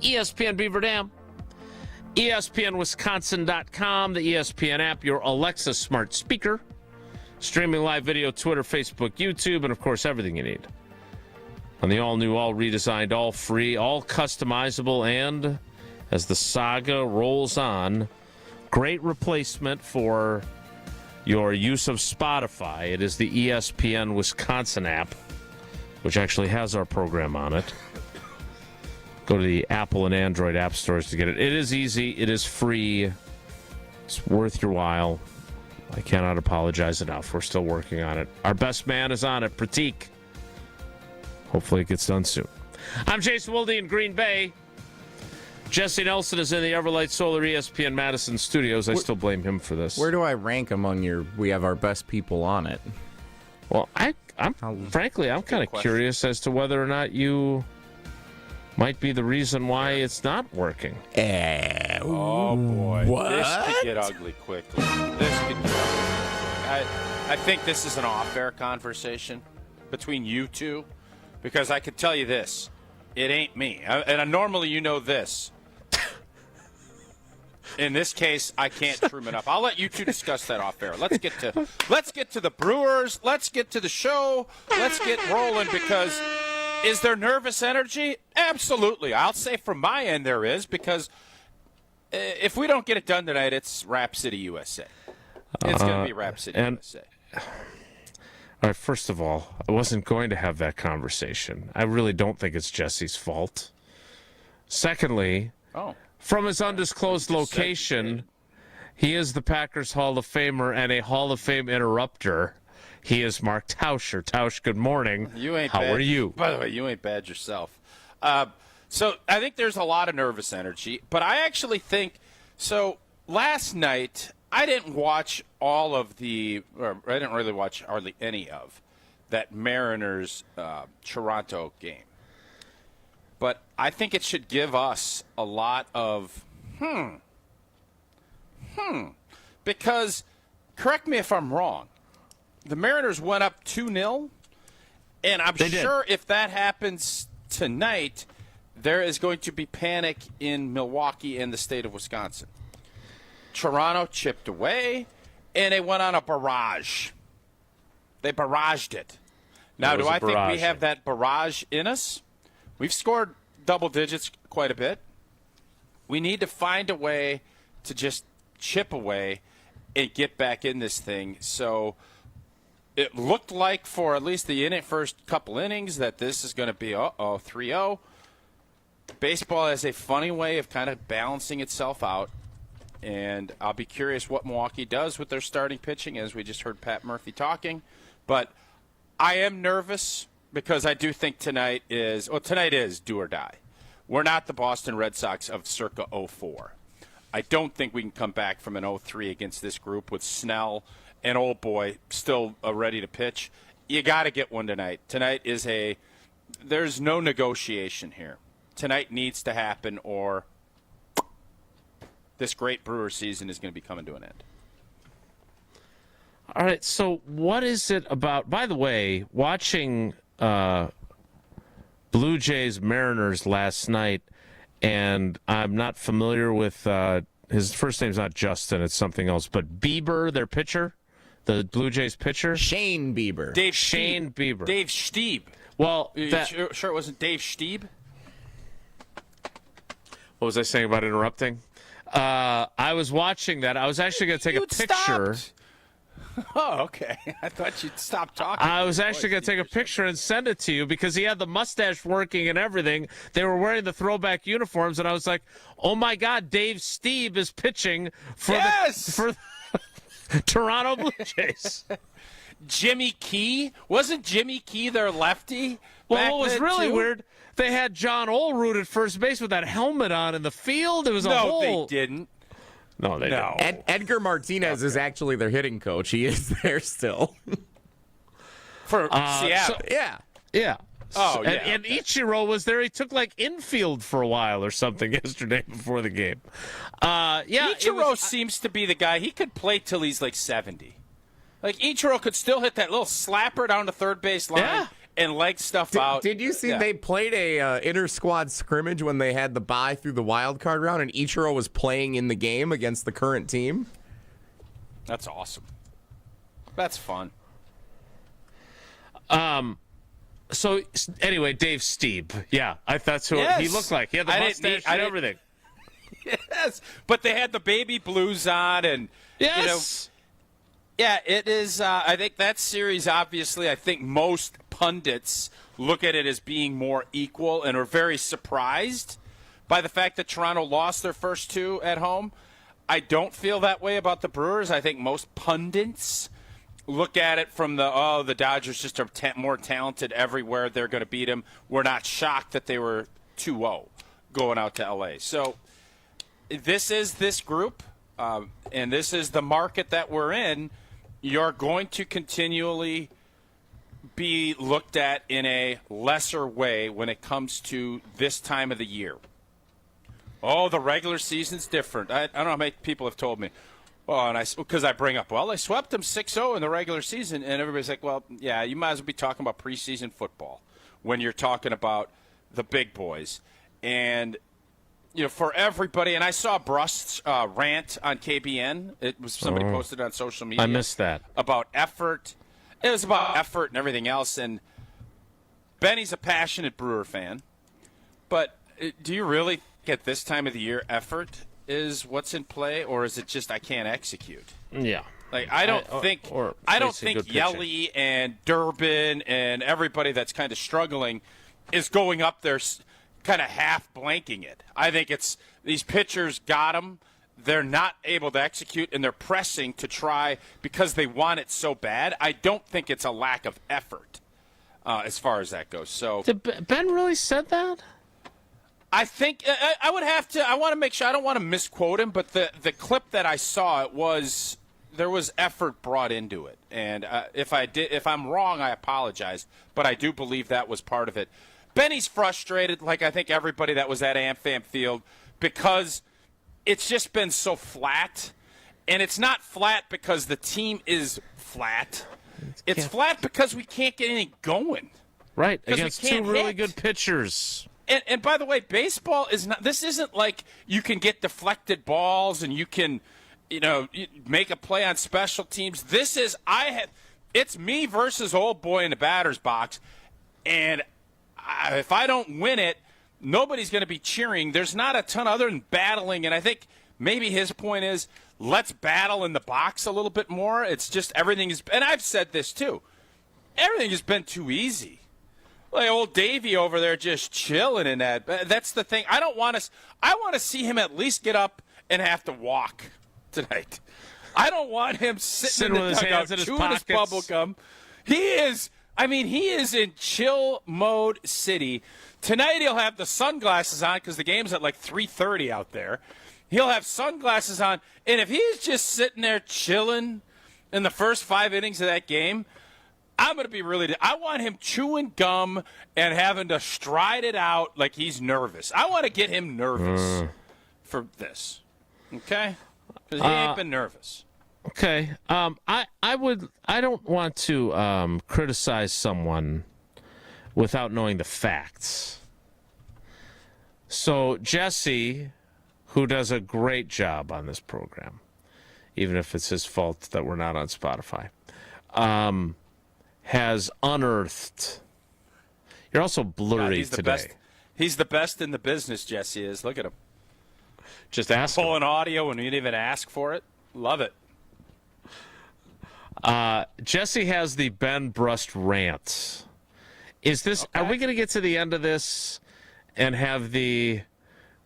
ESPN Beaver Dam, ESPNWisconsin.com, the ESPN app, your Alexa smart speaker, streaming live video, Twitter, Facebook, YouTube, and, of course, everything you need. On the all-new, all-redesigned, all-free, all-customizable, and, as the saga rolls on, great replacement for your use of Spotify. It is the ESPN Wisconsin app, which actually has our program on it. Go to the Apple and Android app stores to get it. It is easy. It is free. It's worth your while. I cannot apologize enough. We're still working on it. Our best man is on it, Pratik. Hopefully it gets done soon. I'm Jason Wilde in Green Bay. Jesse Nelson is in the Everlight Solar ESPN Madison studios. I still blame him for this. Where do I rank among we have our best people on it? Well, I'm frankly, I'm kind of curious as to whether or not you might be the reason why it's not working. Oh, boy. What? This could get ugly quickly. I think this is an off-air conversation between you two, because I could tell you this. It ain't me. Normally you know this. In this case, I can't trim it up. I'll let you two discuss that off air. Let's get to the Brewers. Let's get to the show. Let's get rolling, because is there nervous energy? Absolutely. I'll say from my end there is, because if we don't get it done tonight, it's Rap City, USA. It's going to be Rap City, USA. All right, first of all, I wasn't going to have that conversation. I really don't think it's Jesse's fault. Secondly, from his undisclosed location, he is the Packers Hall of Famer and a Hall of Fame interrupter. He is Mark Tauscher. Tausch, good morning. How are you? By the way, you ain't bad yourself. So I think there's a lot of nervous energy, but I actually think so. Last night, I didn't watch I didn't really watch hardly any of that Mariners Toronto game. But I think it should give us a lot of because, correct me if I'm wrong, the Mariners went up 2-0, and I'm sure if that happens tonight, there is going to be panic in Milwaukee and the state of Wisconsin. Toronto chipped away, and they went on a barrage. They barraged it. Now, do I think we have that barrage in us? We've scored double digits quite a bit. We need to find a way to just chip away and get back in this thing. So it looked like for at least the first couple innings that this is going to be 3-0. Baseball has a funny way of kind of balancing itself out. And I'll be curious what Milwaukee does with their starting pitching, as we just heard Pat Murphy talking. But I am nervous because I do think tonight is do or die. We're not the Boston Red Sox of circa 04. I don't think we can come back from an 0-3 against this group with Snell and old boy still ready to pitch. You got to get one tonight. Tonight is there's no negotiation here. Tonight needs to happen, or this great Brewer season is going to be coming to an end. All right, so what is it about? By the way, watching Blue Jays Mariners last night, and I'm not familiar with his first name's not Justin, it's something else, but Bieber, their pitcher, the Blue Jays pitcher, Shane Bieber. Shane Bieber. Dave Stieb. Well, sure it wasn't Dave Stieb? What was I saying about interrupting? I was watching that. I was actually going to take a picture. Stopped. Oh, okay. I thought you'd stop talking. I was actually going to take a picture and send it to you because he had the mustache working and everything. They were wearing the throwback uniforms, and I was like, oh, my God, Dave Stieb is pitching for the Toronto Blue Jays. Jimmy Key? Wasn't Jimmy Key their lefty? Well, what was really weird, they had John Olerud at first base with that helmet on in the field. It was a whole... No, they didn't. No, they didn't. Edgar Martinez is actually their hitting coach. He is there still. For Seattle. Yeah. Oh, yeah. And Ichiro was there. He took, infield for a while or something yesterday before the game. Ichiro seems to be the guy. He could play till he's 70. Ichiro could still hit that little slapper down the third base line and leg stuff out. Did you see they played a inter-squad scrimmage when they had the bye through the wild card round, and Ichiro was playing in the game against the current team? That's awesome. That's fun. So anyway, Dave Steeb. Yeah, that's who he looked like. He had the mustache and everything. Yes, but they had the baby blues on, and yes. Yeah, it is. I think that series, obviously, I think most pundits look at it as being more equal and are very surprised by the fact that Toronto lost their first two at home. I don't feel that way about the Brewers. I think most pundits look at it from the Dodgers just are more talented everywhere. They're going to beat them. We're not shocked that they were 2-0 going out to L.A. So this is this group, and this is the market that we're in. You're going to continually be looked at in a lesser way when it comes to this time of the year. Oh, the regular season's different. I don't know how many people have told me. Well, because I bring up, they swept them 6-0 in the regular season, and everybody's like, well, yeah, you might as well be talking about preseason football when you're talking about the big boys. And for everybody, and I saw Brust's rant on KBN. It was somebody posted on social media. I missed that. About effort. It was about effort and everything else. And Benny's a passionate Brewer fan. But do you really think at this time of the year effort is what's in play, or is it just I can't execute? Yeah. Like I don't think Yelly and Durbin and everybody that's kind of struggling is going up there kind of half blanking it. I think it's these pitchers got them. They're not able to execute, and they're pressing to try because they want it so bad. I don't think it's a lack of effort as far as that goes. So did Ben really said that? I think I would have to. I want to make sure. I don't want to misquote him, but the clip that I saw, there was effort brought into it. And if I'm wrong, I apologize. But I do believe that was part of it. Benny's frustrated, like I think everybody that was at AmFam Field, because it's just been so flat. And it's not flat because the team is flat. It's flat because we can't get anything going. Right, against two really good pitchers. And by the way, baseball is not – this isn't like you can get deflected balls and you can, make a play on special teams. This is – it's me versus old boy in the batter's box. And if I don't win it, nobody's going to be cheering. There's not a ton other than battling. And I think maybe his point is let's battle in the box a little bit more. It's just everything is – and I've said this too. Everything has been too easy. Like old Davey over there just chilling in that. That's the thing. I want to see him at least get up and have to walk tonight. I don't want him sitting in the dugout chewing his bubble gum. He is in chill mode city. Tonight he'll have the sunglasses on because the game's at like 3:30 out there. He'll have sunglasses on. And if he's just sitting there chilling in the first 5 innings of that game, I'm going to be I want him chewing gum and having to stride it out like he's nervous. I want to get him nervous for this. Okay? Because he ain't been nervous. Okay. I don't want to criticize someone without knowing the facts. So Jesse, who does a great job on this program, even if it's his fault that we're not on Spotify, has unearthed. You're also blurry today. He's the best in the business, Jesse is. Look at him. Just ask him. Pulling audio and you didn't even ask for it. Love it. Jesse has the Ben Brust rant. Is this? Okay. Are we going to get to the end of this and have the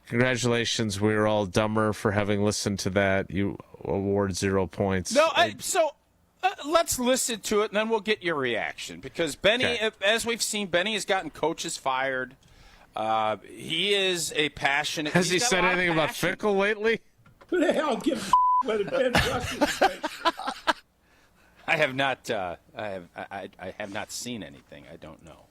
congratulations? We're all dumber for having listened to that. You award 0 points. No, let's listen to it, and then we'll get your reaction. Because Benny, as we've seen, Benny has gotten coaches fired. He is a passionate. Has he said anything about Fickle lately? Who the hell gives a whether Ben Brust is great? I have not. I have not seen anything. I don't know.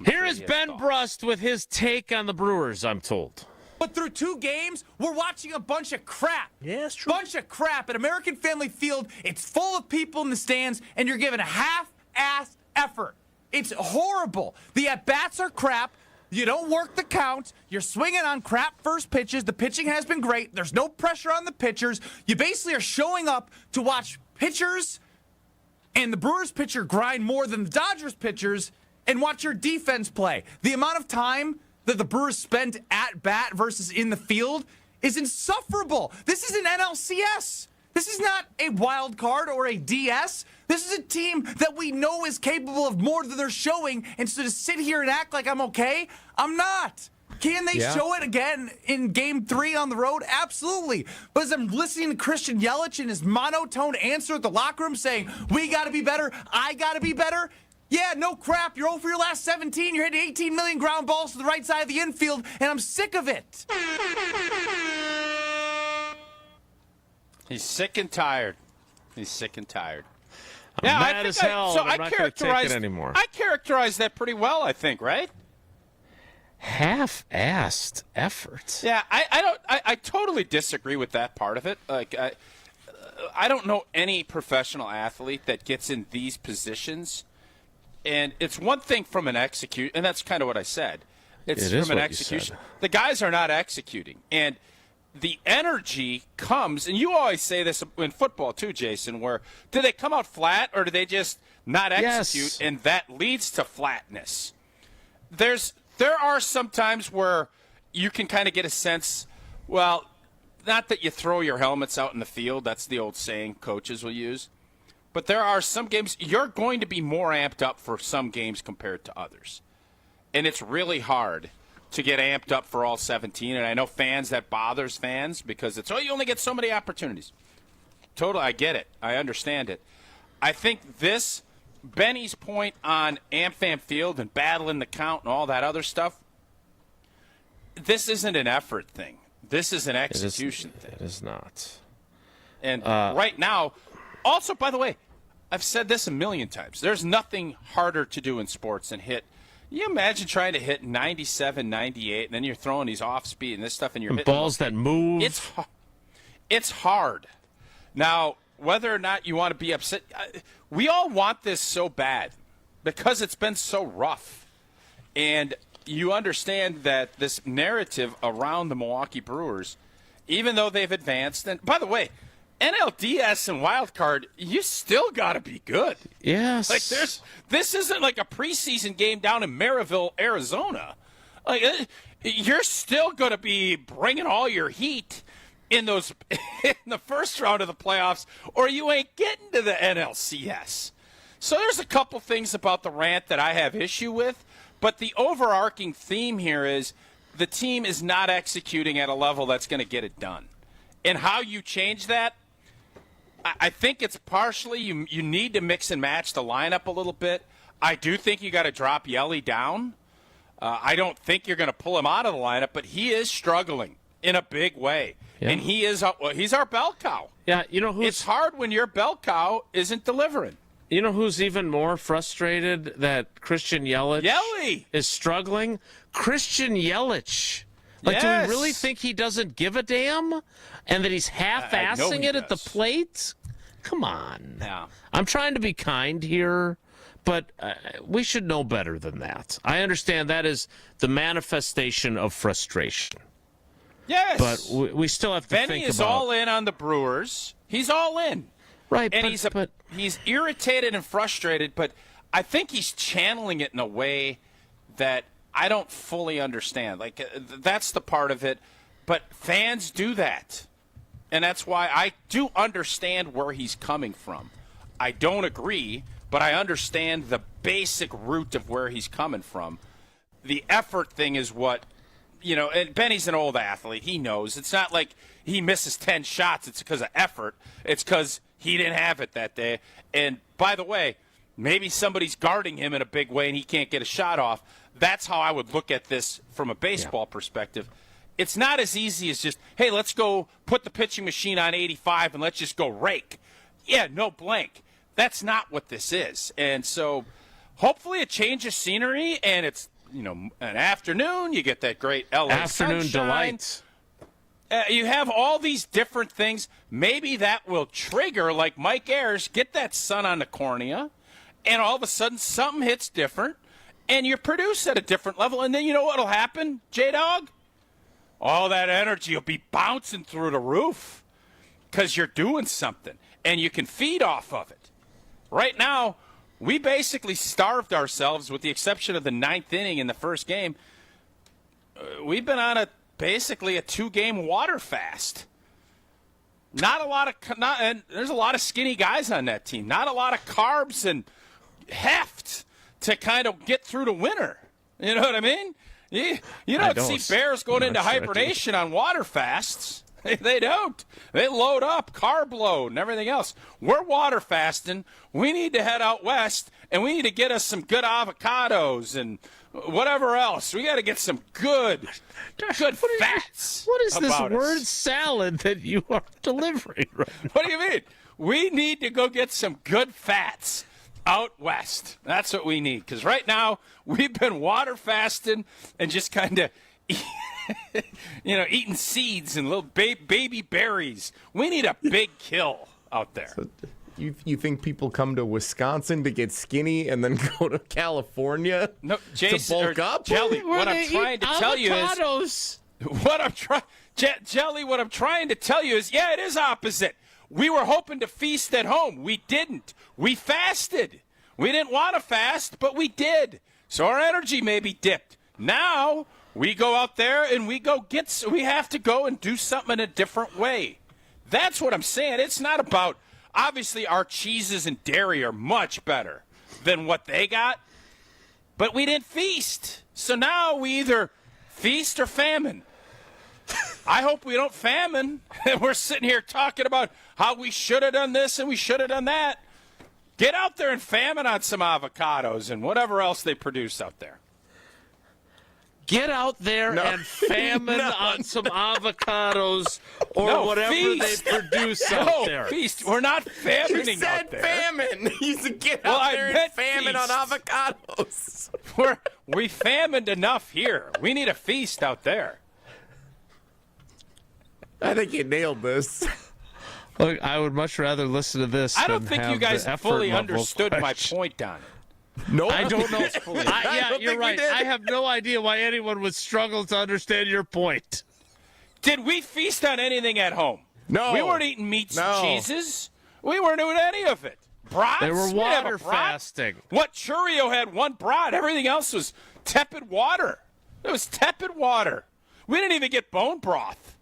Here is Ben Brust with his take on the Brewers. I'm told. But through 2 games, we're watching a bunch of crap. Yeah, it's true. Bunch of crap at American Family Field. It's full of people in the stands, and you're giving a half-assed effort. It's horrible. The at-bats are crap. You don't work the count. You're swinging on crap first pitches. The pitching has been great. There's no pressure on the pitchers. You basically are showing up to watch pitchers and the Brewers pitcher grind more than the Dodgers pitchers and watch your defense play. The amount of time that the Brewers spend at bat versus in the field is insufferable. This is an NLCS. This is not a wild card or a DS. This is a team that we know is capable of more than they're showing. And so to sit here and act like I'm okay, I'm not. Can they show it again in Game 3 on the road? Absolutely. But as I'm listening to Christian Yelich and his monotone answer at the locker room saying, we got to be better, I got to be better. Yeah, no crap. You're 0 for your last 17. You're hitting 18 million ground balls to the right side of the infield, and I'm sick of it. He's sick and tired. He's sick and tired. I'm mad as hell. I'm not going to take it anymore. I characterized that pretty well, I think, right? Half-assed effort. Yeah, I totally disagree with that part of it. Like, I don't know any professional athlete that gets in these positions. And it's one thing from an execute, and that's kind of what I said. It's from an execution. The guys are not executing. And the energy comes, and you always say this in football too, Jason, where do they come out flat or do they just not execute, and that leads to flatness? There are some times where you can kind of get a sense, well, not that you throw your helmets out in the field. That's the old saying coaches will use. But there are some games you're going to be more amped up for some games compared to others. And it's really hard to get amped up for all 17. And I know that bothers fans because it's, you only get so many opportunities. Totally, I get it. I understand it. I think Benny's point on AmFam Field and battling the count and all that other stuff, this isn't an effort thing. This is an execution thing. It is not. And right now, also, by the way, I've said this a million times. There's nothing harder to do in sports than hit. You imagine trying to hit 97, 98, and then you're throwing these off speed and this stuff, and you're hitting balls that move. It's hard. Now, whether or not you want to be upset, we all want this so bad because it's been so rough. And you understand that this narrative around the Milwaukee Brewers, even though they've advanced, and by the way, NLDS and wild card, you still got to be good. Yes. Like this isn't like a preseason game down in Maryville, Arizona. Like you're still going to be bringing all your heat in the first round of the playoffs, or you ain't getting to the NLCS. So there's a couple things about the rant that I have issue with, but the overarching theme here is the team is not executing at a level that's going to get it done. And how you change that, I think it's partially you need to mix and match the lineup a little bit. I do think you got to drop Yelly down. I don't think you're going to pull him out of the lineup, but he is struggling in a big way. Yeah. And he's our bell cow. Yeah, it's hard when your bell cow isn't delivering. You know who's even more frustrated that Christian Yelich is struggling? Christian Yelich. Like, do we really think he doesn't give a damn? And that he's half-assing it at the plate? Come on. Yeah. I'm trying to be kind here, but we should know better than that. I understand that is the manifestation of frustration. Yes. But we still have to think about... Benny is all in on the Brewers. He's all in. Right, and he's irritated and frustrated, but I think he's channeling it in a way that I don't fully understand. Like, that's the part of it. But fans do that. And that's why I do understand where he's coming from. I don't agree, but I understand the basic root of where he's coming from. The effort thing is what, and Benny's an old athlete. He knows. It's not like he misses 10 shots. It's because of effort. It's because he didn't have it that day. And, by the way, maybe somebody's guarding him in a big way and he can't get a shot off. That's how I would look at this from a baseball perspective. It's not as easy as just, hey, let's go put the pitching machine on 85 and let's just go rake. Yeah, no blank. That's not what this is. And so hopefully it changes scenery and it's, an afternoon. You get that great LA afternoon sunshine. Delight. You have all these different things. Maybe that will trigger, like Mike Ayers, get that sun on the cornea and all of a sudden something hits different, and you produce at a different level, and then you know what'll happen, J-Dog? All that energy will be bouncing through the roof because you're doing something, and you can feed off of it. Right now, we basically starved ourselves, with the exception of the 9th inning in the first game. We've been on basically a 2-game water fast. And there's a lot of skinny guys on that team. Not a lot of carbs and heft to kind of get through the winter. You know what I mean? You don't see bears going into hibernation on water fasts. They don't. They load up, carb load, and everything else. We're water fasting. We need to head out west, and we need to get us some good avocados and whatever else. We got to get some good fats. What is this about word us. salad that you are delivering right now? What do you mean? We need to go get some good fats out west. That's what we need. Because right now, we've been water fasting and just kind of, eating seeds and little baby berries. We need a big kill out there. So you think people come to Wisconsin to get skinny and then go to California Jason, to bulk up? Jelly, what I'm trying to tell you is... Jelly, what I'm trying to tell you is, it is opposite. We were hoping to feast at home. We didn't. We fasted. We didn't want to fast, but we did. So our energy maybe dipped. Now we go out there and we have to go and do something in a different way. That's what I'm saying. It's not about, obviously our cheeses and dairy are much better than what they got, but we didn't feast. So now we either feast or famine. I hope we don't famine. We're sitting here talking about how we should have done this and we should have done that. Get out there and famine on some avocados and whatever else they produce out there. Get out there and famine on some avocados or whatever feast. they produce out there. Feast. We're not famining You said out there. famine. You said get out there and famine on avocados. We famined enough here. We need a feast out there. I think you nailed this. Look, I would much rather listen to this. I don't than think have you guys the effort fully level understood my question. point on it. No, I don't know. don't you're think we right. did. I have no idea why anyone would struggle to understand your point. Did we feast on anything at home? No. We weren't eating meats No. and cheeses. We weren't doing any of it. Brats? They were We didn't have a water brat. fasting. What Churio had one brat. Everything else was tepid water. It was tepid water. We didn't even get bone broth.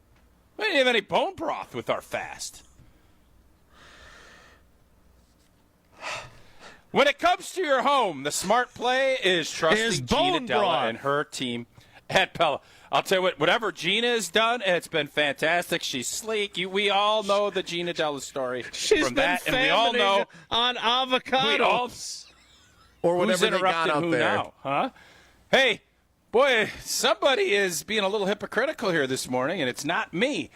We didn't have any bone broth with our fast. When it comes to your home, the smart play is trusting Gina bone Della broth. and her team at Pella. I'll tell you what, whatever Gina has done, it's been fantastic. She's sleek. We all know the Gina Della story She's from been that, and we all know on avocados. or who's whatever they got interrupting out who there. now, huh? Hey, boy, somebody is being a little hypocritical here this morning, and it's not me.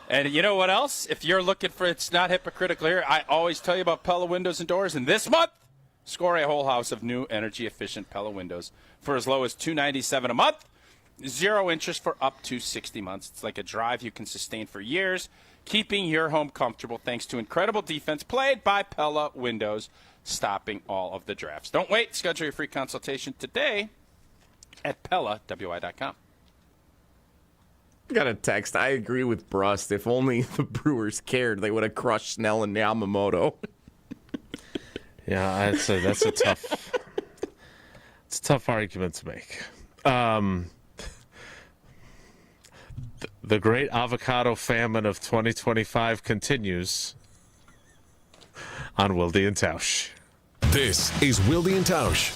And you know what else? If you're looking for it's not hypocritical here, I always tell you about Pella Windows and Doors, and this month, score a whole house of new energy-efficient Pella windows for as low as $297 a month. 0 interest for up to 60 months. It's like a drive you can sustain for years, keeping your home comfortable thanks to incredible defense played by Pella Windows, stopping all of the drafts. Don't wait. Schedule your free consultation today at PellaWI.com. I got a text. I agree with Brust. If only the Brewers cared, they would have crushed Snell and Yamamoto. Yeah, that's a tough. It's a tough argument to make. The great avocado famine of 2025 continues on Wilde Tausch. This is Wilde Tausch.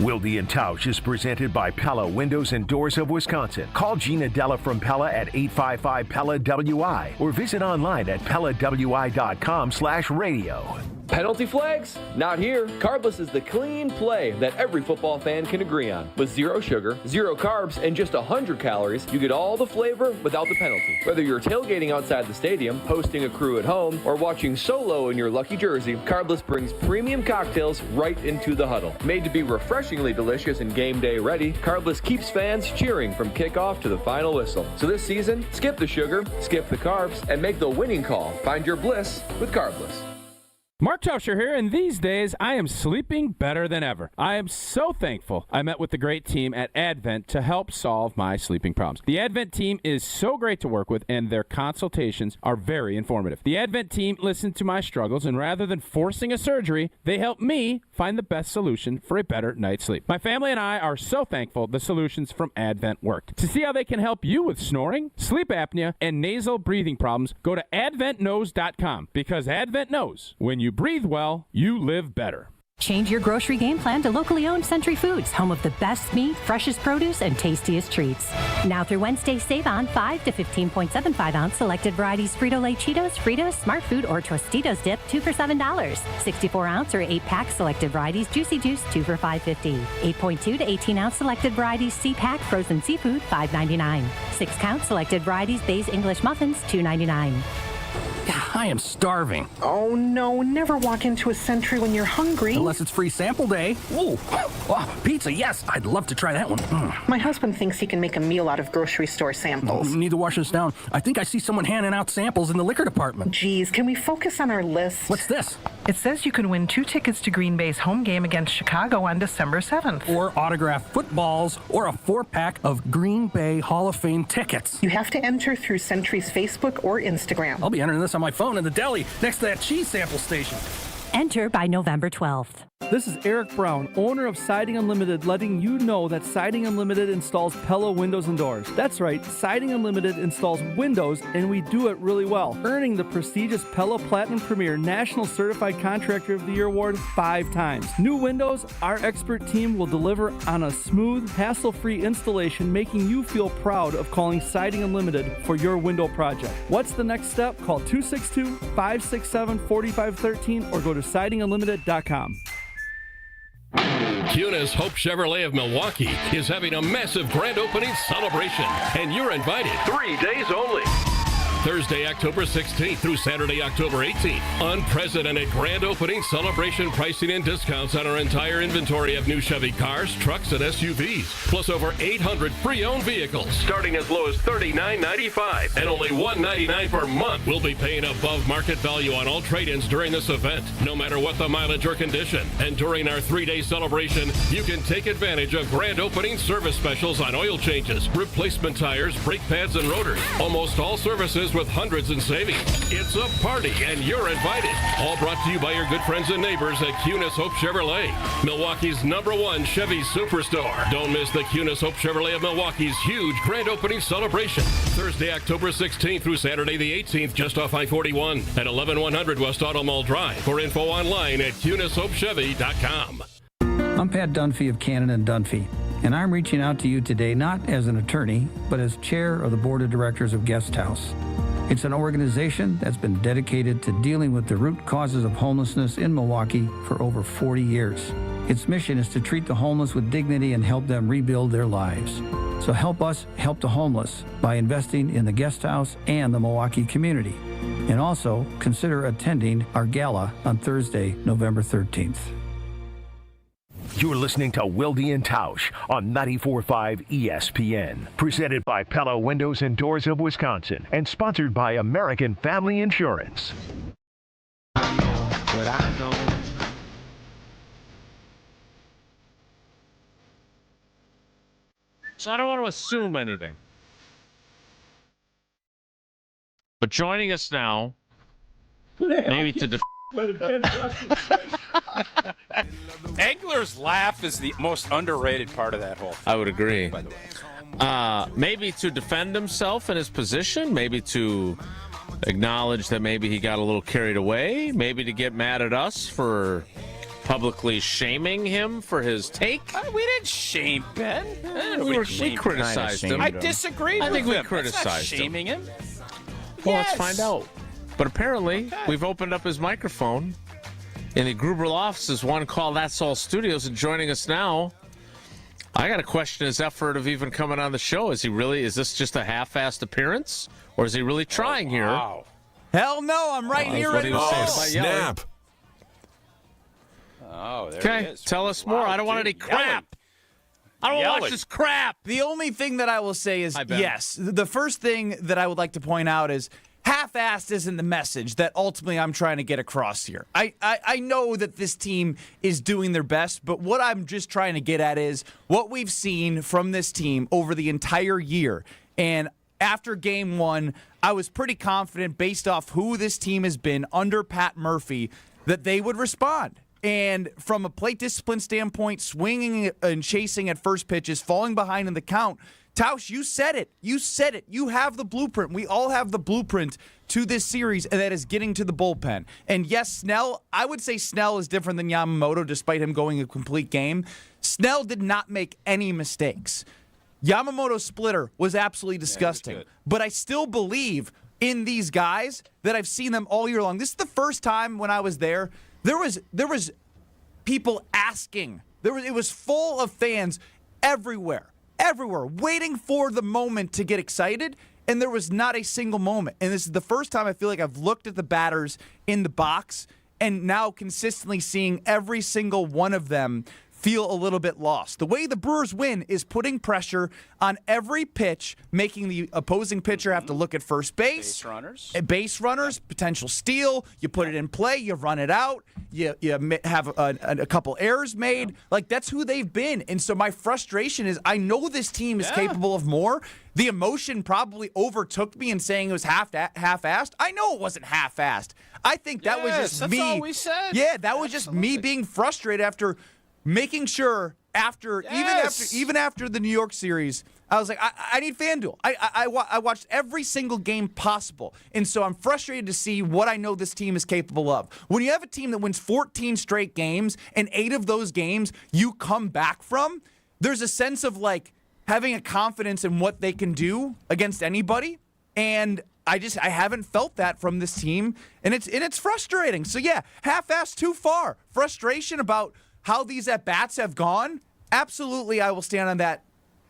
Wilde Tausch is presented by Pella Windows and Doors of Wisconsin. Call Gina Della from Pella at 855-PELLA-WI or visit online at PellaWI.com/radio. Penalty flags? Not here. Carbless is the clean play that every football fan can agree on. With 0 sugar, 0 carbs, and just 100 calories, you get all the flavor without the penalty. Whether you're tailgating outside the stadium, hosting a crew at home, or watching solo in your lucky jersey, Carbless brings premium cocktails right into the huddle. Made to be refreshingly delicious and game day ready, Carbless keeps fans cheering from kickoff to the final whistle. So this season, skip the sugar, skip the carbs, and make the winning call. Find your bliss with Carbless. Mark Tauscher here, and these days I am sleeping better than ever. I am so thankful I met with the great team at Advent to help solve my sleeping problems. The Advent team is so great to work with, and their consultations are very informative. The Advent team listened to my struggles, and rather than forcing a surgery, they helped me find the best solution for a better night's sleep. My family and I are so thankful the solutions from Advent worked. To see how they can help you with snoring, sleep apnea, and nasal breathing problems, go to adventknows.com, because Advent knows when you breathe well, you live better. Change your grocery game plan to locally owned Century Foods, home of the best meat, freshest produce, and tastiest treats. Now through Wednesday, save on 5 to 15.75 ounce selected varieties Frito-Lay Cheetos, Fritos, Smart Food, or Tostitos dip, 2 for $7. 64 ounce or 8-pack selected varieties Juicy Juice, 2 for $5.50. 8.2 to 18 ounce selected varieties C-Pack frozen seafood, $5.99. 6 count selected varieties Bay's English muffins, $2.99. I am starving. Oh, no. Never walk into a Century when you're hungry. Unless it's free sample day. Ooh. Oh, pizza, yes. I'd love to try that one. My husband thinks he can make a meal out of grocery store samples. Need to wash this down. I think I see someone handing out samples in the liquor department. Geez, can we focus on our list? What's this? It says you can win 2 tickets to Green Bay's home game against Chicago on December 7th. Or autographed footballs, or a 4-pack of Green Bay Hall of Fame tickets. You have to enter through Century's Facebook or Instagram. I'll be entering this on my phone in the deli next to that cheese sample station. Enter by November 12th. This is Eric Brown, owner of Siding Unlimited, letting you know that Siding Unlimited installs Pella windows and doors. That's right, Siding Unlimited installs windows, and we do it really well, earning the prestigious Pella Platinum Premier National Certified Contractor of the Year award 5 times. New windows, our expert team will deliver on a smooth, hassle-free installation, making you feel proud of calling Siding Unlimited for your window project. What's the next step? Call 262-567-4513 or go to sidingunlimited.com. Cunis Hope Chevrolet of Milwaukee is having a massive grand opening celebration, and you're invited. 3 days only. Thursday, October 16th through Saturday, October 18th. Unprecedented grand opening celebration pricing and discounts on our entire inventory of new Chevy cars, trucks, and SUVs. Plus over 800 pre-owned vehicles, starting as low as $39.95 and only $199 per month. We'll be paying above market value on all trade-ins during this event, no matter what the mileage or condition. And during our 3-day celebration, you can take advantage of grand opening service specials on oil changes, replacement tires, brake pads, and rotors. Almost all services with hundreds in savings. It's a party, and you're invited. All brought to you by your good friends and neighbors at Cunis Hope Chevrolet, Milwaukee's #1 Chevy superstore. Don't miss the Cunis Hope Chevrolet of Milwaukee's huge grand opening celebration. Thursday, October 16th through Saturday the 18th, just off I-41 at 11100 West Auto Mall Drive. For info online at CunisHopeChevy.com. I'm Pat Dunphy of Cannon & Dunphy, and I'm reaching out to you today not as an attorney, but as chair of the board of directors of Guest House. It's an organization that's been dedicated to dealing with the root causes of homelessness in Milwaukee for over 40 years. Its mission is to treat the homeless with dignity and help them rebuild their lives. So help us help the homeless by investing in the Guest House and the Milwaukee community. And also consider attending our gala on Thursday, November 13th. You're listening to Wilde Tausch on 94.5 ESPN. Presented by Pella Windows and Doors of Wisconsin and sponsored by American Family Insurance. But I know. So I don't want to assume anything. But joining us now, maybe to Engler's laugh is the most underrated part of that whole thing. I would agree. Maybe to defend himself in his position, maybe to acknowledge that maybe he got a little carried away, maybe to get mad at us for publicly shaming him for his take. We didn't shame Ben. We criticized him. I disagreed with him. I think we criticized That's not shaming him. Well, Yes. let's find out. But apparently, we've opened up his microphone in the Gruber offices, One Call That's All Studios, and joining us now. I got to question his effort of even coming on the show. Is this just a half-assed appearance, or is he really trying here? Wow. Hell no, I'm right here ready to say Snap. Oh, there Okay, he is. tell us more. I don't want any crap. I don't want to watch this crap. The only thing that I will say is, Hi, Ben. yes, the first thing that I would like to point out is half-assed isn't the message that ultimately I'm trying to get across here. I know that this team is doing their best, but what I'm just trying to get at is what we've seen from this team over the entire year. And after game one, I was pretty confident based off who this team has been under Pat Murphy that they would respond. And from a plate discipline standpoint, swinging and chasing at first pitches, falling behind in the count, Tausch, you said it. You said it. You have the blueprint. We all have the blueprint to this series, and that is getting to the bullpen. And yes, Snell, I would say Snell is different than Yamamoto despite him going a complete game. Snell did not make any mistakes. Yamamoto's splitter was absolutely disgusting. But I still believe in these guys that I've seen them all year long. This is the first time when I was there, there was people asking. It was full of fans everywhere, waiting for the moment to get excited, and there was not a single moment. And this is the first time I feel like I've looked at the batters in the box and now consistently seeing every single one of them feel a little bit lost. The way the Brewers win is putting pressure on every pitch, making the opposing pitcher have to look at first base. Base runners, potential steal. You put it in play, you run it out, you have a couple errors made. Like, that's who they've been. And so my frustration is I know this team is capable of more. The emotion probably overtook me in saying it was half-assed. I know it wasn't half-assed. I think that was just me. That's all we said. Yeah, that was just me being frustrated after making sure even after the New York series, I was like, I need FanDuel. I watched every single game possible. And so I'm frustrated to see what I know this team is capable of. When you have a team that wins 14 straight games and 8 of those games you come back from, there's a sense of like having a confidence in what they can do against anybody. And I haven't felt that from this team. And it's frustrating. So yeah, half-assed too far. Frustration about how these at-bats have gone, absolutely I will stand on that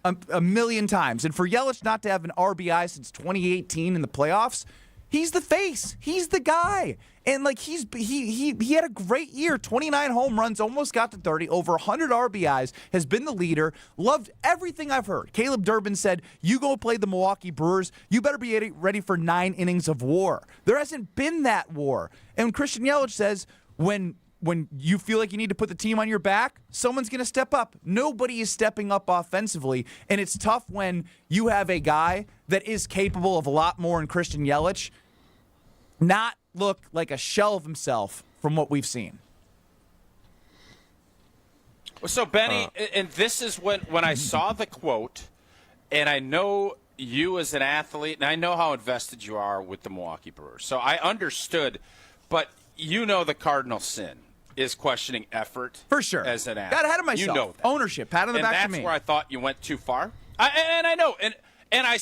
a million times. And for Yelich not to have an RBI since 2018 in the playoffs, he's the face. He's the guy. And like he had a great year, 29 home runs, almost got to 30, over 100 RBIs, has been the leader, loved everything I've heard. Caleb Durbin said, you go play the Milwaukee Brewers, you better be ready for 9 innings of war. There hasn't been that war. And Christian Yelich says, when you feel like you need to put the team on your back, someone's going to step up. Nobody is stepping up offensively, and it's tough when you have a guy that is capable of a lot more in Christian Yelich not look like a shell of himself from what we've seen. So, Benny, and this is when I saw the quote, and I know you as an athlete, and I know how invested you are with the Milwaukee Brewers. So I understood, but you know the cardinal sin is questioning effort. For sure. As an athlete. Got ahead of myself. You know that. Ownership. Pat on the back to me. And that's where I thought you went too far. And I know. And I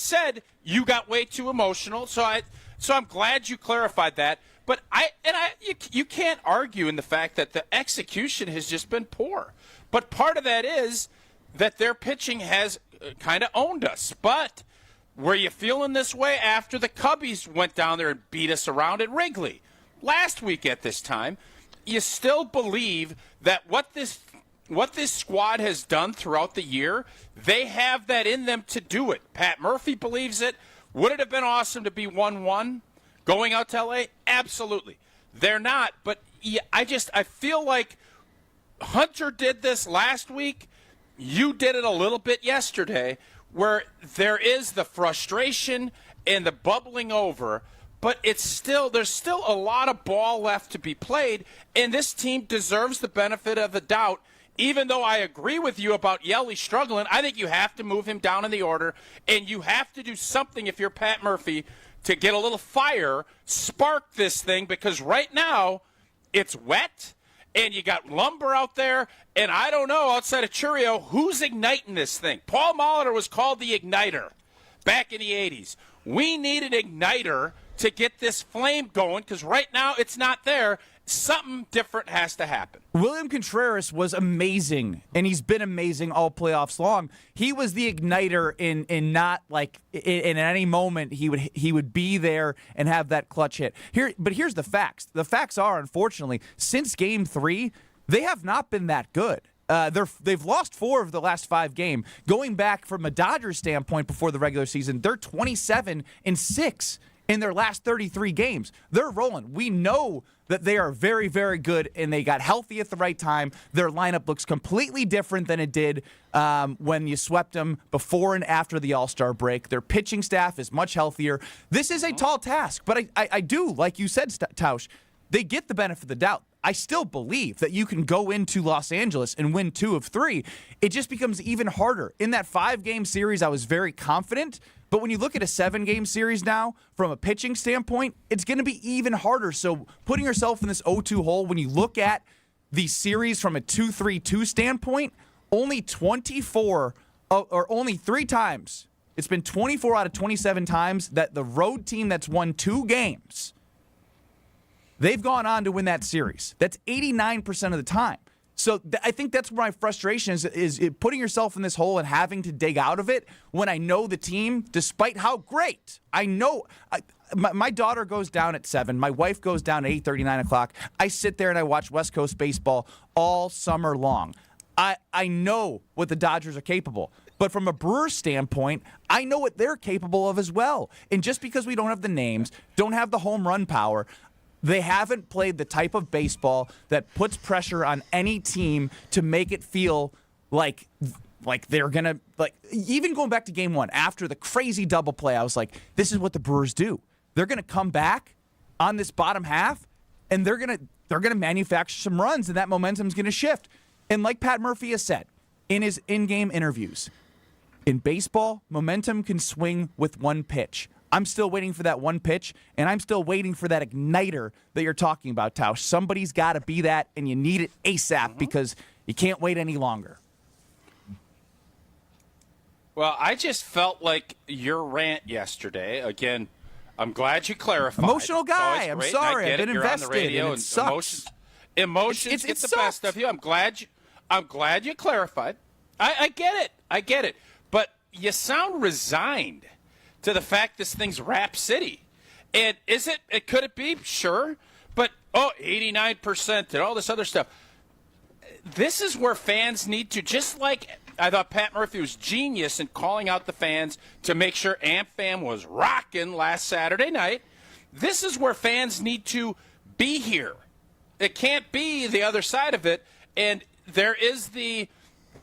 you got way too emotional. So I'm glad you clarified that. But you can't argue in the fact that the execution has just been poor. But part of that is that their pitching has kind of owned us. But were you feeling this way after the Cubbies went down there and beat us around at Wrigley last week at this time? You still believe that what this squad has done throughout the year, they have that in them to do it. Pat Murphy believes it. Would it have been awesome to be 1-1 going out to L.A.? Absolutely. They're not, but I feel like Hunter did this last week. You did it a little bit yesterday, where there is the frustration and the bubbling over, but there's still a lot of ball left to be played, and this team deserves the benefit of the doubt. Even though I agree with you about Yelich struggling, I think you have to move him down in the order, and you have to do something if you're Pat Murphy to get a little fire, spark this thing, because right now it's wet, and you got Lumber out there, and I don't know, outside of Churio, who's igniting this thing? Paul Molitor was called the igniter back in the 80s. We need an igniter to get this flame going, because right now it's not there. Something different has to happen. William Contreras was amazing, and he's been amazing all playoffs long. He was the igniter in not like in any moment he would be there and have that clutch hit. But here's the facts. The facts are, unfortunately, since Game 3, they have not been that good. They've lost 4 of the last 5 games. Going back from a Dodgers standpoint before the regular season, they're 27-6. in their last 33 games. They're rolling. We know that they are very, very good, and they got healthy at the right time. Their lineup looks completely different than it did when you swept them before and after the All-Star break. Their pitching staff is much healthier. This is a tall task, but I do, like you said, Tausch, they get the benefit of the doubt. I still believe that you can go into Los Angeles and win 2 of 3. It just becomes even harder. In that 5-game series, I was very confident. But when you look at a 7-game series now, from a pitching standpoint, it's going to be even harder. So putting yourself in this 0-2 hole, when you look at the series from a 2-3-2 standpoint, only 24 or only 3 times. It's been 24 out of 27 times that the road team that's won 2 games, they've gone on to win that series. That's 89% of the time. So I think that's where my frustration is putting yourself in this hole and having to dig out of it when I know the team, despite how great, I know. My daughter goes down at 7. My wife goes down at 8:30, 9 o'clock. I sit there and I watch West Coast baseball all summer long. I know what the Dodgers are capable. But from a Brewers standpoint, I know what they're capable of as well. And just because we don't have the names, don't have the home run power, they haven't played the type of baseball that puts pressure on any team to make it feel like they're going to, like, even going back to game 1, after the crazy double play, I was like, this is what the Brewers do. They're going to come back on this bottom half, and they're going to manufacture some runs, and that momentum's going to shift. And like Pat Murphy has said in his in-game interviews, in baseball, momentum can swing with one pitch. I'm still waiting for that one pitch, and I'm still waiting for that igniter that you're talking about, Tausch. Somebody's got to be that, and you need it ASAP because you can't wait any longer. Well, I just felt like your rant yesterday, again, I'm glad you clarified. Emotional guy. I'm sorry. I've been invested, and it sucks. Emotions get the best of you. I'm glad you clarified. I get it. But you sound resigned to the fact this thing's Rap City. And could it be? Sure. But, 89% and all this other stuff. This is where fans need to, just like I thought Pat Murphy was genius in calling out the fans to make sure AmFam was rocking last Saturday night. This is where fans need to be here. It can't be the other side of it. And there is the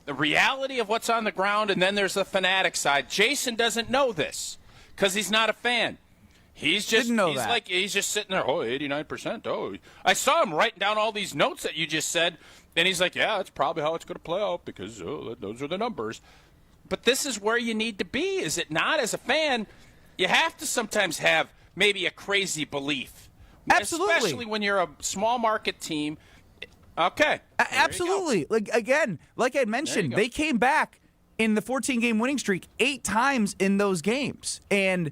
reality of what's on the ground, and then there's the fanatic side. Jason doesn't know this, because he's not a fan. He's just sitting there, 89%. Oh, I saw him writing down all these notes that you just said, and he's like, yeah, that's probably how it's going to play out because those are the numbers. But this is where you need to be, is it not? As a fan, you have to sometimes have maybe a crazy belief. Absolutely. Especially when you're a small market team. Okay. Absolutely. Like I mentioned, they came back in the 14-game winning streak 8 times in those games. And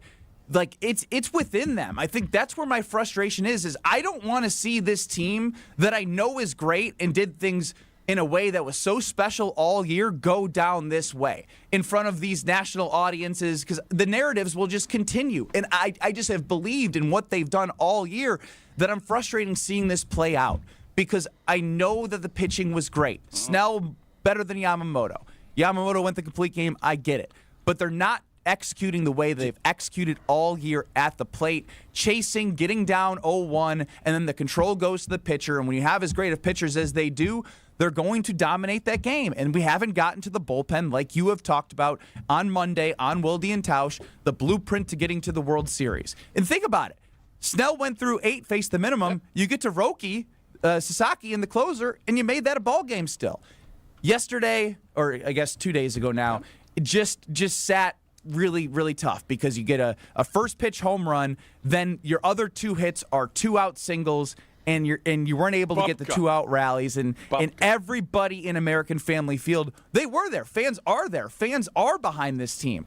it's within them. I think that's where my frustration is I don't want to see this team that I know is great and did things in a way that was so special all year go down this way in front of these national audiences, because the narratives will just continue. And I just have believed in what they've done all year that I'm frustrated seeing this play out, because I know that the pitching was great. Snell better than Yamamoto. Yamamoto went the complete game. I get it. But they're not executing the way they've executed all year at the plate, chasing, getting down 0-1, and then the control goes to the pitcher. And when you have as great of pitchers as they do, they're going to dominate that game. And we haven't gotten to the bullpen like you have talked about on Monday on Wilde Tausch, the blueprint to getting to the World Series. And think about it. Snell went through 8, faced the minimum. You get to Roki, Sasaki in the closer, and you made that a ball game still. Yesterday, or I guess 2 days ago now, it just sat really, really tough because you get a first pitch home run, then your other 2 hits are 2-out singles, and you weren't able to get the 2-out rallies, and everybody in American Family Field, they were there. Fans are there. Fans are behind this team.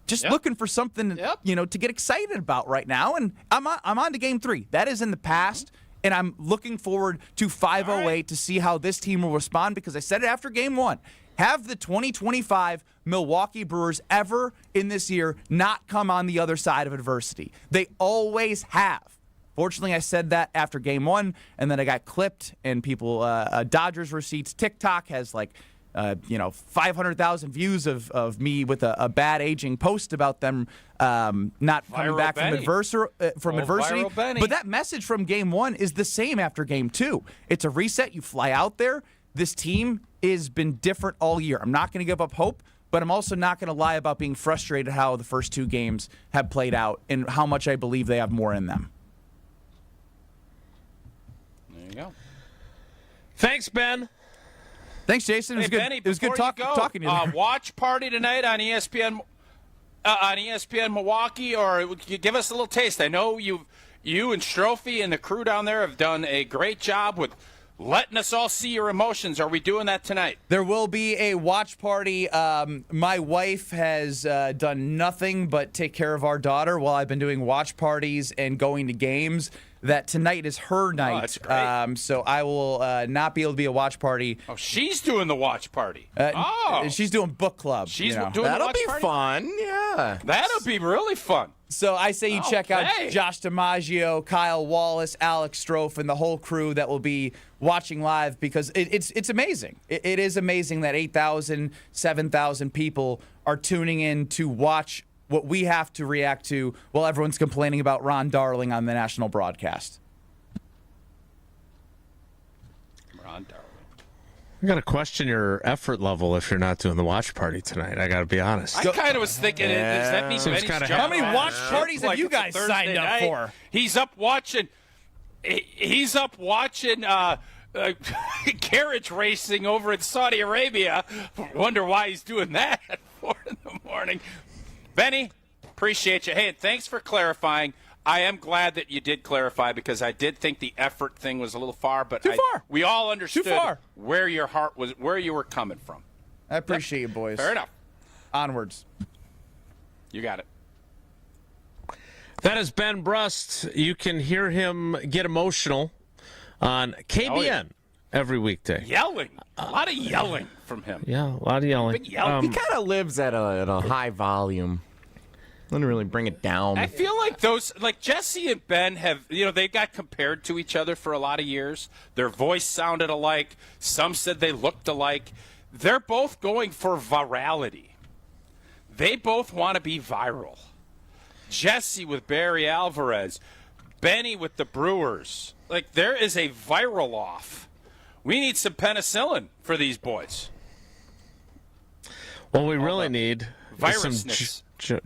Just looking for something to get excited about right now, and I'm on to Game 3. That is in the past. And I'm looking forward to 508 to see how this team will respond, because I said it after Game 1. Have the 2025 Milwaukee Brewers ever in this year not come on the other side of adversity? They always have. Fortunately, I said that after Game 1, and then I got clipped, and people, Dodgers receipts, TikTok has 500,000 views of me with a bad aging post about them not coming back from adversity. But that message from game 1 is the same after game 2. It's a reset. You fly out there. This team has been different all year. I'm not going to give up hope, but I'm also not going to lie about being frustrated how the first 2 games have played out and how much I believe they have more in them. There you go. Thanks, Ben. Thanks, Jason. It was good. Benny, it was good talking to you. Watch party tonight on ESPN Milwaukee, or give us a little taste. I know you and Strophy and the crew down there have done a great job with letting us all see your emotions. Are we doing that tonight? There will be a watch party. My wife has done nothing but take care of our daughter while I've been doing watch parties and going to games. That tonight is her night. Oh, that's great. So I will not be able to be a watch party. Oh, she's doing the watch party. She's doing book club. She's doing That'll the watch be party? fun. Yeah. That'll be really fun. So I say you check out Josh DiMaggio, Kyle Wallace, Alex Strofe, and the whole crew that will be watching live, because it's amazing. It is amazing that 8,000, 7,000 people are tuning in to watch what we have to react to while everyone's complaining about Ron Darling on the national broadcast. Ron Darling. I got to question your effort level if you're not doing the watch party tonight. I got to be honest. I kind of was thinking, does that mean Benny's job? How many watch parties have you guys signed up for? He's up watching. Carriage racing over in Saudi Arabia. Wonder why he's doing that at 4 a.m. Benny, appreciate you. Hey, thanks for clarifying. I am glad that you did clarify, because I did think the effort thing was a little far, but we all understood where your heart was, where you were coming from. I appreciate you, boys. Fair enough. Onwards. You got it. That is Ben Brust. You can hear him get emotional on KBN every weekday. Yelling. A lot of yelling from him. Yeah, a lot of yelling. He kind of lives at a high volume. Doesn't really bring it down. I feel like Jesse and Ben have, they got compared to each other for a lot of years. Their voice sounded alike. Some said they looked alike. They're both going for virality. They both want to be viral. Jesse with Barry Alvarez, Benny with the Brewers. There is a viral off. We need some penicillin for these boys. Well, we really need some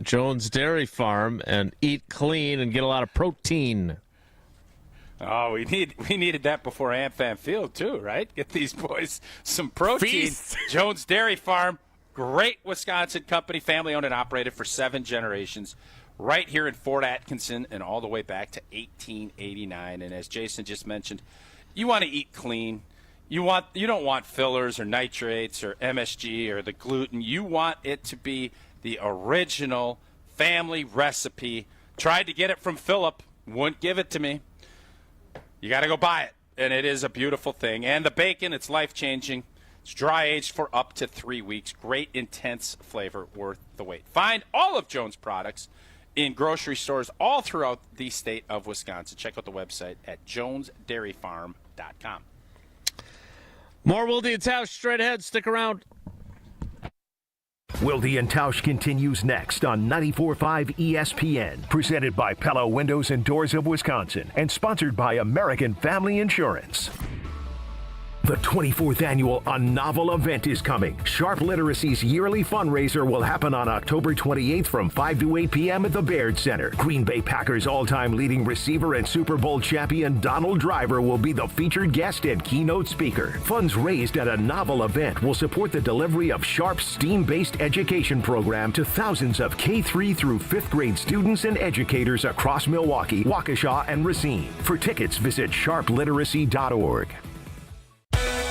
Jones Dairy Farm and eat clean and get a lot of protein. Oh, we needed that before AmFam Field too, right? Get these boys some protein. Feast. Jones Dairy Farm, great Wisconsin company, family owned and operated for 7 generations, right here in Fort Atkinson and all the way back to 1889. And as Jason just mentioned, you want to eat clean. You don't want fillers or nitrates or MSG or the gluten. You want it to be the original family recipe. Tried to get it from Philip, wouldn't give it to me. You got to go buy it, and it is a beautiful thing. And the bacon, it's life-changing. It's dry-aged for up to 3 weeks. Great, intense flavor, worth the wait. Find all of Jones' products in grocery stores all throughout the state of Wisconsin. Check out the website at jonesdairyfarm.com. More Wilde Tausch straight ahead. Stick around. Wilde and Tausch continues next on 94.5 ESPN, presented by Pella Windows and Doors of Wisconsin, and sponsored by American Family Insurance. The 24th annual A Novel event is coming. Sharp Literacy's yearly fundraiser will happen on October 28th from 5 to 8 p.m. at the Baird Center. Green Bay Packers all-time leading receiver and Super Bowl champion Donald Driver will be the featured guest and keynote speaker. Funds raised at A Novel event will support the delivery of Sharp's STEAM-based education program to thousands of K-3 through 5th grade students and educators across Milwaukee, Waukesha, and Racine. For tickets, visit sharpliteracy.org.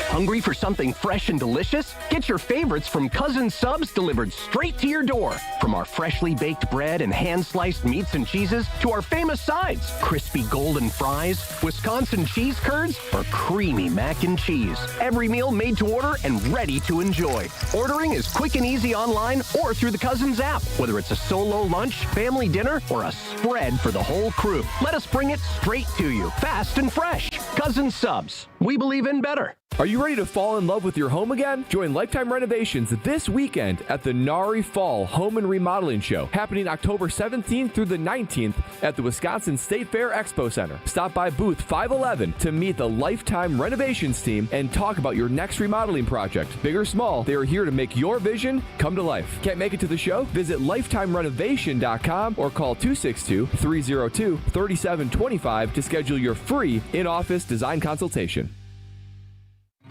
Hungry for something fresh and delicious? Get your favorites from Cousin Subs delivered straight to your door. From our freshly baked bread and hand-sliced meats and cheeses to our famous sides, crispy golden fries, Wisconsin cheese curds, or creamy mac and cheese. Every meal made to order and ready to enjoy. Ordering is quick and easy online or through the Cousins app. Whether it's a solo lunch, family dinner, or a spread for the whole crew, let us bring it straight to you, fast and fresh. Cousin Subs. We believe in better. Are you ready to fall in love with your home again? Join Lifetime Renovations this weekend at the Nari Fall Home and Remodeling Show, happening October 17th through the 19th at the Wisconsin State Fair Expo Center. Stop by booth 511 to meet the Lifetime Renovations team and talk about your next remodeling project. Big or small, they are here to make your vision come to life. Can't make it to the show? Visit lifetimerenovation.com or call 262-302-3725 to schedule your free in-office design consultation.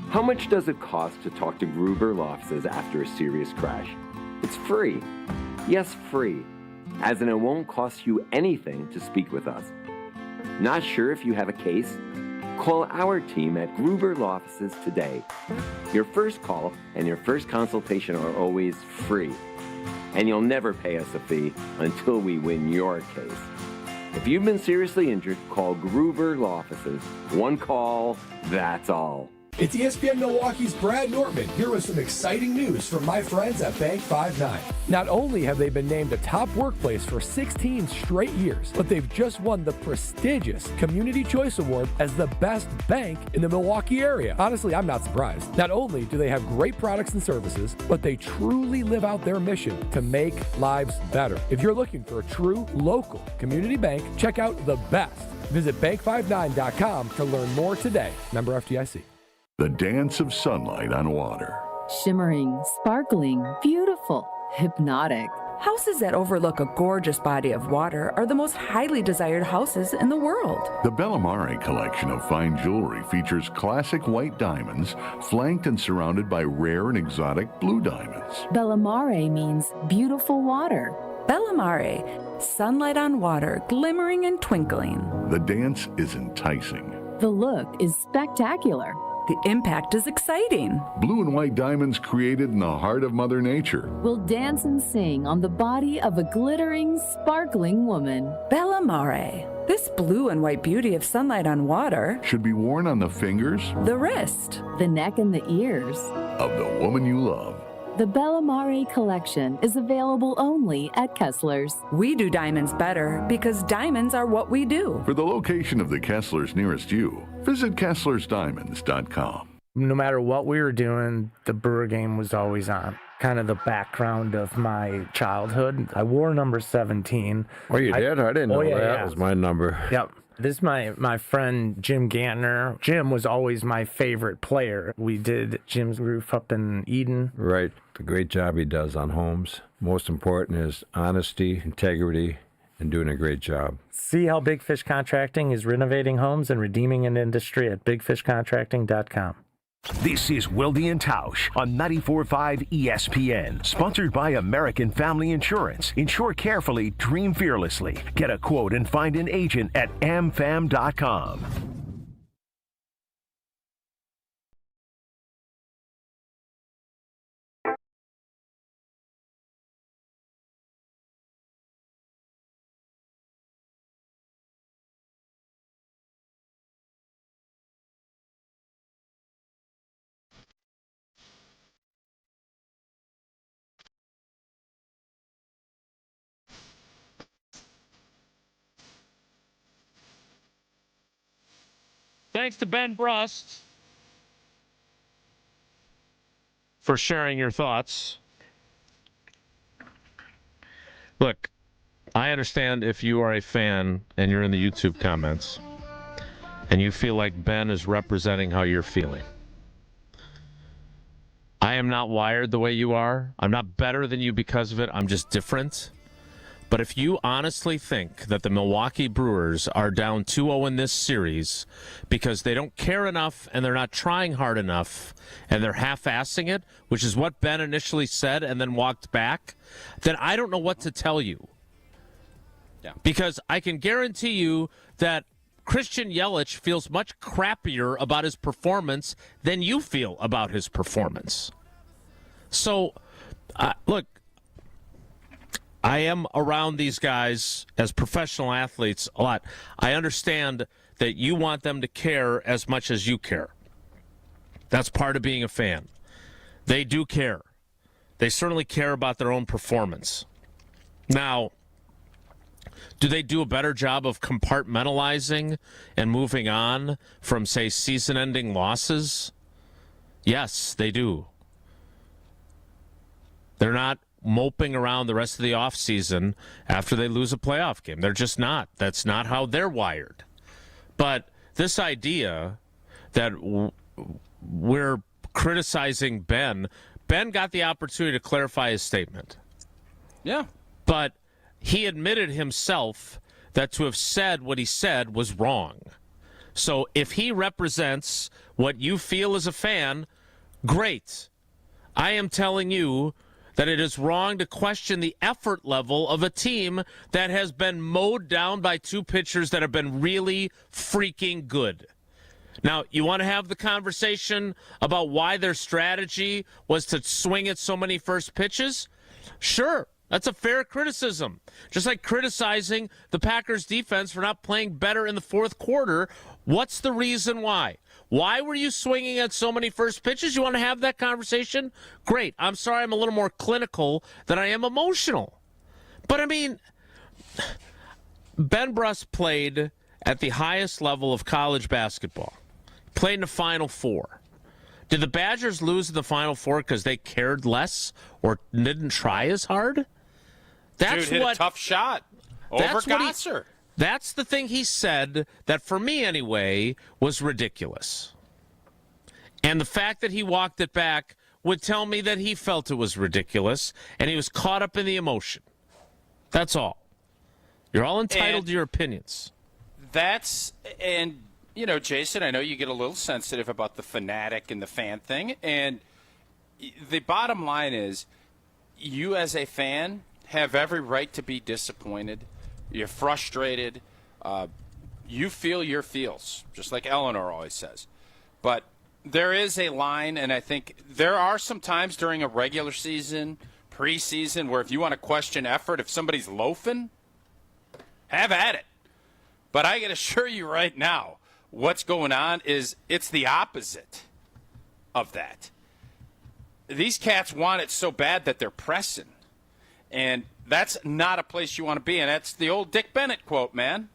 How much does it cost to talk to Gruber Law Offices after a serious crash? It's free. Yes, free. As in, it won't cost you anything to speak with us. Not sure if you have a case? Call our team at Gruber Law Offices today. Your first call and your first consultation are always free. And you'll never pay us a fee until we win your case. If you've been seriously injured, call Gruber Law Offices. One call, that's all. It's ESPN Milwaukee's Brad Nortman here with some exciting news from my friends at Bank 5-9. Not only have they been named a top workplace for 16 straight years, but they've just won the prestigious Community Choice Award as the best bank in the Milwaukee area. Honestly, I'm not surprised. Not only do they have great products and services, but they truly live out their mission to make lives better. If you're looking for a true local community bank, check out the best. Visit bank59.com to learn more today. Member FDIC. The dance of sunlight on water. Shimmering, sparkling, beautiful, hypnotic. Houses that overlook a gorgeous body of water are the most highly desired houses in the world. The Bellamare collection of fine jewelry features classic white diamonds, flanked and surrounded by rare and exotic blue diamonds. Bellamare means beautiful water. Bellamare, sunlight on water, glimmering and twinkling. The dance is enticing. The look is spectacular. The impact is exciting. Blue and white diamonds created in the heart of Mother Nature will dance and sing on the body of a glittering, sparkling woman. Bellamare. This blue and white beauty of sunlight on water should be worn on the fingers, the wrist, the neck, and the ears of the woman you love. The Bellamare collection is available only at Kessler's. We do diamonds better because diamonds are what we do. For the location of the Kesslers nearest you, visit KesslersDiamonds.com. No matter what we were doing, the Brewer game was always on. Kind of the background of my childhood. I wore number 17. Oh, you did? I didn't know that. Yeah. Was my number. Yep. This is my friend Jim Gantner. Jim was always my favorite player. We did Jim's roof up in Eden. Right. The great job he does on homes. Most important is honesty, integrity, and doing a great job. See how Big Fish Contracting is renovating homes and redeeming an industry at bigfishcontracting.com. This is Wilde Tausch on 94.5 ESPN, sponsored by American Family Insurance. Insure carefully, dream fearlessly. Get a quote and find an agent at amfam.com. Thanks to Ben Brust for sharing your thoughts. Look, I understand if you are a fan and you're in the YouTube comments and you feel like Ben is representing how you're feeling. I am not wired the way you are. I'm not better than you because of it. I'm just different. But if you honestly think that the Milwaukee Brewers are down 2-0 in this series because they don't care enough and they're not trying hard enough and they're half-assing it, which is what Ben initially said and then walked back, then I don't know what to tell you. Yeah. Because I can guarantee you that Christian Yelich feels much crappier about his performance than you feel about his performance. So, look, I am around these guys as professional athletes a lot. I understand that you want them to care as much as you care. That's part of being a fan. They do care. They certainly care about their own performance. Now, do they do a better job of compartmentalizing and moving on from, say, season-ending losses? Yes, they do. They're not moping around the rest of the offseason after they lose a playoff game. They're just not. That's not how they're wired. But this idea that we're criticizing Ben got the opportunity to clarify his statement. Yeah. But he admitted himself that to have said what he said was wrong. So if he represents what you feel as a fan, great. I am telling you that it is wrong to question the effort level of a team that has been mowed down by two pitchers that have been really freaking good. Now, you want to have the conversation about why their strategy was to swing at so many first pitches? Sure, that's a fair criticism. Just like criticizing the Packers defense for not playing better in the fourth quarter. What's the reason why? Why were you swinging at so many first pitches? You want to have that conversation? Great. I'm sorry I'm a little more clinical than I am emotional. But, I mean, Ben Brust played at the highest level of college basketball. Played in the Final Four. Did the Badgers lose in the Final Four because they cared less or didn't try as hard? Dude hit a tough shot over Gosser. That's the thing he said that, for me anyway, was ridiculous. And the fact that he walked it back would tell me that he felt it was ridiculous and he was caught up in the emotion. That's all. You're all entitled to your opinions. And, you know, Jason, I know you get a little sensitive about the fanatic and the fan thing. And the bottom line is, you as a fan have every right to be disappointed. You're frustrated. You feel your feels, just like Eleanor always says. But there is a line, and I think there are some times during a regular season, preseason, where if you want to question effort, if somebody's loafing, have at it. But I can assure you right now, what's going on is it's the opposite of that. These cats want it so bad that they're pressing. And that's not a place you want to be in. That's the old Dick Bennett quote, man.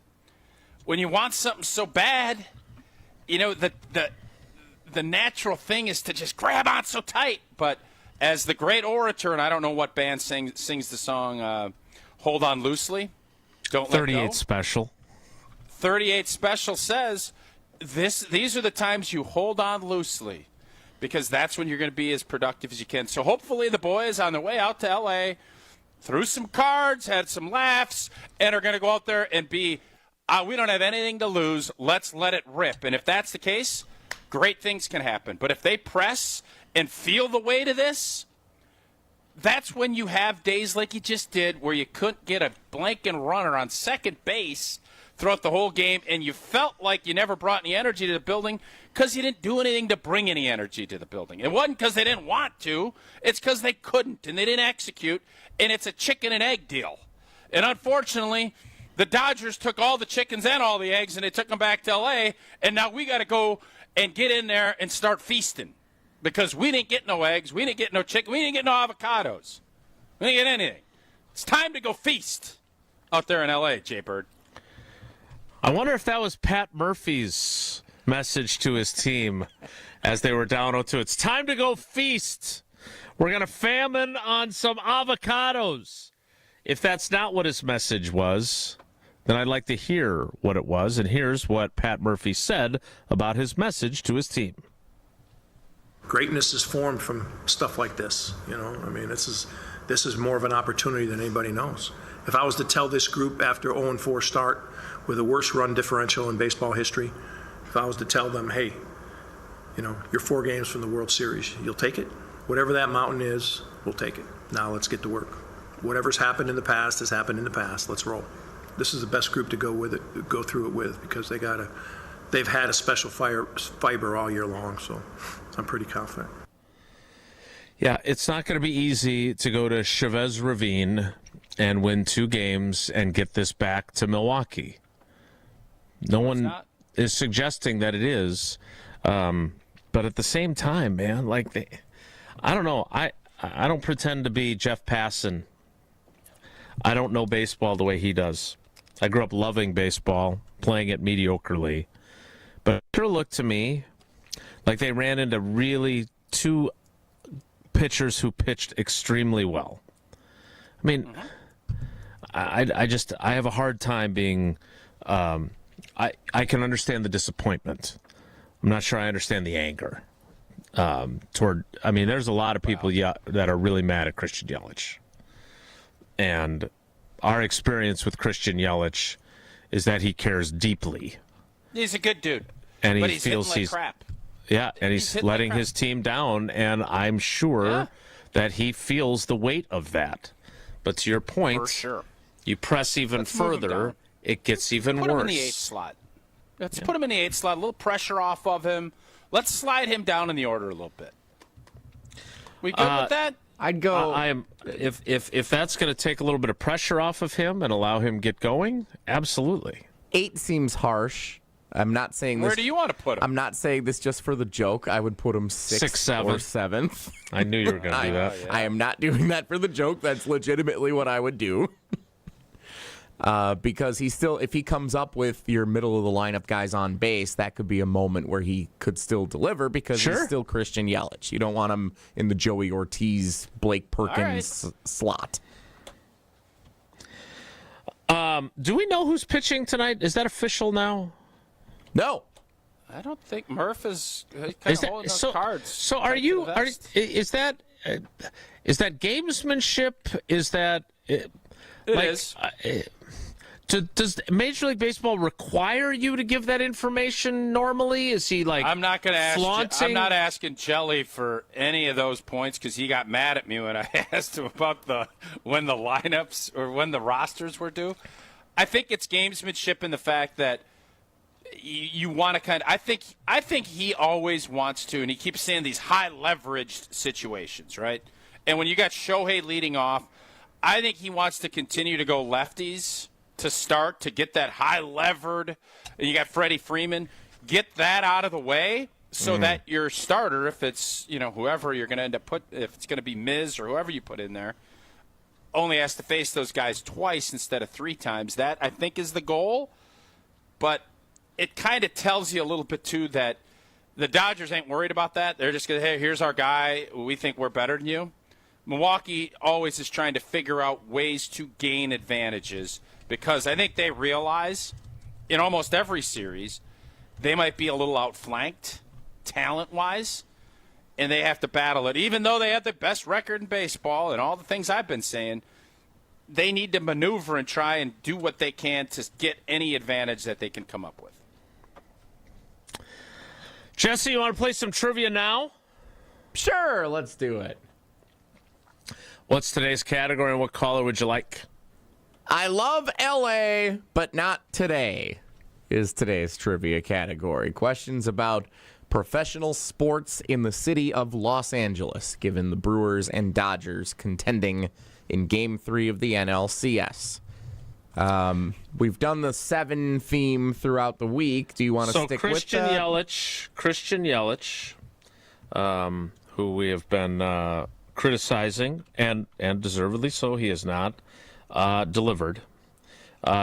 When you want something so bad, you know, the natural thing is to just grab on so tight. But as the great orator, and I don't know what band sings the song Hold On Loosely, Don't Let Go. 38 Special. 38 Special says, these are the times you hold on loosely, because that's when you're going to be as productive as you can. So hopefully the boys on their way out to L.A. threw some cards, had some laughs, and are going to go out there and be, we don't have anything to lose. Let's let it rip. And if that's the case, great things can happen. But if they press and feel the weight of this, that's when you have days like you just did where you couldn't get a blanking runner on second base throughout the whole game, and you felt like you never brought any energy to the building because you didn't do anything to bring any energy to the building. It wasn't because they didn't want to. It's because they couldn't, and they didn't execute, and it's a chicken and egg deal. And unfortunately, the Dodgers took all the chickens and all the eggs, and they took them back to L.A., and now we got to go and get in there and start feasting because we didn't get no eggs, we didn't get no chicken, we didn't get no avocados. We didn't get anything. It's time to go feast out there in L.A., Jay Bird. I wonder if that was Pat Murphy's message to his team as they were down 0-2. It's time to go feast. We're going to famine on some avocados. If that's not what his message was, then I'd like to hear what it was. And here's what Pat Murphy said about his message to his team. Greatness is formed from stuff like this. You know, I mean, this is more of an opportunity than anybody knows. If I was to tell this group after 0-4 start with the worst run differential in baseball history, if I was to tell them, hey, you know, you're 4 games from the World Series, you'll take it? Whatever that mountain is, we'll take it. Now let's get to work. Whatever's happened in the past has happened in the past. Let's roll. This is the best group to go through it with because they've had a special fiber all year long, so I'm pretty confident. Yeah, it's not going to be easy to go to Chavez Ravine and win 2 games and get this back to Milwaukee. No one is suggesting that it is, but at the same time, man, like I don't know. I don't pretend to be Jeff Passan. I don't know baseball the way he does. I grew up loving baseball, playing it mediocrely, but it sure looked to me like they ran into really two pitchers who pitched extremely well. I mean, I have a hard time being. I can understand the disappointment. I'm not sure I understand the anger toward. I mean, there's a lot of people that are really mad at Christian Yelich, and our experience with Christian Yelich is that he cares deeply. He's a good dude, and but he he's feels hitting like crap. Yeah, and he's letting his team down, and I'm sure that he feels the weight of that. But to your point, For sure. you press even further, it gets even Put worse. him in the 8th slot. Let's put him in the 8th slot. A little pressure off of him. Let's slide him down in the order a little bit. We good with that? I'd go. I am if that's going to take a little bit of pressure off of him and allow him to get going, absolutely. 8 seems harsh. I'm not saying this. Where do you want to put him? I'm not saying this just for the joke. I would put him 6th or 7th. I knew you were going to do that. I am not doing that for the joke. That's legitimately what I would do. Because if he comes up with your middle of the lineup guys on base, that could be a moment where he could still deliver because he's still Christian Yelich. You don't want him in the Joey Ortiz, Blake Perkins slot. Do we know who's pitching tonight? Is that official now? No. I don't think Murph is kind of holding those cards. So is that gamesmanship? Is that It is. Does Major League Baseball require you to give that information normally? Is he like I'm not going to ask. flaunting? I'm not asking Jelly for any of those points because he got mad at me when I asked him about when the lineups or when the rosters were due. I think it's gamesmanship in the fact that you want to kind of. I think he always wants to, and he keeps saying these high leveraged situations, right? And when you got Shohei leading off, I think he wants to continue to go lefties to start to get that high levered. And you got Freddie Freeman, get that out of the way so that your starter, if it's whoever you're going to end up if it's going to be Miz or whoever you put in there, only has to face those guys twice instead of 3 times. That I think is the goal, but it kind of tells you a little bit too that the Dodgers ain't worried about that. They're just going to, hey, here's our guy. We think we're better than you. Milwaukee always is trying to figure out ways to gain advantages because I think they realize in almost every series they might be a little outflanked talent-wise, and they have to battle it. Even though they have the best record in baseball and all the things I've been saying, they need to maneuver and try and do what they can to get any advantage that they can come up with. Jesse, you want to play some trivia now? Sure, let's do it. What's today's category and what caller would you like? I love L.A., but not today is today's trivia category. Questions about professional sports in the city of Los Angeles, given the Brewers and Dodgers contending in Game 3 of the NLCS. We've done the 7 theme throughout the week. Do you want to stick with that? Christian Yelich, who we have been criticizing, and deservedly so, he has not delivered.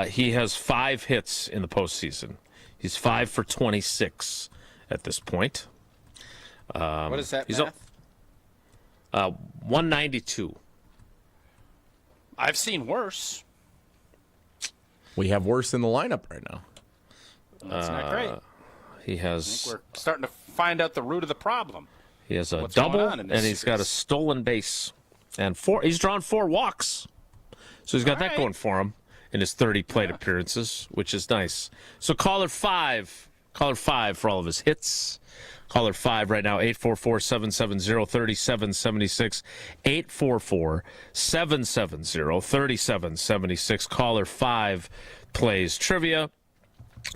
He has 5 hits in the postseason. He's 5 for 26 at this point. What is that math? 192. I've seen worse. We have worse in the lineup right now. That's not great. He has. I think we're starting to find out the root of the problem. He has a What's double, going on in and this he's got a stolen base, and 4. He's drawn 4 walks, so he's got that going for him in his 30 plate appearances, which is nice. So caller 5 for all of his hits. Caller 5 right now, 844-770-3776, 844-770-3776. Caller 5 plays trivia.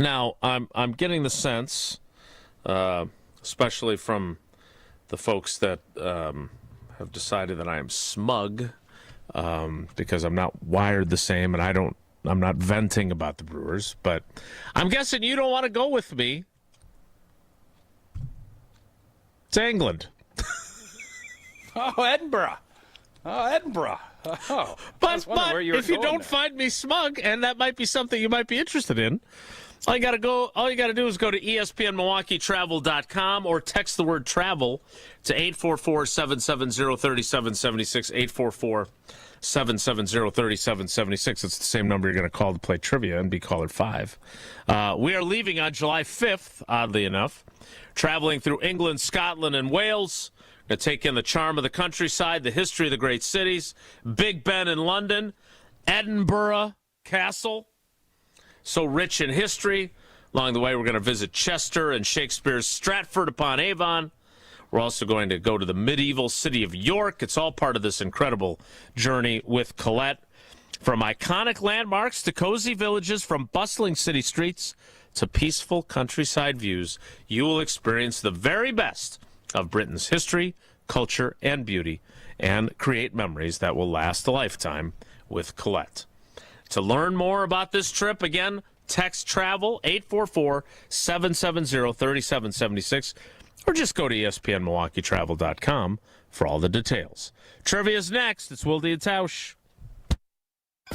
Now, I'm getting the sense, especially from the folks that have decided that I am smug, because I'm not wired the same, and I'm not venting about the Brewers, but I'm guessing you don't want to go with me to England. Oh, Edinburgh. Oh, but if you don't find me smug, and that might be something you might be interested in, All you got to do is go to ESPNMilwaukeeTravel.com or text the word travel to 844-770-3776, 844-770-3776. It's the same number you're going to call to play trivia and be caller 5. We are leaving on July 5th, oddly enough, traveling through England, Scotland, and Wales. Going to take in the charm of the countryside, the history of the great cities, Big Ben in London, Edinburgh Castle, so rich in history. Along the way, we're going to visit Chester and Shakespeare's Stratford-upon-Avon. We're also going to go to the medieval city of York. It's all part of this incredible journey with Colette. From iconic landmarks to cozy villages, from bustling city streets to peaceful countryside views, you will experience the very best of Britain's history, culture, and beauty, and create memories that will last a lifetime with Colette. To learn more about this trip, again, text travel 844-770-3776, or just go to ESPNMilwaukeeTravel.com for all the details. Trivia's next. It's Wilde Tausch.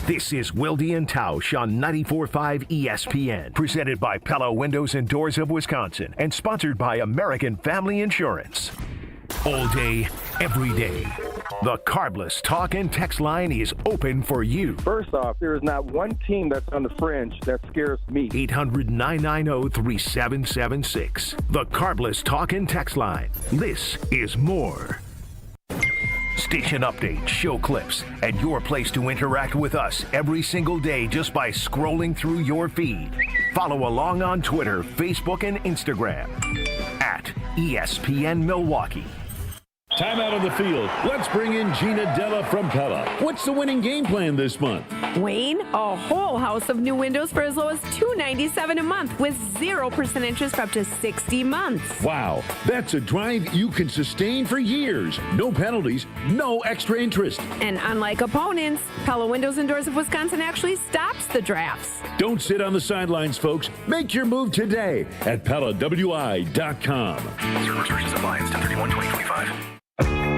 This is Wilde Tausch on 94.5 ESPN, presented by Pella Windows and Doors of Wisconsin, and sponsored by American Family Insurance. All day, every day, the Carbless talk and text line is open for you. First off, there is not one team that's on the fringe that scares me. 800-990-3776. The Carbless talk and text line. This is more. Station updates, show clips, and your place to interact with us every single day just by scrolling through your feed. Follow along on Twitter, Facebook, and Instagram at ESPN Milwaukee. Time out on the field. Let's bring in Gina Della from Pella. What's the winning game plan this month? Wayne, a whole house of new windows for as low as $297 a month with 0% interest for up to 60 months. Wow, that's a drive you can sustain for years. No penalties, no extra interest. And unlike opponents, Pella Windows and Doors of Wisconsin actually stops the drafts. Don't sit on the sidelines, folks. Make your move today at PellaWI.com. Certain restrictions apply. It's 10/31/2025.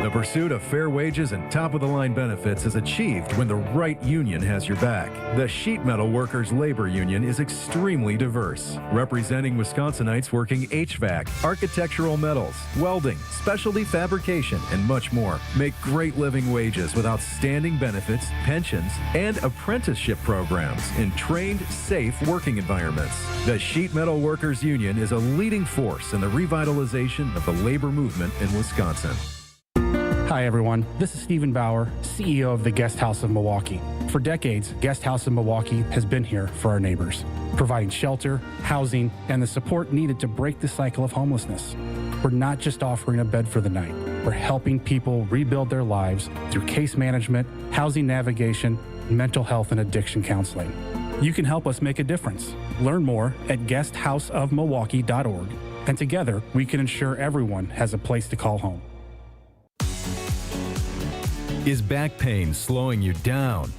The pursuit of fair wages and top-of-the-line benefits is achieved when the right union has your back. The Sheet Metal Workers Labor Union is extremely diverse, representing Wisconsinites working HVAC, architectural metals, welding, specialty fabrication, and much more. Make great living wages with outstanding benefits, pensions, and apprenticeship programs in trained, safe working environments. The Sheet Metal Workers Union is a leading force in the revitalization of the labor movement in Wisconsin. Hi, everyone. This is Stephen Bauer, CEO of the Guest House of Milwaukee. For decades, Guest House of Milwaukee has been here for our neighbors, providing shelter, housing, and the support needed to break the cycle of homelessness. We're not just offering a bed for the night. We're helping people rebuild their lives through case management, housing navigation, mental health, and addiction counseling. You can help us make a difference. Learn more at guesthouseofmilwaukee.org, and together we can ensure everyone has a place to call home. Is back pain slowing you down?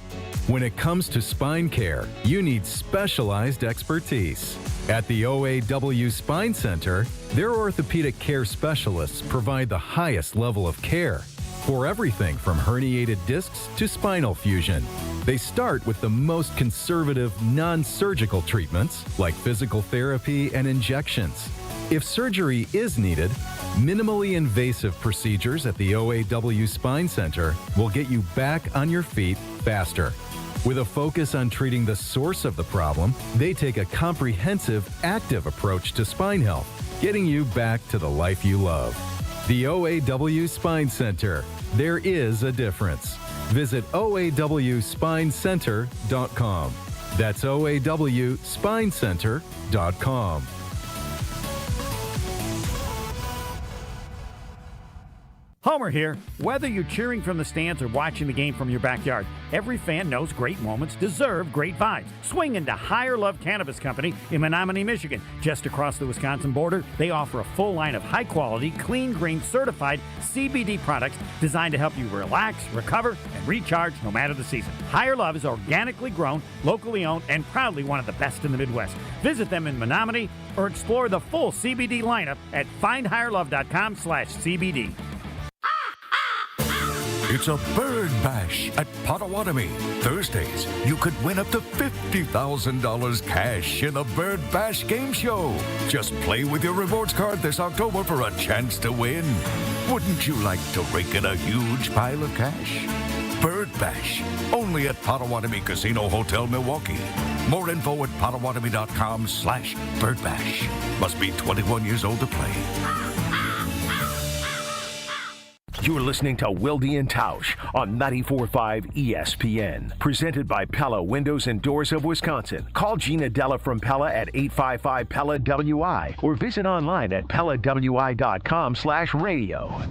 When it comes to spine care, you need specialized expertise. At the OAW Spine Center, their orthopedic care specialists provide the highest level of care for everything from herniated discs to spinal fusion. They start with the most conservative, non-surgical treatments like physical therapy and injections. If surgery is needed, minimally invasive procedures at the OAW Spine Center will get you back on your feet faster. With a focus on treating the source of the problem, they take a comprehensive, active approach to spine health, getting you back to the life you love. The OAW Spine Center. There is a difference. Visit OAWSpineCenter.com. That's OAWSpineCenter.com. Homer here. Whether you're cheering from the stands or watching the game from your backyard, every fan knows great moments deserve great vibes. Swing into Higher Love Cannabis Company in Menominee, Michigan. Just across the Wisconsin border, they offer a full line of high-quality, clean-grain, certified CBD products designed to help you relax, recover, and recharge no matter the season. Higher Love is organically grown, locally owned, and proudly one of the best in the Midwest. Visit them in Menominee or explore the full CBD lineup at findhigherlove.com/CBD. It's a bird bash at Potawatomi. Thursdays, you could win up to $50,000 cash in the Bird Bash game show. Just play with your rewards card this October for a chance to win. Wouldn't you like to rake in a huge pile of cash? Bird Bash, only at Potawatomi Casino Hotel, Milwaukee. More info at potawatomi.com/birdbash. Must be 21 years old to play. You're listening to Wilde Tausch on 94.5 ESPN. Presented by Pella Windows and Doors of Wisconsin. Call Gina Della from Pella at 855-PELLA-WI or visit online at PellaWI.com/radio.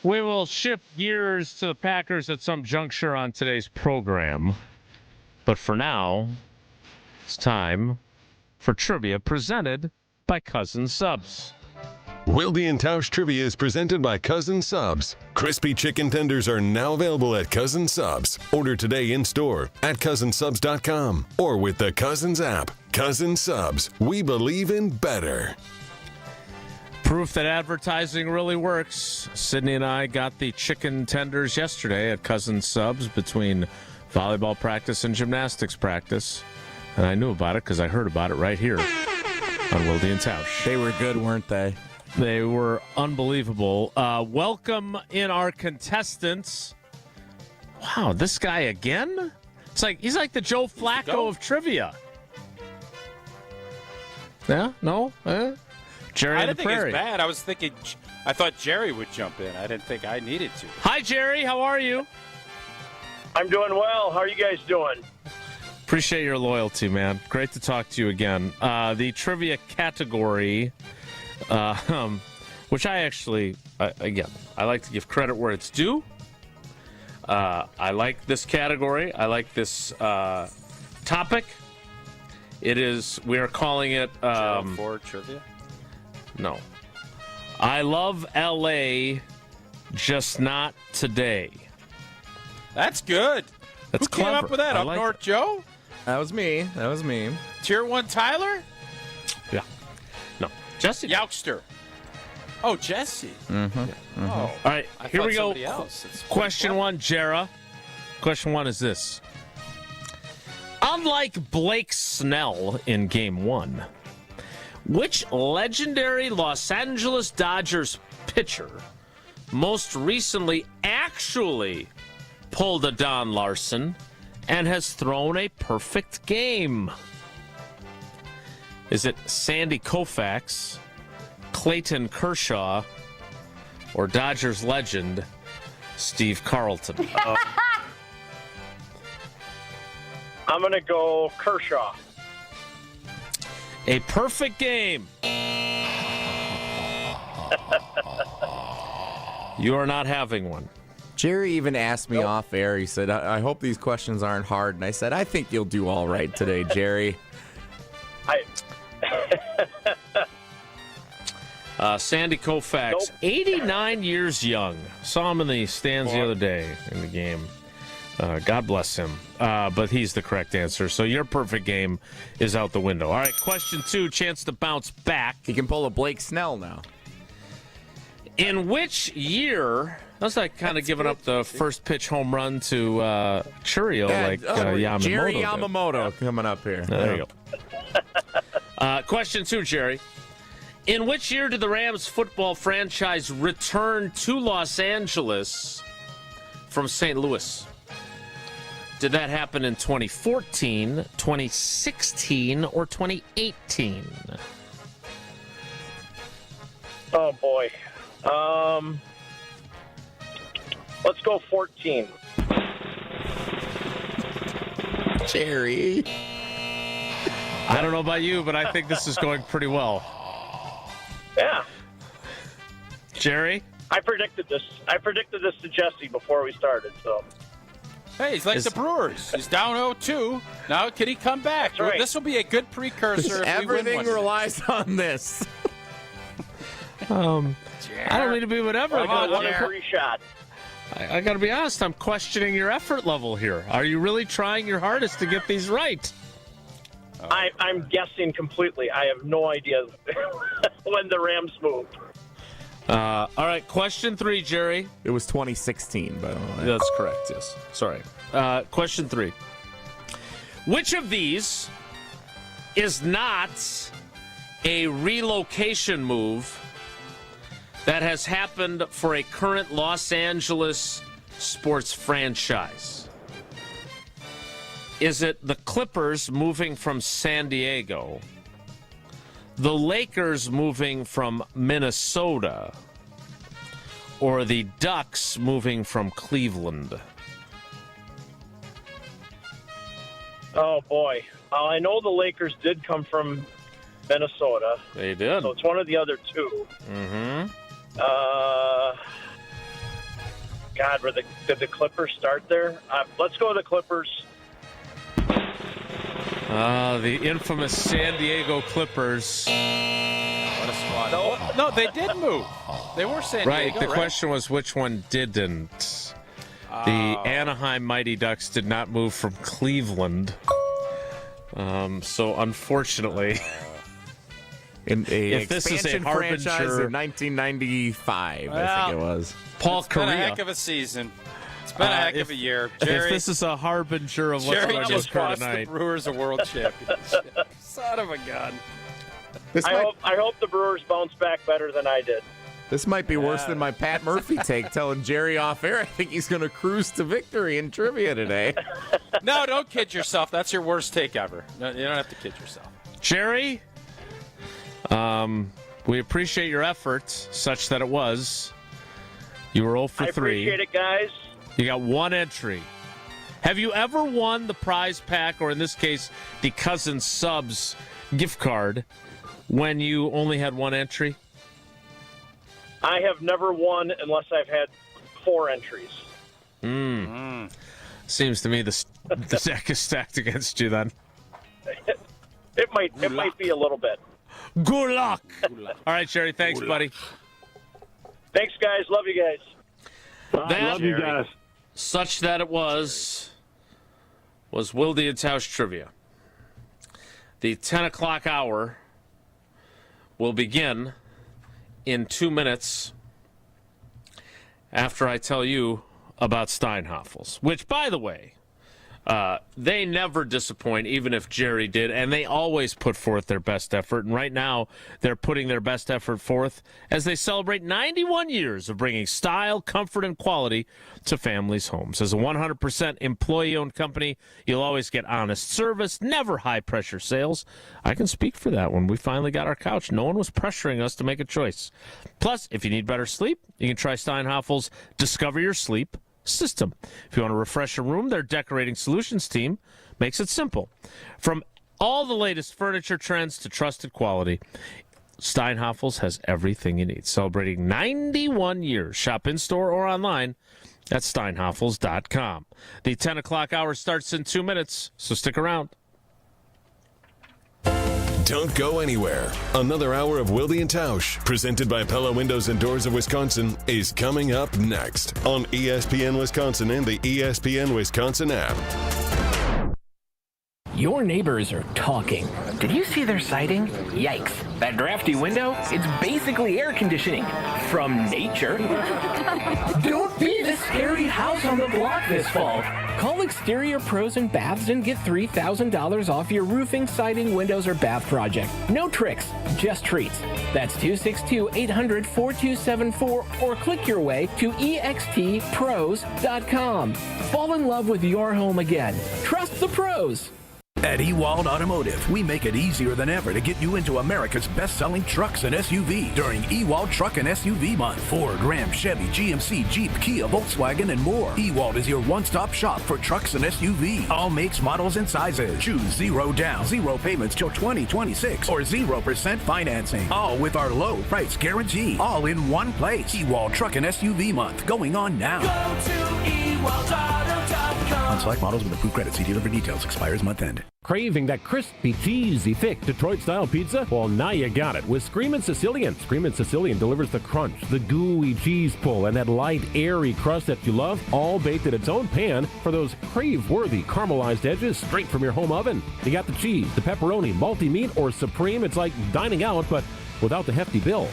We will shift gears to the Packers at some juncture on today's program. But for now, it's time for trivia presented by Cousin Subs. Wilde Tausch Trivia is presented by Cousin Subs. Crispy chicken tenders are now available at Cousin Subs. Order today in store at cousinsubs.com or with the Cousins app. Cousin Subs, we believe in better. Proof that advertising really works. Sydney and I got the chicken tenders yesterday at Cousin Subs between volleyball practice and gymnastics practice. And I knew about it because I heard about it right here on Wilde Tausch. They were good, weren't they? They were unbelievable. Welcome in our contestants. Wow, this guy again? He's like the Joe Flacco of trivia. Yeah? No? Jerry I on the didn't think Prairie. it's bad. I thought Jerry would jump in. I didn't think I needed to. Hi, Jerry. How are you? I'm doing well. How are you guys doing? Appreciate your loyalty, man. Great to talk to you again. The trivia category, which I actually, again, I like to give credit where it's due. I like this category. I like this topic. We are calling it... for trivia? No. I love L.A., just not today. That's good. That's Who came up with that? Up North Joe? That was me. Tier 1 Tyler? Yeah. No. Jesse. Youngster. Oh, Jesse. Mm-hmm. Oh. All right, I here thought we go. somebody else. It's Question one, Jera. Question one is this. Unlike Blake Snell in Game 1, which legendary Los Angeles Dodgers pitcher most recently actually pulled a Don Larson and has thrown a perfect game? Is it Sandy Koufax, Clayton Kershaw, or Dodgers legend Steve Carlton? I'm going to go Kershaw. A perfect game. You are not having one. Jerry even asked me off air. He said, I hope these questions aren't hard. And I said, I think you'll do all right today, Jerry. Sandy Koufax, 89 years young. Saw him in the stands the other day in the game. God bless him. But he's the correct answer. So your perfect game is out the window. All right, question two, chance to bounce back. He can pull a Blake Snell now. In which year... That's like kind of giving up the first pitch home run to Churio, Yamamoto. Jerry Yamamoto coming up here. There you go. Question two, Jerry. In which year did the Rams football franchise return to Los Angeles from St. Louis? Did that happen in 2014, 2016, or 2018? Oh, boy. Let's go 14. Jerry. I don't know about you, but I think this is going pretty well. Yeah. Jerry? I predicted this. I predicted this to Jesse before we started. So. Hey, he's like the Brewers. He's down 0-2. Now can he come back? That's right. This will be a good precursor. If Everything we win one. relies on this. I don't mean to be whatever. One free shot. I got to be honest. I'm questioning your effort level here. Are you really trying your hardest to get these right? I'm guessing completely. I have no idea when the Rams moved. All right, question 3, Jerry. It was 2016, by the way. That's correct, yes. Sorry. Question 3. Which of these is not a relocation move that has happened for a current Los Angeles sports franchise? Is it the Clippers moving from San Diego, the Lakers moving from Minnesota, or the Ducks moving from Cleveland? Oh, boy. I know the Lakers did come from Minnesota. They did. So it's one of the other two. Mm-hmm. God, did the Clippers start there? Let's go with the Clippers. The infamous San Diego Clippers. What a squad. No, they did move. They were San Diego. Right, the question was which one didn't. The Anaheim Mighty Ducks did not move from Cleveland. So unfortunately, if this is a franchise harbinger, in 1995, I think it was. Paul It's Correa. been a heck of a season. It's been a heck of a year. Jerry, if this is a harbinger of what's Jerry going to just occur cost tonight. the Brewers a world championship. Son of a gun. I hope the Brewers bounce back better than I did. This might be worse than my Pat Murphy take, telling Jerry off air I think he's going to cruise to victory in trivia today. No, don't kid yourself. That's your worst take ever. No, you don't have to kid yourself. Jerry, we appreciate your efforts, such that it was. You were 0 for 3. I appreciate it, guys. You got one entry. Have you ever won the prize pack, or in this case, the Cousin Subs gift card, when you only had one entry? I have never won unless I've had 4 entries. Seems to me the deck is stacked against you then. It might be a little bit. Good luck. All right, Jerry. Thanks, buddy. Thanks, guys. Love you guys. Love you guys. Such that it was Wilde Tausch trivia. The 10 o'clock hour will begin in 2 minutes after I tell you about Steinhoffels, which, by the way, they never disappoint, even if Jerry did, and they always put forth their best effort. And right now, they're putting their best effort forth as they celebrate 91 years of bringing style, comfort, and quality to families' homes. As a 100% employee-owned company, you'll always get honest service, never high-pressure sales. I can speak for that. When we finally got our couch, no one was pressuring us to make a choice. Plus, if you need better sleep, you can try Steinhoffels' Discover Your Sleep system. If you want to refresh a room, their decorating solutions team makes it simple. From all the latest furniture trends to trusted quality, Steinhoffels has everything you need. Celebrating 91 years. Shop in-store or online at steinhoffels.com. The 10 o'clock hour starts in 2 minutes, so stick around. Don't go anywhere. Another hour of Wilde and Tausch, presented by Pella Windows and Doors of Wisconsin, is coming up next on ESPN Wisconsin and the ESPN Wisconsin app. Your neighbors are talking. Did you see their siding? Yikes. That drafty window? It's basically air conditioning. From nature. Don't be the scary house on the block this fall. Call Exterior Pros and Baths and get $3,000 off your roofing, siding, windows, or bath project. No tricks, just treats. That's 262-800-4274 or click your way to extpros.com. Fall in love with your home again. Trust the pros. At Wilde Automotive, we make it easier than ever to get you into America's best-selling trucks and SUVs during Wilde Truck and SUV Month. Ford, Ram, Chevy, GMC, Jeep, Kia, Volkswagen, and more. Wilde is your one-stop shop for trucks and SUVs. All makes, models, and sizes. Choose 0 down, 0 payments till 2026, or 0% financing. All with our low price guarantee. All in one place. Wilde Truck and SUV Month going on now. Go to ewaldeauto.com. On select models with approved credit. See dealer for details. Expires month end. Craving that crispy, cheesy, thick Detroit-style pizza? Well, now you got it with Screamin' Sicilian. Screamin' Sicilian delivers the crunch, the gooey cheese pull, and that light, airy crust that you love, all baked in its own pan for those crave-worthy caramelized edges straight from your home oven. You got the cheese, the pepperoni, multi-meat, or supreme. It's like dining out, but without the hefty bill.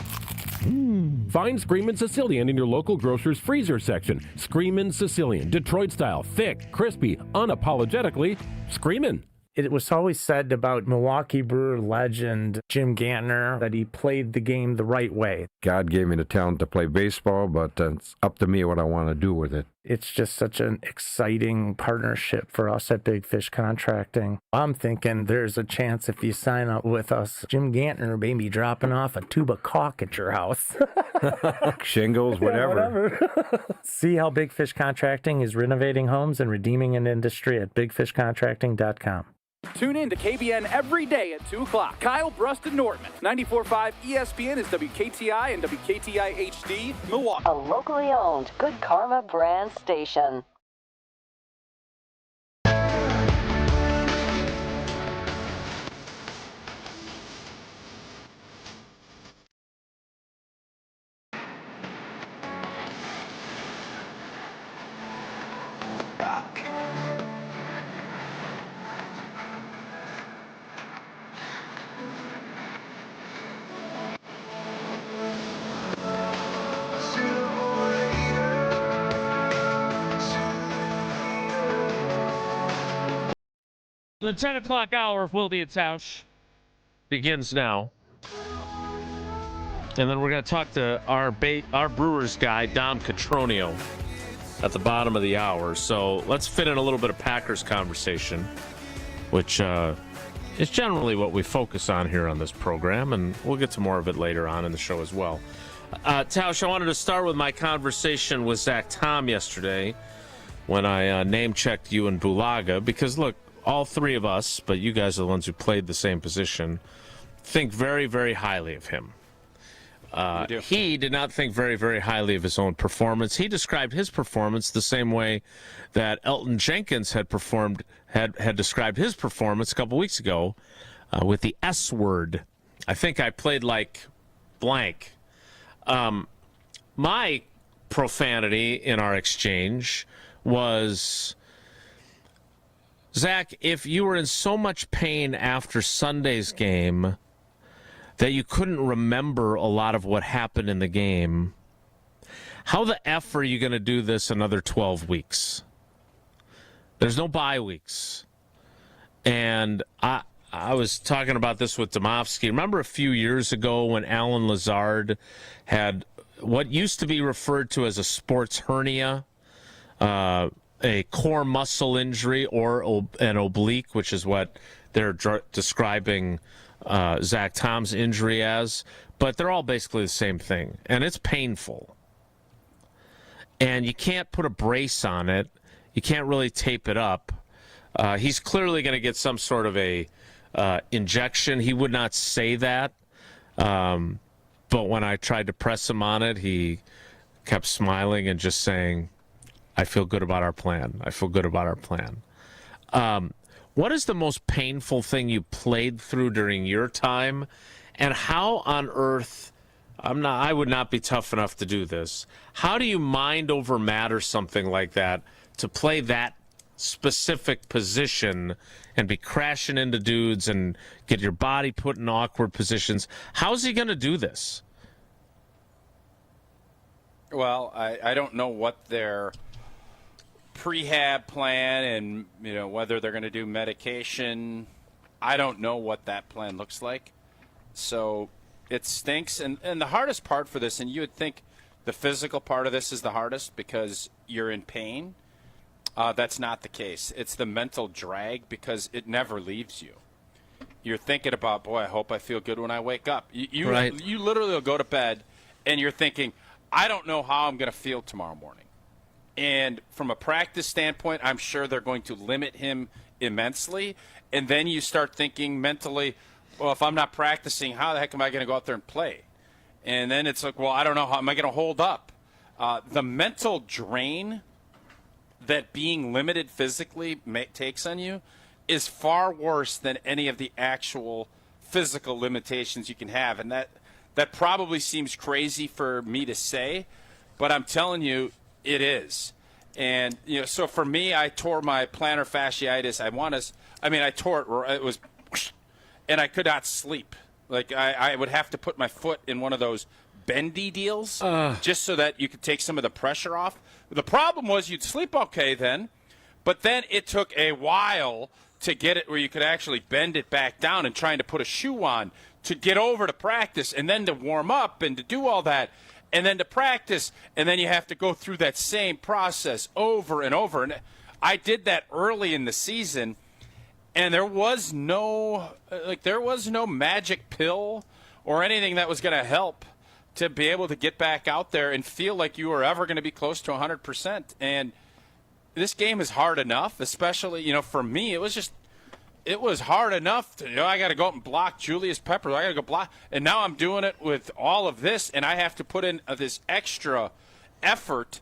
Find Screamin' Sicilian in your local grocer's freezer section. Screamin' Sicilian, Detroit-style, thick, crispy, unapologetically screamin'. It was always said about Milwaukee Brewer legend Jim Gantner that he played the game the right way. God gave me the talent to play baseball, but it's up to me what I want to do with it. It's just such an exciting partnership for us at Big Fish Contracting. I'm thinking there's a chance if you sign up with us, Jim Gantner may be dropping off a tube of caulk at your house. Shingles, whatever. See how Big Fish Contracting is renovating homes and redeeming an industry at bigfishcontracting.com. Tune in to KBN every day at 2 o'clock. Kyle, Brust, and Nortman. 94.5 ESPN is WKTI and WKTI HD, Milwaukee. A locally owned Good Karma brand station. The 10 o'clock hour of Wilde Tausch begins now. And then we're going to talk to our Brewers guy, Dom Catronio, at the bottom of the hour. So let's fit in a little bit of Packers conversation, which is generally what we focus on here on this program. And we'll get to more of it later on in the show as well. Tausch, I wanted to start with my conversation with Zach Tom yesterday when I name-checked you and Bulaga. Because, look, all three of us, but you guys are the ones who played the same position, think very, very highly of him. He did not think very, very highly of his own performance. He described his performance the same way that Elton Jenkins had described his performance a couple weeks ago with the S word. I think I played like blank. My profanity in our exchange was, Zach, if you were in so much pain after Sunday's game that you couldn't remember a lot of what happened in the game, how the F are you going to do this another 12 weeks? There's no bye weeks. And I was talking about this with Domofsky. Remember a few years ago when Alan Lazard had what used to be referred to as a sports hernia, a core muscle injury, or an oblique, which is what they're describing Zach Tom's injury as. But they're all basically the same thing, and it's painful. And you can't put a brace on it. You can't really tape it up. He's clearly going to get some sort of a injection. He would not say that. But when I tried to press him on it, he kept smiling and just saying, I feel good about our plan. I feel good about our plan. What is the most painful thing you played through during your time? And how on earth, I would not be tough enough to do this. How do you mind over matter something like that, to play that specific position and be crashing into dudes and get your body put in awkward positions? How's he going to do this? Well, I don't know what their prehab plan and whether they're going to do medication. I don't know what that plan looks like. So it stinks. And the hardest part for this, and you would think the physical part of this is the hardest because you're in pain. That's not the case. It's the mental drag because it never leaves you. You're thinking about, boy, I hope I feel good when I wake up. You literally will go to bed and you're thinking, I don't know how I'm going to feel tomorrow morning. And from a practice standpoint, I'm sure they're going to limit him immensely. And then you start thinking mentally, well, if I'm not practicing, how the heck am I going to go out there and play? And then it's like, well, I don't know, how am I going to hold up? The mental drain that being limited physically takes on you is far worse than any of the actual physical limitations you can have. And that probably seems crazy for me to say, but I'm telling you, it is. And, so for me, I tore my plantar fasciitis. I tore it. It was, and I could not sleep. Like, I would have to put my foot in one of those bendy deals just so that you could take some of the pressure off. The problem was you'd sleep okay then, but then it took a while to get it where you could actually bend it back down and trying to put a shoe on to get over to practice and then to warm up and to do all that and then to practice. And then you have to go through that same process over and over. And I did that early in the season, and there was no magic pill or anything that was going to help to be able to get back out there and feel like you were ever going to be close to 100%. And this game is hard enough, especially, for me, it was hard enough to, I got to go out and block Julius Peppers. I got to go block. And now I'm doing it with all of this, and I have to put in this extra effort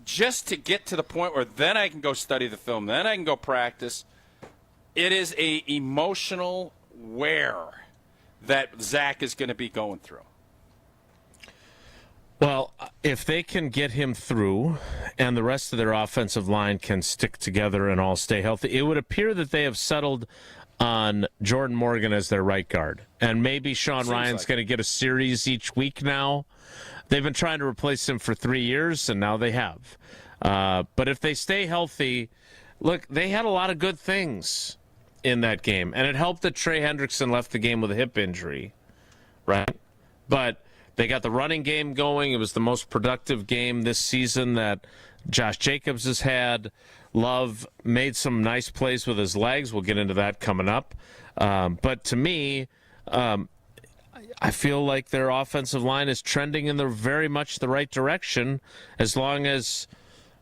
just to get to the point where then I can go study the film, then I can go practice. It is a emotional wear that Zach is going to be going through. Well, if they can get him through and the rest of their offensive line can stick together and all stay healthy, it would appear that they have settled on Jordan Morgan as their right guard. And maybe Sean Ryan's going to get a series each week now. They've been trying to replace him for 3 years, and now they have. But if they stay healthy, look, they had a lot of good things in that game. And it helped that Trey Hendrickson left the game with a hip injury, right? But they got the running game going. It was the most productive game this season that Josh Jacobs has had. Love made some nice plays with his legs. We'll get into that coming up. But to me, I feel like their offensive line is trending in very much the right direction as long as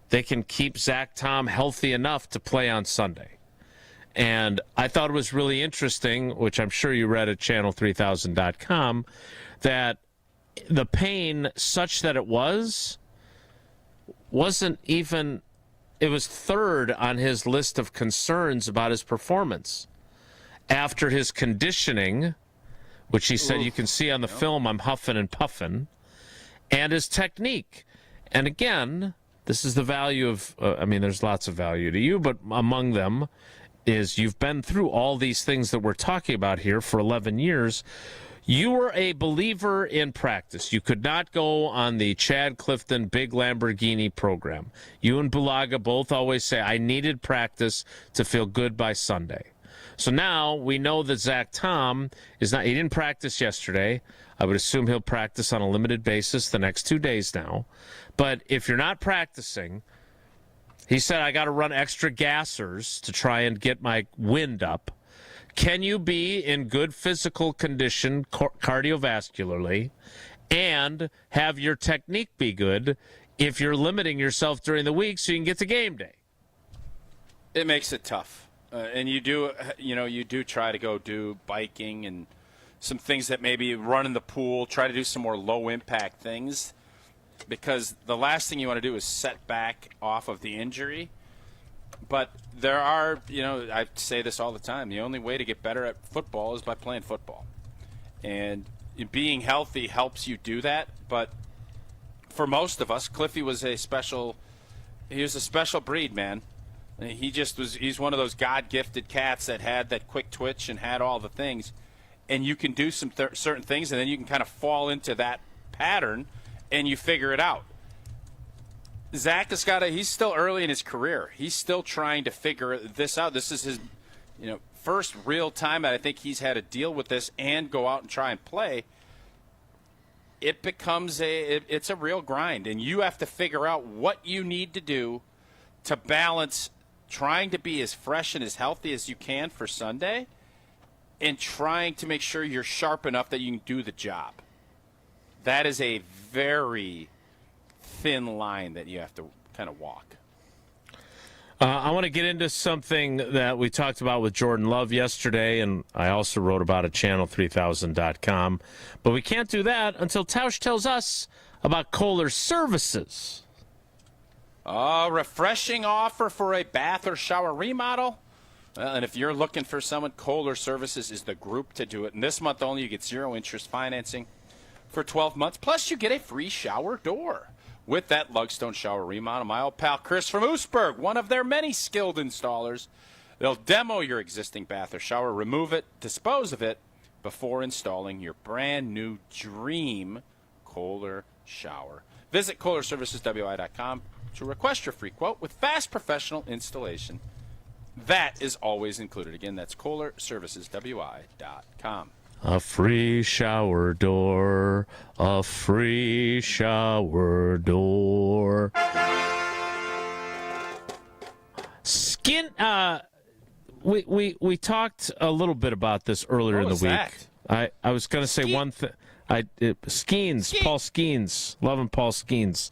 they can keep Zach Tom healthy enough to play on Sunday. And I thought it was really interesting, which I'm sure you read at channel3000.com, that the pain such that it wasn't even, it was third on his list of concerns about his performance. After his conditioning, which he said you can see on the film, I'm huffing and puffing, and his technique. And again, this is the value of, there's lots of value to you, but among them is you've been through all these things that we're talking about here for 11 years. You were a believer in practice. You could not go on the Chad Clifton Big Lamborghini program. You and Bulaga both always say, I needed practice to feel good by Sunday. So now we know that Zach Tom he didn't practice yesterday. I would assume he'll practice on a limited basis the next 2 days now. But if you're not practicing, he said, I got to run extra gassers to try and get my wind up. Can you be in good physical condition cardiovascularly and have your technique be good if you're limiting yourself during the week so you can get to game day? It makes it tough. And you do try to go do biking and some things that maybe run in the pool, try to do some more low-impact things, because the last thing you want to do is set back off of the injury. But there are, I say this all the time, the only way to get better at football is by playing football. And being healthy helps you do that. But for most of us, Cliffy was a special breed, man. He's one of those God-gifted cats that had that quick twitch and had all the things. And you can do some certain things, and then you can kind of fall into that pattern, and you figure it out. Zach has he's still early in his career. He's still trying to figure this out. This is his, first real time that I think he's had to deal with this and go out and try and play. It becomes it's a real grind, and you have to figure out what you need to do to balance trying to be as fresh and as healthy as you can for Sunday and trying to make sure you're sharp enough that you can do the job. That is a very thin line that you have to kind of walk. I want to get into something that we talked about with Jordan Love yesterday, and I also wrote about at channel3000.com. But we can't do that until Tausch tells us about Kohler Services. A refreshing offer for a bath or shower remodel. Well, and if you're looking for someone, Kohler Services is the group to do it. And this month only, you get 0 interest financing for 12 months. Plus, you get a free shower door with that Lugstone shower remodel. My old pal Chris from Oostburg, one of their many skilled installers. They'll demo your existing bath or shower, remove it, dispose of it before installing your brand new dream Kohler shower. Visit KohlerServicesWI.com to request your free quote with fast professional installation. That is always included. Again, that's KohlerServicesWI.com. A free shower door, a free shower door. Skin. We talked a little bit about this earlier in the week. I was going to say one thing. Skeens, Paul Skeens, loving Paul Skeens.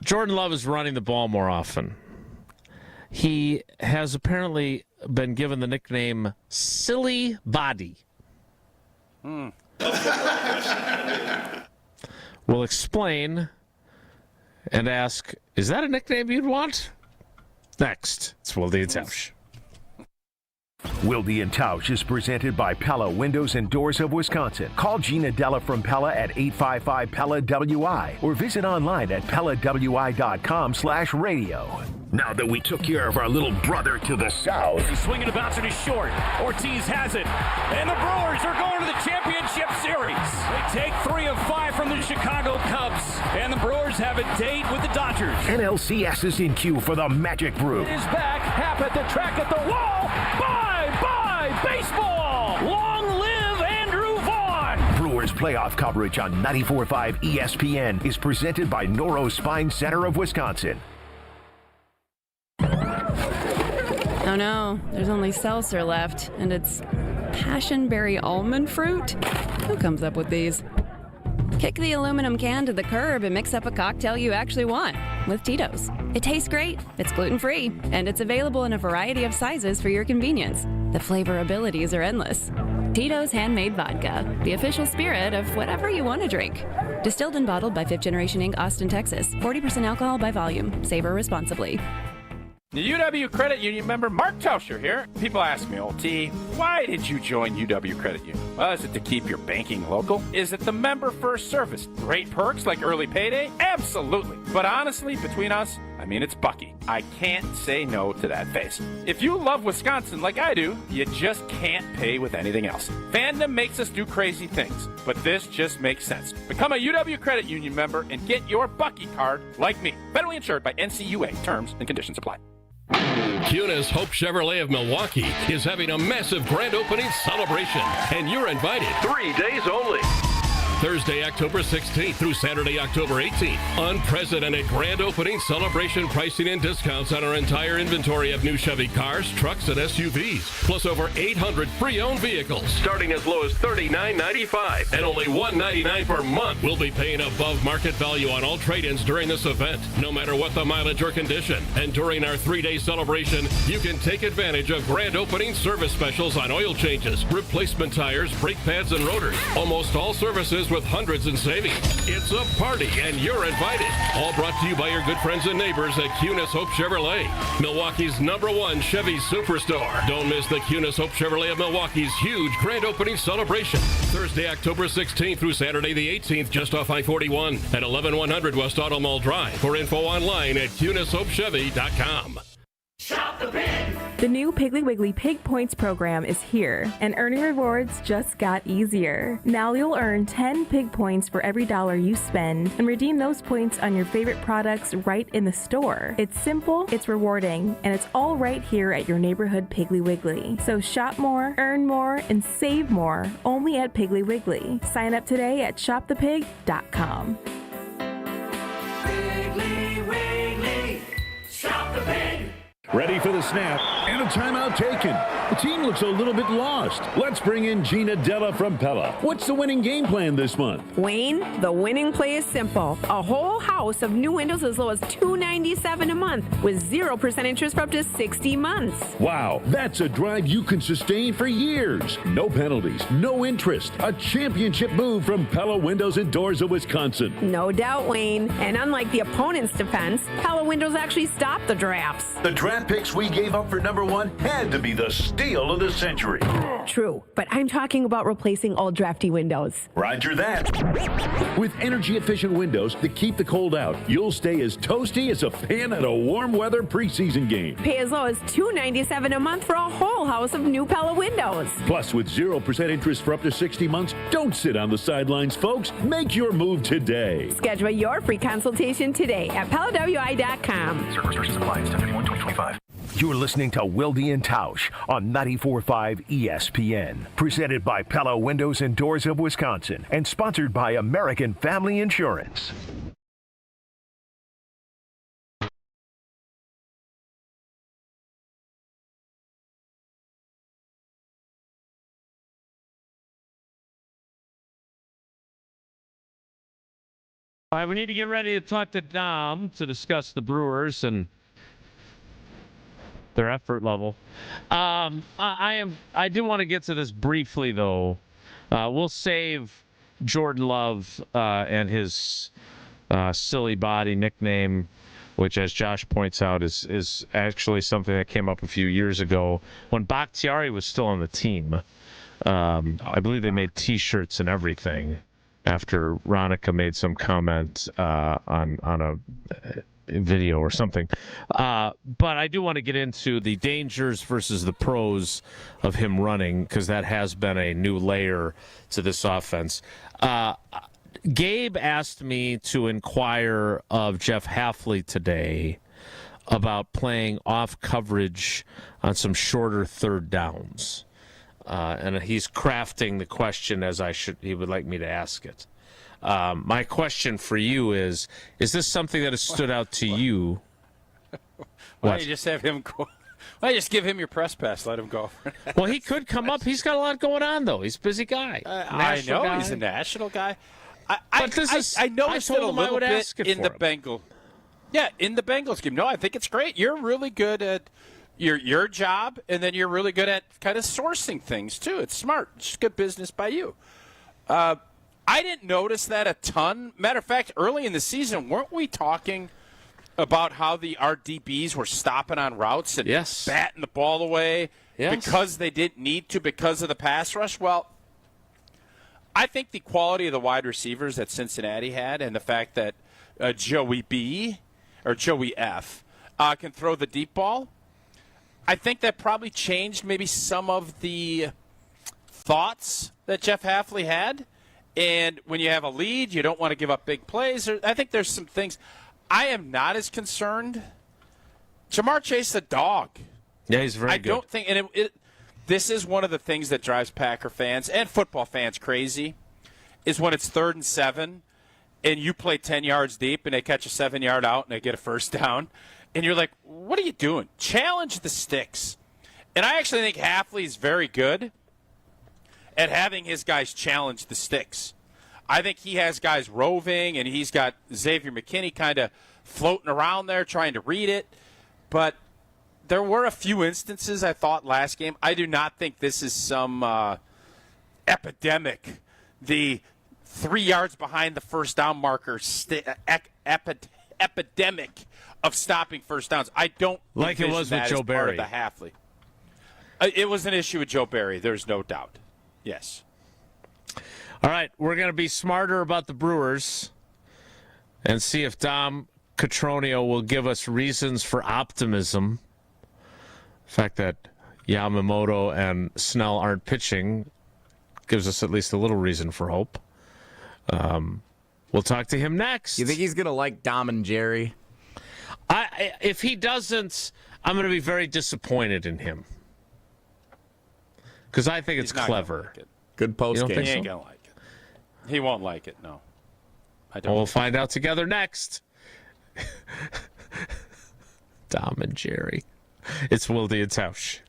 Jordan Love is running the ball more often. He has apparently been given the nickname Silly Body. We'll explain and ask, is that a nickname you'd want? Next, it's Wilde Tausch. Wilde and Tausch is presented by Pella Windows and Doors of Wisconsin. Call Gina Della from Pella at 855-PELLA-WI or visit online at PellaWI.com/radio. Now that we took care of our little brother to the south. He's swinging a bounce and he's short. Ortiz has it. And the Brewers are going to the championship series. They take 3 of 5 from the Chicago Cubs. And the Brewers have a date with the Dodgers. NLCS is in queue for the Magic Brew. It is back. Hap at the track at the wall. Bye, baseball. Long live Andrew Vaughn. Brewers playoff coverage on 94.5 ESPN is presented by Noro Spine Center of Wisconsin. Oh no, there's only seltzer left, and it's passionberry almond fruit? Who comes up with these? Kick the aluminum can to the curb and mix up a cocktail you actually want with Tito's. It tastes great, it's gluten-free, and it's available in a variety of sizes for your convenience. The flavor abilities are endless. Tito's Handmade Vodka, the official spirit of whatever you want to drink. Distilled and bottled by 5th Generation Inc., Austin, Texas. 40% alcohol by volume. Savor responsibly. The UW Credit Union member Mark Tauscher here. People ask me, old T, why did you join UW Credit Union? Well, is it to keep your banking local? Is it the member first service? Great perks like early payday? Absolutely. But honestly, between us, I mean, it's Bucky. I can't say no to that face. If you love Wisconsin like I do, you just can't pay with anything else. Fandom makes us do crazy things, but this just makes sense. Become a UW Credit Union member and get your Bucky card like me. Federally insured by NCUA. Terms and conditions apply. Cunis Hope Chevrolet of Milwaukee is having a massive grand opening celebration, and you're invited. 3 days only. Thursday, October 16th through Saturday, October 18th. Unprecedented grand opening celebration pricing and discounts on our entire inventory of new Chevy cars, trucks, and SUVs, plus over 800 pre-owned vehicles, starting as low as $39.95 and only $199 per month. We'll be paying above market value on all trade-ins during this event, no matter what the mileage or condition. And during our 3-day celebration, you can take advantage of grand opening service specials on oil changes, replacement tires, brake pads, and rotors. Almost all services with hundreds in savings. It's a party, and you're invited. All brought to you by your good friends and neighbors at Cunis Hope Chevrolet, Milwaukee's #1 Chevy superstore. Don't miss the Cunis Hope Chevrolet of Milwaukee's huge grand opening celebration. Thursday, October 16th through Saturday the 18th, just off I-41 at 11100 West Auto Mall Drive. For info online at CunisHopeChevy.com. Shop the pig! The new Piggly Wiggly Pig Points program is here, and earning rewards just got easier. Now you'll earn 10 pig points for every $1 you spend, and redeem those points on your favorite products right in the store. It's simple, it's rewarding, and it's all right here at your neighborhood Piggly Wiggly. So shop more, earn more, and save more only at Piggly Wiggly. Sign up today at shopthepig.com. Piggly for the snap and a timeout taken. The team looks a little bit lost. Let's bring in Gina Della from Pella. What's the winning game plan this month? Wayne, the winning play is simple. A whole house of new windows as low as $297 a month with 0% interest for up to 60 months. Wow, that's a drive you can sustain for years. No penalties, no interest. A championship move from Pella Windows and Doors of Wisconsin. No doubt, Wayne. And unlike the opponent's defense, Pella Windows actually stopped the drafts. The draft picks we gave up for number one had to be the steal of the century. True, but I'm talking about replacing old drafty windows. Roger that. With energy-efficient windows that keep the cold out, you'll stay as toasty as a fan at a warm weather preseason game. Pay as low as $297 a month for a whole house of new Pella windows. Plus, with 0% interest for up to 60 months, don't sit on the sidelines, folks. Make your move today. Schedule your free consultation today at PellaWI.com. Service versus appliance, 1031-2025. You're listening to Wilde Tausch on 94.5 ESPN. Presented by Pella Windows and Doors of Wisconsin and sponsored by American Family Insurance. All right, we need to get ready to talk to Dom to discuss the Brewers and their effort level. I do want to get to this briefly, though. We'll save Jordan Love and his silly body nickname, which, as Josh points out, is actually something that came up a few years ago when Bakhtiari was still on the team. I believe they made T-shirts and everything after Ronica made some comment on a video or something. But I do want to get into the dangers versus the pros of him running, because that has been a new layer to this offense. Gabe asked me to inquire of Jeff Hafley today about playing off coverage on some shorter third downs. And he's crafting the question as he would like me to ask it. My question for you is this something that has stood out to you? Why don't you just have him go? Why don't you just give him your press pass? Let him go. Well, he could come up. He's got a lot going on, though. He's a busy guy. I know guy. he's a national guy. I noticed it a little bit in the Bengals. Yeah, in the Bengals game. No, I think it's great. You're really good at your job, and then you're really good at kind of sourcing things, too. It's smart. It's good business by you. I didn't notice that a ton. Matter of fact, early in the season, weren't we talking about how our DBs were stopping on routes and batting the ball away because they didn't need to because of the pass rush? Well, I think the quality of the wide receivers that Cincinnati had and the fact that Joey B or Joey F can throw the deep ball, I think that probably changed maybe some of the thoughts that Jeff Hafley had. And when you have a lead, you don't want to give up big plays. I think there's some things. I am not as concerned. Jamar Chase, a dog. Yeah, he's very good. I don't think, and this is one of the things that drives Packer fans and football fans crazy, is when it's 3rd and 7, and you play 10 yards deep, and they catch a 7-yard out, and they get a first down, and you're like, what are you doing? Challenge the sticks. And I actually think Hafley's very good at having his guys challenge the sticks. I think he has guys roving, and he's got Xavier McKinney kind of floating around there trying to read it. But there were a few instances, I thought, last game. I do not think this is some epidemic. The 3 yards behind the first down marker epidemic of stopping first downs. I don't like it was with Joe Barry. Part of the Hafley. It was an issue with Joe Barry. There's no doubt. Yes. All right, we're going to be smarter about the Brewers and see if Dom Catronio will give us reasons for optimism. The fact that Yamamoto and Snell aren't pitching gives us at least a little reason for hope. We'll talk to him next. You think he's going to like Dom and Jerry? If he doesn't, I'm going to be very disappointed in him. Because I think it's clever. Like it. Good post game. He ain't going to like it. He won't like it, no. I don't. Well, we'll find out together next. Dom and Jerry. It's Wilde and Tausch.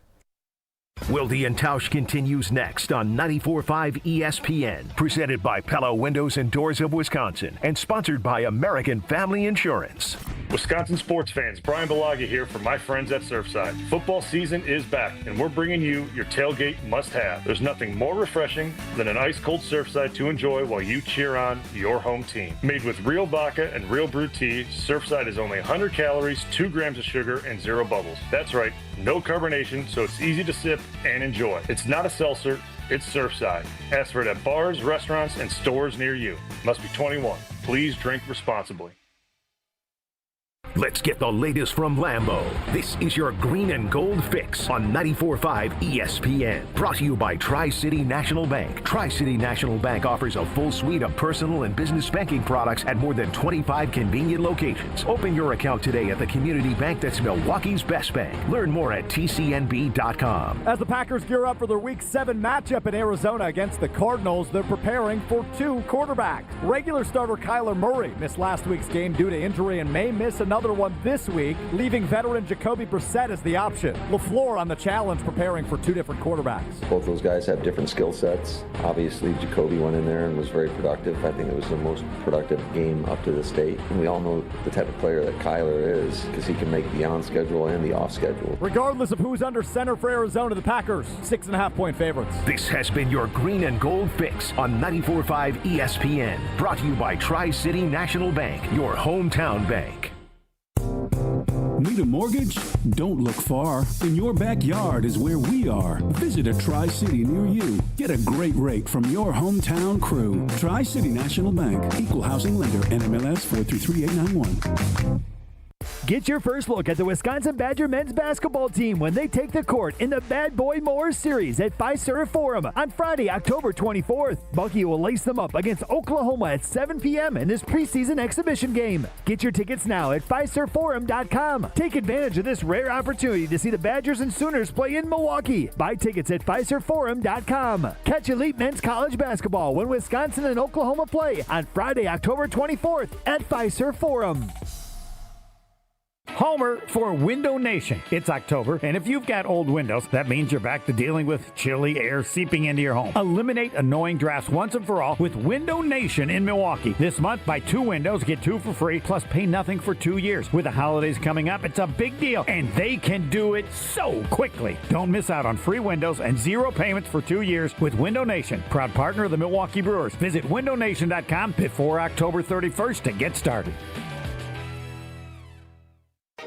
Wilde and Tausch continues next on 94.5 ESPN, presented by Pella Windows and Doors of Wisconsin, and sponsored by American Family Insurance. Wisconsin sports fans, Brian Balaga here from my friends at Surfside. Football season is back, and we're bringing you your tailgate must-have. There's nothing more refreshing than an ice-cold Surfside to enjoy while you cheer on your home team. Made with real vodka and real brewed tea, Surfside is only 100 calories, 2 grams of sugar, and 0 bubbles. That's right, no carbonation, so it's easy to sip and enjoy. It's not a seltzer, it's Surfside. Ask for it at bars, restaurants, and stores near you. Must be 21. Please drink responsibly. Let's get the latest from Lambeau. This is your green and gold fix on 94.5 ESPN. Brought to you by Tri-City National Bank. Tri-City National Bank offers a full suite of personal and business banking products at more than 25 convenient locations. Open your account today at the community bank that's Milwaukee's best bank. Learn more at tcnb.com. As the Packers gear up for their Week 7 matchup in Arizona against the Cardinals, they're preparing for 2 quarterbacks. Regular starter Kyler Murray missed last week's game due to injury and may miss another one this week, leaving veteran Jacoby Brissett as the option. LaFleur on the challenge, preparing for 2 different quarterbacks. Both those guys have different skill sets. Obviously, Jacoby went in there and was very productive. I think it was the most productive game up to this date. And we all know the type of player that Kyler is, because he can make the on-schedule and the off-schedule. Regardless of who's under center for Arizona, the Packers, 6.5-point favorites. This has been your green and gold fix on 94.5 ESPN. Brought to you by Tri-City National Bank, your hometown bank. Need a mortgage? Don't look far. In your backyard is where we are. Visit a Tri-City near you. Get a great rate from your hometown crew. Tri-City National Bank. Equal housing lender. NMLS 4333891. Get your first look at the Wisconsin Badger men's basketball team when they take the court in the Bad Boy Moore Series at Fiserv Forum on Friday, October 24th. Bucky will lace them up against Oklahoma at 7 p.m. in this preseason exhibition game. Get your tickets now at FiservForum.com. Take advantage of this rare opportunity to see the Badgers and Sooners play in Milwaukee. Buy tickets at FiservForum.com. Catch elite men's college basketball when Wisconsin and Oklahoma play on Friday, October 24th at Fiserv Forum. Homer for Window Nation. It's October, and if you've got old windows, that means you're back to dealing with chilly air seeping into your home. Eliminate annoying drafts once and for all with Window Nation in Milwaukee. This month, buy 2 windows, get 2 for free, plus pay nothing for 2 years. With the holidays coming up, it's a big deal, and they can do it so quickly. Don't miss out on free windows and 0 payments for 2 years with Window Nation, proud partner of the Milwaukee Brewers. Visit windownation.com before October 31st to get started.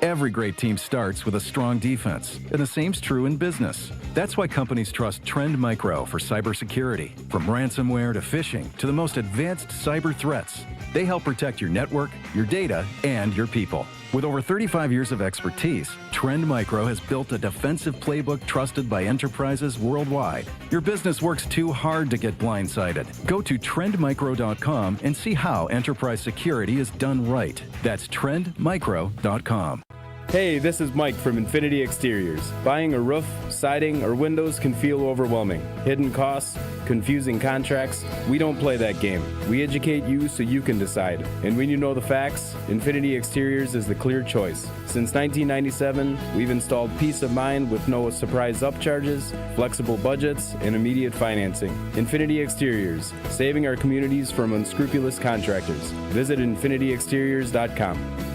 Every great team starts with a strong defense, and the same's true in business. That's why companies trust Trend Micro for cybersecurity. From ransomware to phishing to the most advanced cyber threats, they help protect your network, your data, and your people. With over 35 years of expertise, Trend Micro has built a defensive playbook trusted by enterprises worldwide. Your business works too hard to get blindsided. Go to trendmicro.com and see how enterprise security is done right. That's trendmicro.com. Hey, this is Mike from Infinity Exteriors. Buying a roof, siding, or windows can feel overwhelming. Hidden costs, confusing contracts. We don't play that game. We educate you so you can decide. And when you know the facts, Infinity Exteriors is the clear choice. Since 1997, we've installed peace of mind with no surprise upcharges, flexible budgets, and immediate financing. Infinity Exteriors, saving our communities from unscrupulous contractors. Visit infinityexteriors.com.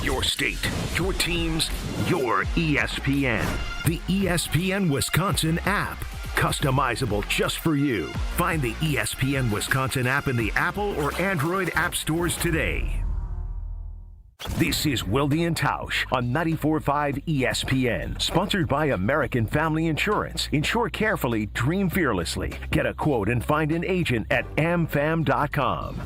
Your state, your teams, your ESPN. The ESPN Wisconsin app. Customizable just for you. Find the ESPN Wisconsin app in the Apple or Android app stores today. This is Wilde and Tausch on 94.5 ESPN. Sponsored by American Family Insurance. Insure carefully, dream fearlessly. Get a quote and find an agent at amfam.com.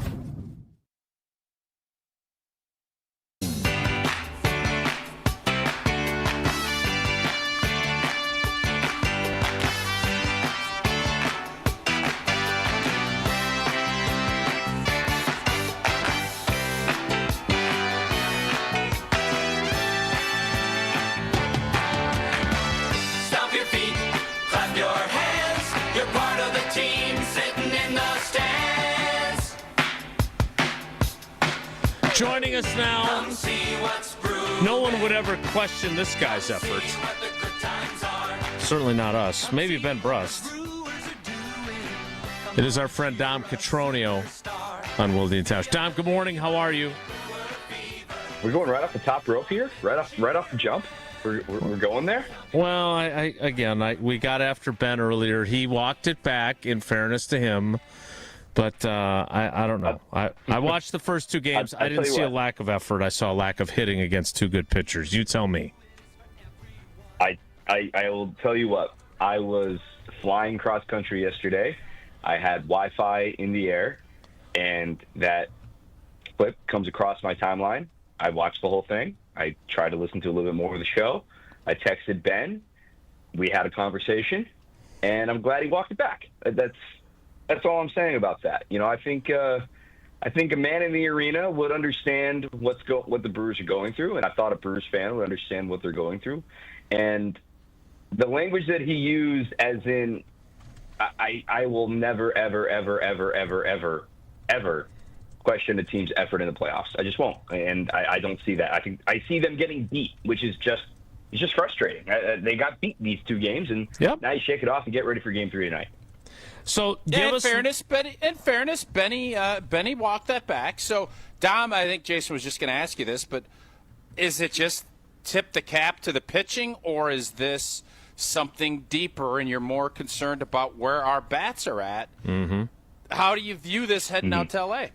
Joining us now, come see what's brewing No one would ever question this guy's effort. Certainly not us. Maybe Ben Brust. It is our friend Dom Catronio on Wilde Tausch. Dom, good morning. How are you? We're going right off the top rope here? Right off the jump? We're going there? Well, we got after Ben earlier. He walked it back, in fairness to him. But I don't know. I watched the first two games. I didn't see a lack of effort. I saw a lack of hitting against two good pitchers. You tell me. I will tell you what. I was flying cross country yesterday. I had Wi-Fi in the air, and that clip comes across my timeline. I watched the whole thing. I tried to listen to a little bit more of the show. I texted Ben. We had a conversation, and I'm glad he walked it back. That's all I'm saying about that. You know, I think a man in the arena would understand what the Brewers are going through, and I thought a Brewers fan would understand what they're going through. And the language that he used, as in, I will never, ever, ever, ever, ever, ever, ever question a team's effort in the playoffs. I just won't, and I don't see that. I see them getting beat, which is just frustrating. They got beat these two games, and now you shake it off and get ready for Game 3 tonight. So, in fairness, Benny walked that back. So, Dom, I think Jason was just going to ask you this, but is it just tip the cap to the pitching, or is this something deeper and you're more concerned about where our bats are at? Mm-hmm. How do you view this heading out to L.A.?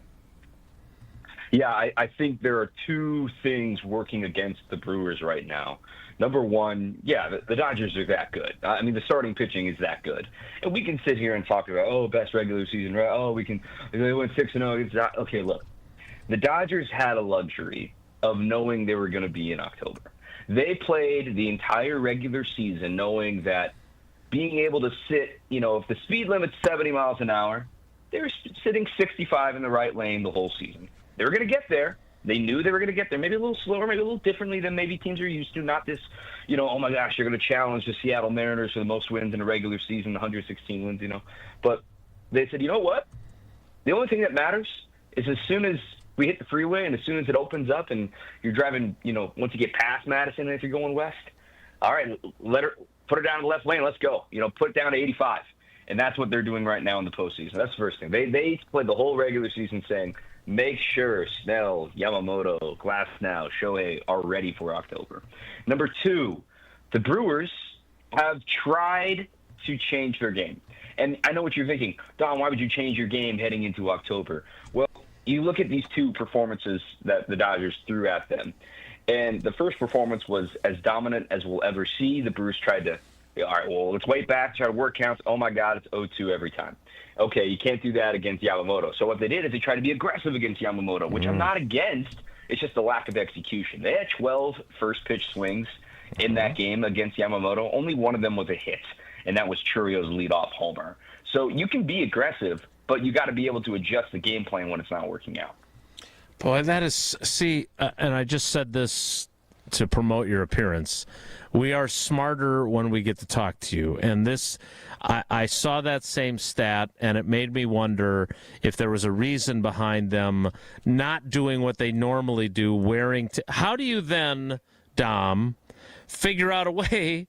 Yeah, I think there are two things working against the Brewers right now. Number one, the Dodgers are that good. I mean, the starting pitching is that good. And we can sit here and talk about, best regular season, right? They went 6-0. Okay, look. The Dodgers had a luxury of knowing they were going to be in October. They played the entire regular season knowing that being able to sit, if the speed limit's 70 miles an hour, they were sitting 65 in the right lane the whole season. They were going to get there. They knew they were going to get there, maybe a little slower, maybe a little differently than maybe teams are used to. Not this, oh my gosh, you're going to challenge the Seattle Mariners for the most wins in a regular season, 116 wins, But they said, you know what? The only thing that matters is as soon as we hit the freeway and as soon as it opens up and you're driving, once you get past Madison and if you're going west, all right, put it down in the left lane, let's go. Put it down to 85. And that's what they're doing right now in the postseason. That's the first thing. They played the whole regular season saying, make sure Snell, Yamamoto, Glasnow, Shohei are ready for October. Number two, the Brewers have tried to change their game. And I know what you're thinking. Don, why would you change your game heading into October? Well, you look at these two performances that the Dodgers threw at them. And the first performance was as dominant as we'll ever see. The Brewers tried to, all right, well, let's wait back, try to work counts. Oh, my God, it's 0-2 every time. Okay, you can't do that against Yamamoto. So what they did is they tried to be aggressive against Yamamoto, which I'm not against. It's just a lack of execution. They had 12 first-pitch swings in that game against Yamamoto. Only one of them was a hit, and that was Churio's leadoff homer. So you can be aggressive, but you got to be able to adjust the game plan when it's not working out. Boy, that is, and I just said this to promote your appearance. We are smarter when we get to talk to you. And this, I saw that same stat, and it made me wonder if there was a reason behind them not doing what they normally do, how do you then, Dom, figure out a way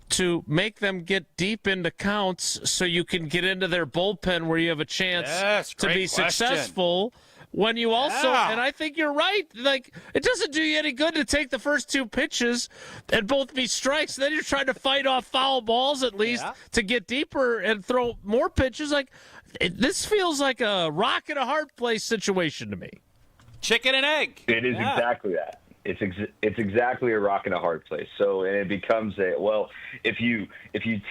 to make them get deep into counts so you can get into their bullpen where you have a chance to be successful? When you also, and I think you're right, like, it doesn't do you any good to take the first two pitches and both be strikes. Then you're trying to fight off foul balls at least to get deeper and throw more pitches. Like, this feels like a rock and a hard place situation to me. Chicken and egg. It is exactly that. It's exactly a rock and a hard place. So, and it becomes if you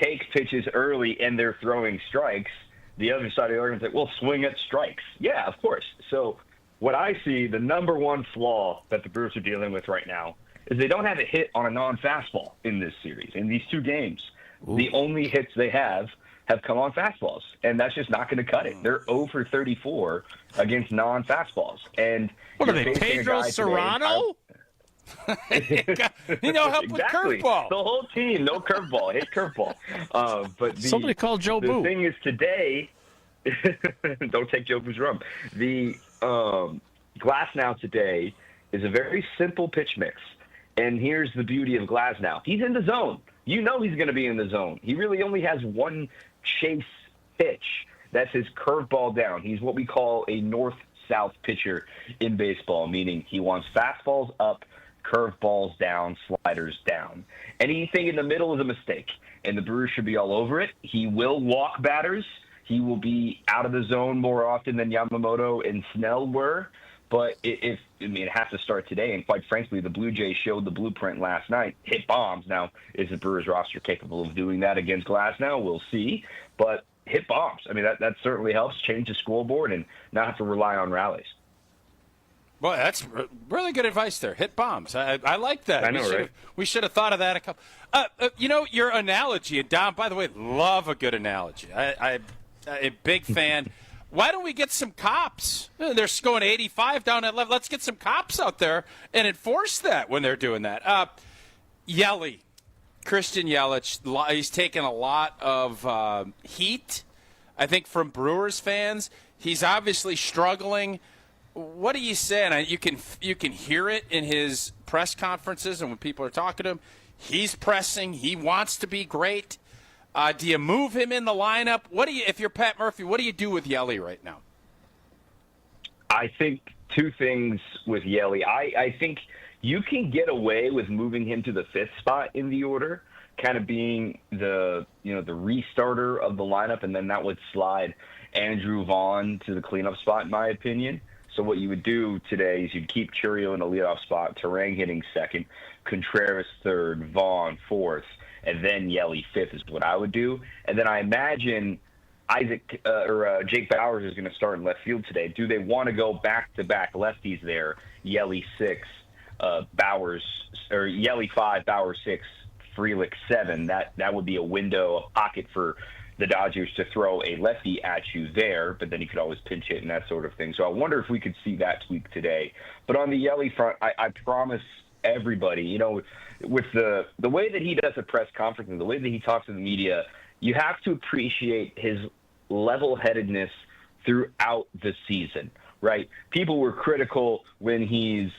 take pitches early and they're throwing strikes, the other side of the argument is like, well, swing at strikes. Yeah, of course. So what I see, the number one flaw that the Brewers are dealing with right now is they don't have a hit on a non-fastball in this series. In these two games, the only hits they have come on fastballs, and that's just not going to cut it. They're 0 for 34 against non-fastballs. And what are they, Pedro Serrano? Help with curveball. The whole team, no curveball. Hit curveball. But somebody called Joe Boo. The thing is today, don't take Joe Boo's rum. The Glasnow today is a very simple pitch mix. And here's the beauty of Glasnow. He's in the zone. You know he's going to be in the zone. He really only has one chase pitch. That's his curveball down. He's what we call a north-south pitcher in baseball, meaning he wants fastballs up, curveballs down, sliders down. Anything in the middle is a mistake, and the Brewers should be all over it. He will walk batters. He will be out of the zone more often than Yamamoto and Snell were. But it has to start today, and quite frankly, the Blue Jays showed the blueprint last night. Hit bombs. Now, is the Brewers roster capable of doing that against Glasnow? We'll see. But hit bombs. I mean, that certainly helps change the scoreboard and not have to rely on rallies. Boy, that's really good advice there. Hit bombs. I like that. I know, right? We should have thought of that a couple. Your analogy, and Dom, by the way, love a good analogy. I'm a big fan. Why don't we get some cops? They're going 85 down at left. Let's get some cops out there and enforce that when they're doing that. Yelly, Christian Yelich, he's taken a lot of heat, I think, from Brewers fans. He's obviously struggling. What do you say? And you can hear it in his press conferences and when people are talking to him. He's pressing. He wants to be great. Do you move him in the lineup? If you're Pat Murphy, what do you do with Yelly right now? I think two things with Yelly. I think you can get away with moving him to the fifth spot in the order, kind of being the restarter of the lineup, and then that would slide Andrew Vaughn to the cleanup spot, in my opinion. So what you would do today is you'd keep Churio in the leadoff spot, Terang hitting second, Contreras third, Vaughn fourth, and then Yelly fifth is what I would do. And then I imagine Jake Bowers is going to start in left field today. Do they want to go back-to-back lefties there? Yelly 6, Bowers, or Yelly 5, Bowers 6, Frelick 7. That would be a window, a pocket for the Dodgers to throw a lefty at you there, but then you could always pinch hit and that sort of thing. So I wonder if we could see that tweak today. But on the Yelly front, I promise everybody, with the way that he does a press conference and the way that he talks to the media, you have to appreciate his level-headedness throughout the season, right? People were critical when he's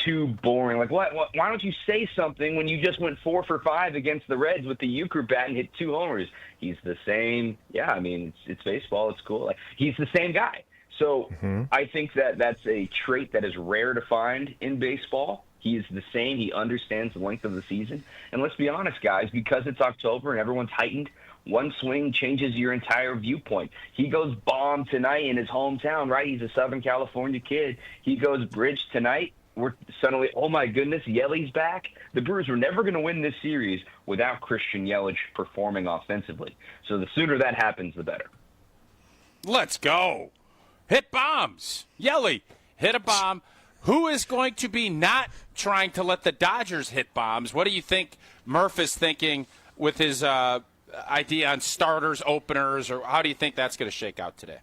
too boring. Like, why don't you say something when you just went 4 for 5 against the Reds with the Euchre bat and hit 2 homers? He's the same. Yeah, I mean, it's baseball. It's cool. Like, he's the same guy. So I think that's a trait that is rare to find in baseball. He is the same. He understands the length of the season. And let's be honest, guys, because it's October and everyone's heightened, one swing changes your entire viewpoint. He goes bomb tonight in his hometown, right? He's a Southern California kid. He goes bridge tonight. We're suddenly, oh my goodness, Yelly's back. The Brewers were never going to win this series without Christian Yelich performing offensively. So the sooner that happens, the better. Let's go. Hit bombs. Yelly, hit a bomb. Who is going to be not trying to let the Dodgers hit bombs? What do you think Murph is thinking with his idea on starters, openers, or how do you think that's going to shake out today?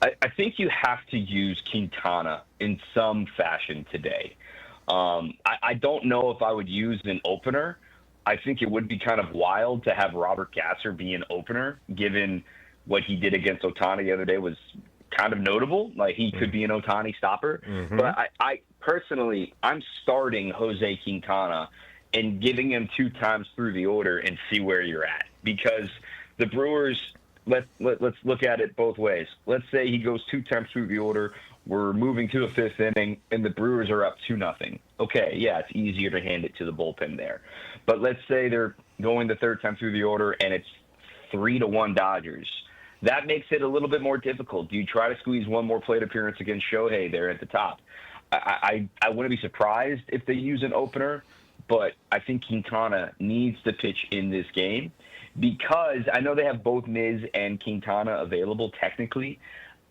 I think you have to use Quintana in some fashion today. I don't know if I would use an opener. I think it would be kind of wild to have Robert Gasser be an opener, given what he did against Ohtani the other day was kind of notable. Like, he could be an Ohtani stopper. Mm-hmm. But I personally, I'm starting Jose Quintana and giving him 2 times through the order and see where you're at. Because the Brewers, let's look at it both ways. Let's say he goes 2 times through the order. We're moving to the 5th inning, and the Brewers are up 2-0. Okay, yeah, it's easier to hand it to the bullpen there. But let's say they're going the 3rd time through the order, and it's 3-1 Dodgers. That makes it a little bit more difficult. Do you try to squeeze one more plate appearance against Shohei there at the top? I wouldn't be surprised if they use an opener, but I think Quintana needs to pitch in this game because I know they have both Miz and Quintana available technically.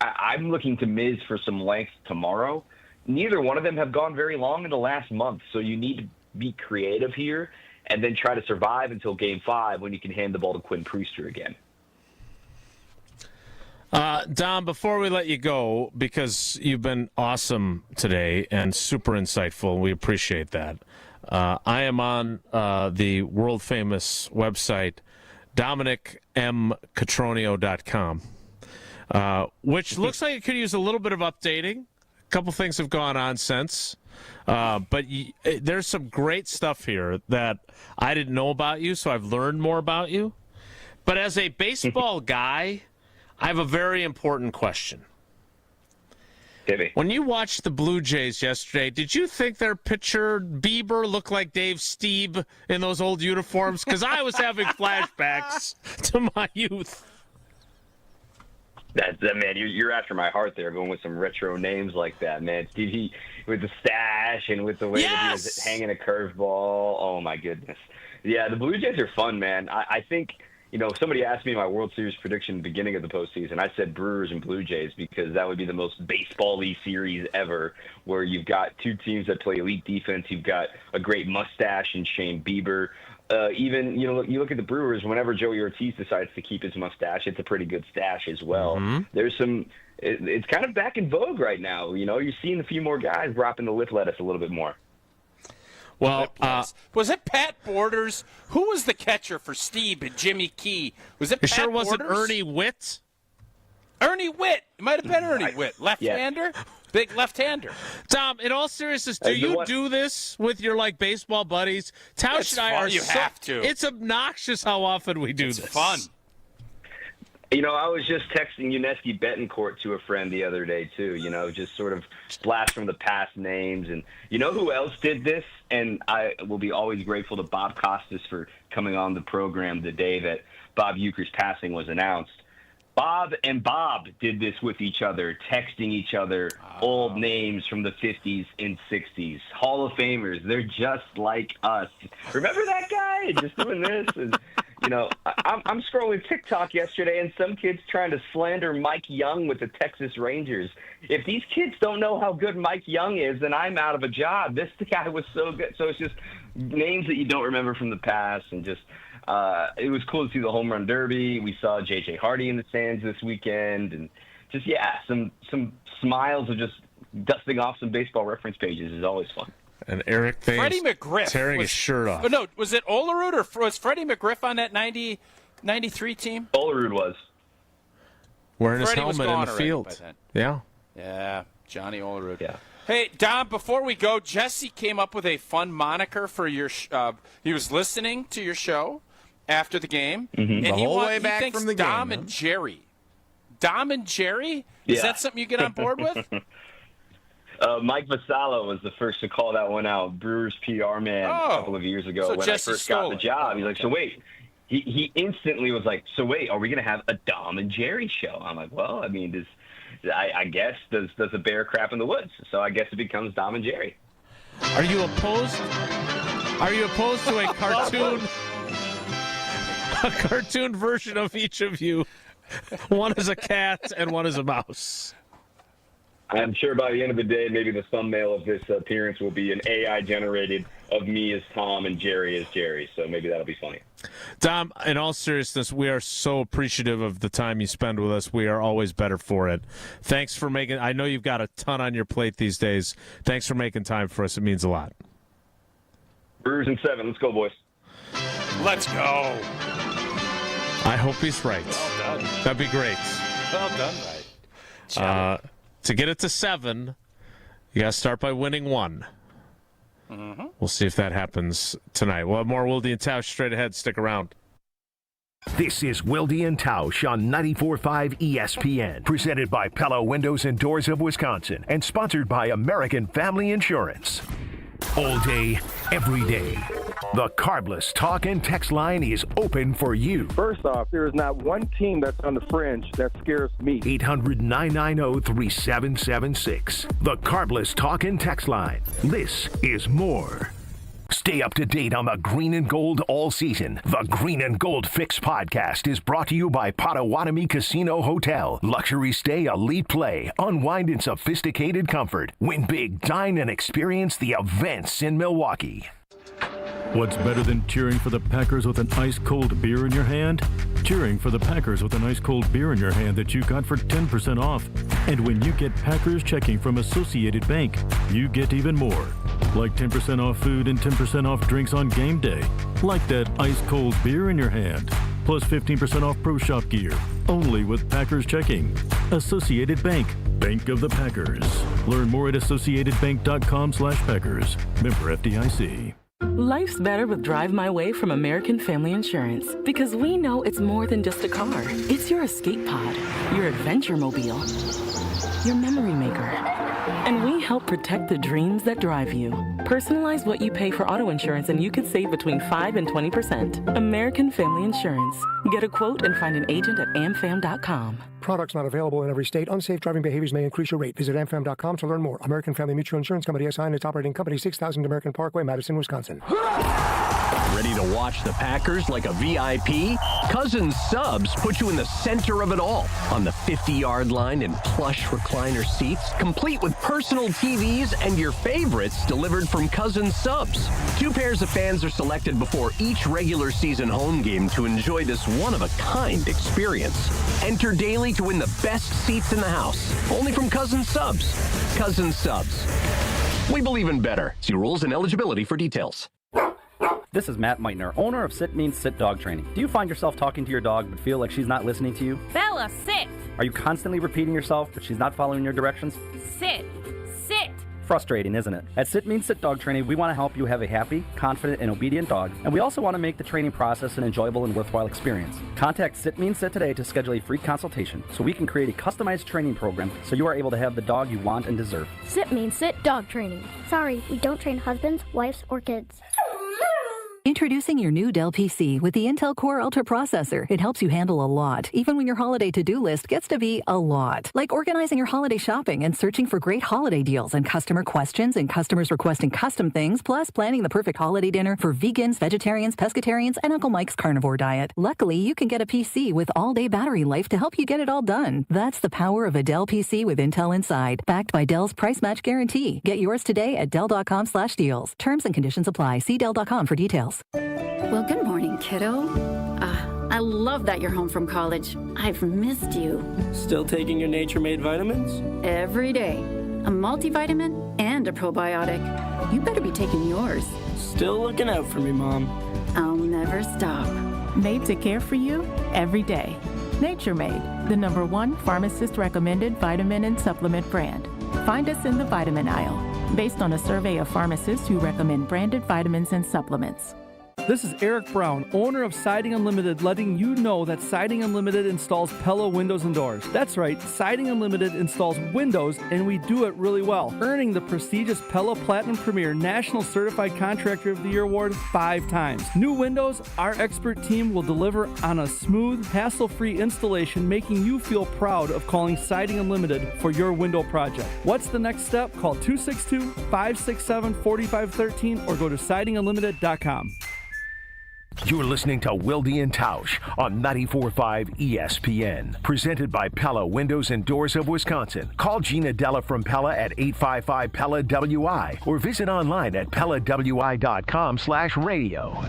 I'm looking to Miz for some length tomorrow. Neither one of them have gone very long in the last month, so you need to be creative here and then try to survive until Game 5 when you can hand the ball to Quinn Priester again. Dom, before we let you go, because you've been awesome today and super insightful, we appreciate that. I am on the world-famous website, DominicMCatronio.com, which looks like it could use a little bit of updating. A couple things have gone on since. But there's some great stuff here that I didn't know about you, so I've learned more about you. But as a baseball guy, I have a very important question. When you watched the Blue Jays yesterday, did you think their pitcher Bieber looked like Dave Stieb in those old uniforms? Because I was having flashbacks to my youth. That man, you're after my heart there, going with some retro names like that, man. Stevie with the stash and with the way that he was hanging a curveball. Oh my goodness, yeah. The Blue Jays are fun, man. I think somebody asked me my World Series prediction at the beginning of the postseason. I said Brewers and Blue Jays because that would be the most baseball-y series ever, where you've got two teams that play elite defense. You've got a great mustache in Shane Bieber. Even you look at the Brewers. Whenever Joey Ortiz decides to keep his mustache, it's a pretty good stash as well. Mm-hmm. There's some. It's kind of back in vogue right now. You're seeing a few more guys dropping the lip lettuce a little bit more. Well, was it Pat Borders? Who was the catcher for Steve and Jimmy Key? Was it Pat sure Borders? wasn't Ernie Witt? Ernie Witt. It might have been Ernie Witt. Left-hander? Yeah. Big left-hander. Tom, in all seriousness, do you do this with your baseball buddies? Tausch and I are have to. It's obnoxious how often we do this. It's fun. I was just texting Uneski Betancourt to a friend the other day, too, just sort of blast from the past names. And who else did this? And I will be always grateful to Bob Costas for coming on the program the day that Bob Uecker's passing was announced. Bob and Bob did this with each other, texting each other old names from the 50s and 60s. Hall of Famers, they're just like us. Remember that guy? Just doing this? And, I'm scrolling TikTok yesterday, and some kids trying to slander Mike Young with the Texas Rangers. If these kids don't know how good Mike Young is, then I'm out of a job. This guy was so good. So it's just names that you don't remember from the past, and just it was cool to see the home run derby. We saw J.J. Hardy in the stands this weekend, and just some smiles of just dusting off some baseball reference pages is always fun. And Eric Thames Freddie McGriff tearing his shirt off. No, was it Olerud or was Freddie McGriff on that 93 team? Olerud was. Wearing his Freddie helmet in the field. Yeah. Yeah, Johnny Olerud. Yeah. Hey, Dom, before we go, Jesse came up with a fun moniker for your he was listening to your show after the game. Mm-hmm. And the whole way he back thinks from the Dom game. and Jerry. Dom and Jerry? Is that something you get on board with? Mike Vassallo was the first to call that one out, Brewers PR man, a couple of years ago when Jesse I first got the job. He's like, okay. so wait. He instantly was like, so wait, are we going to have a Dom and Jerry show? I'm like, well, I mean, I guess, does a bear crap in the woods? So I guess it becomes Dom and Jerry. Are you opposed to a cartoon version of each of you? One is a cat and one is a mouse. I'm sure by the end of the day, maybe the thumbnail of this appearance will be an AI generated of me as Tom and Jerry as Jerry. So maybe that'll be funny. Dom, in all seriousness, we are so appreciative of the time you spend with us. We are always better for it. Thanks for making. I know you've got a ton on your plate these days. Thanks for making time for us. It means a lot. Brewers in 7. Let's go, boys. Let's go. I hope he's right. Well done. That'd be great. Well done, right. To get it to 7, you got to start by winning 1. Mm-hmm. We'll see if that happens tonight. We'll have more Wilde and Tausch straight ahead. Stick around. This is Wilde and Tausch on 94.5 ESPN, presented by Pella Windows and Doors of Wisconsin, and sponsored by American Family Insurance. All day, every day. The Carbless talk and text line is open for you. First off, there is not one team that's on the fringe that scares me. 800-990-3776. The Carbless talk and text line. This is more. Stay up to date on the green and gold all season. The Green and Gold Fix podcast is brought to you by Potawatomi Casino Hotel. Luxury stay, elite play, unwind in sophisticated comfort. Win big, dine, and experience the events in Milwaukee. What's better than cheering for the Packers with an ice-cold beer in your hand? Cheering for the Packers with an ice-cold beer in your hand that you got for 10% off. And when you get Packers checking from Associated Bank, you get even more. Like 10% off food and 10% off drinks on game day. Like that ice-cold beer in your hand. Plus 15% off Pro Shop gear. Only with Packers checking. Associated Bank. Bank of the Packers. Learn more at associatedbank.com/Packers. Member FDIC. Life's better with Drive My Way from American Family Insurance because we know it's more than just a car. It's your escape pod, your adventure mobile, your memory maker. And we help protect the dreams that drive you. Personalize what you pay for auto insurance and you could save between 5 and 20%. American Family Insurance. Get a quote and find an agent at amfam.com. Products not available in every state. Unsafe driving behaviors may increase your rate. Visit amfam.com to learn more. American Family Mutual Insurance Company, SI, and its operating company, 6000 American Parkway, Madison, Wisconsin. Ready to watch the Packers like a VIP? Cousins Subs put you in the center of it all. On the 50-yard line in plush recliner seats, complete with personal TVs and your favorites delivered from Cousins Subs. 2 pairs of fans are selected before each regular season home game to enjoy this one-of-a-kind experience. Enter daily to win the best seats in the house. Only from Cousins Subs. Cousins Subs. We believe in better. See rules and eligibility for details. This is Matt Meitner, owner of Sit Means Sit Dog Training. Do you find yourself talking to your dog but feel like she's not listening to you? Bella, sit! Are you constantly repeating yourself but she's not following your directions? Sit! Sit! Frustrating, isn't it? At Sit Means Sit Dog Training, we want to help you have a happy, confident, and obedient dog, and we also want to make the training process an enjoyable and worthwhile experience. Contact Sit Means Sit today to schedule a free consultation so we can create a customized training program so you are able to have the dog you want and deserve. Sit Means Sit Dog Training. Sorry, we don't train husbands, wives, or kids. Introducing your new Dell PC with the Intel Core Ultra processor. It helps you handle a lot, even when your holiday to-do list gets to be a lot. Like organizing your holiday shopping and searching for great holiday deals and customer questions and customers requesting custom things, plus planning the perfect holiday dinner for vegans, vegetarians, pescatarians, and Uncle Mike's carnivore diet. Luckily, you can get a PC with all-day battery life to help you get it all done. That's the power of a Dell PC with Intel inside, backed by Dell's price match guarantee. Get yours today at Dell.com/deals. Terms and conditions apply. See Dell.com for details. Well, good morning, kiddo. I love that you're home from college. I've missed you. Still taking your Nature-Made vitamins? Every day. A multivitamin and a probiotic. You better be taking yours. Still looking out for me, Mom. I'll never stop. Made to care for you every day. Nature-Made, the #1 pharmacist-recommended vitamin and supplement brand. Find us in the vitamin aisle, based on a survey of pharmacists who recommend branded vitamins and supplements. This is Eric Brown, owner of Siding Unlimited, letting you know that Siding Unlimited installs Pella windows and doors. That's right, Siding Unlimited installs windows, and we do it really well, earning the prestigious Pella Platinum Premier National Certified Contractor of the Year award 5 times. New windows, our expert team will deliver on a smooth, hassle-free installation, making you feel proud of calling Siding Unlimited for your window project. What's the next step? Call 262-567-4513 or go to sidingunlimited.com. You're listening to Wilde Tausch on 94.5 ESPN. Presented by Pella Windows and Doors of Wisconsin. Call Gina Della from Pella at 855-PELLA-WI or visit online at PellaWI.com/radio.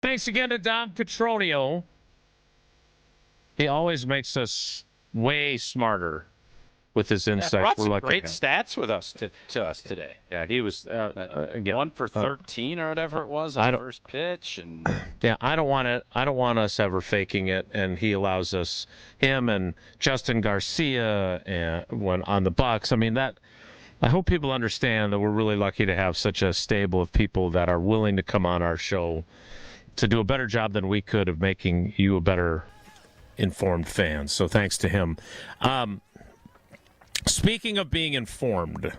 Thanks again to Dom Catronio. He always makes us way smarter with his insights. Yeah, brought some We're great stats with us to us today. Yeah, he was again, 1 for 13 or whatever it was on first pitch, and yeah, I don't want us ever faking it, and he allows us, him and Justin Garcia, and when on the Bucks. I mean that. I hope people understand that we're really lucky to have such a stable of people that are willing to come on our show to do a better job than we could of making you a better informed fan. So thanks to him. Speaking of being informed,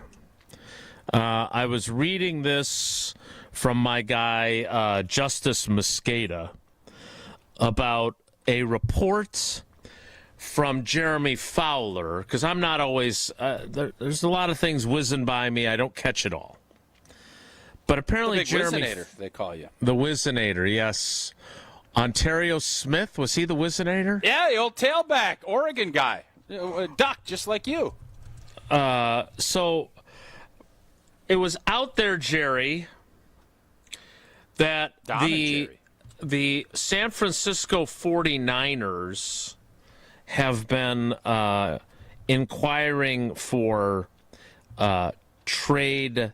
I was reading this from my guy, Justice Mosqueda, about a report from Jeremy Fowler, because I'm not always, there's a lot of things whizzing by me. I don't catch it all. But apparently, the big Jeremy, Whizzinator, they call you. The Whizzinator, yes. Ontario Smith, was he the Whizzinator? Yeah, the old tailback, Oregon guy, a duck just like you. So it was out there, Jerry, that the San Francisco 49ers have been inquiring for trade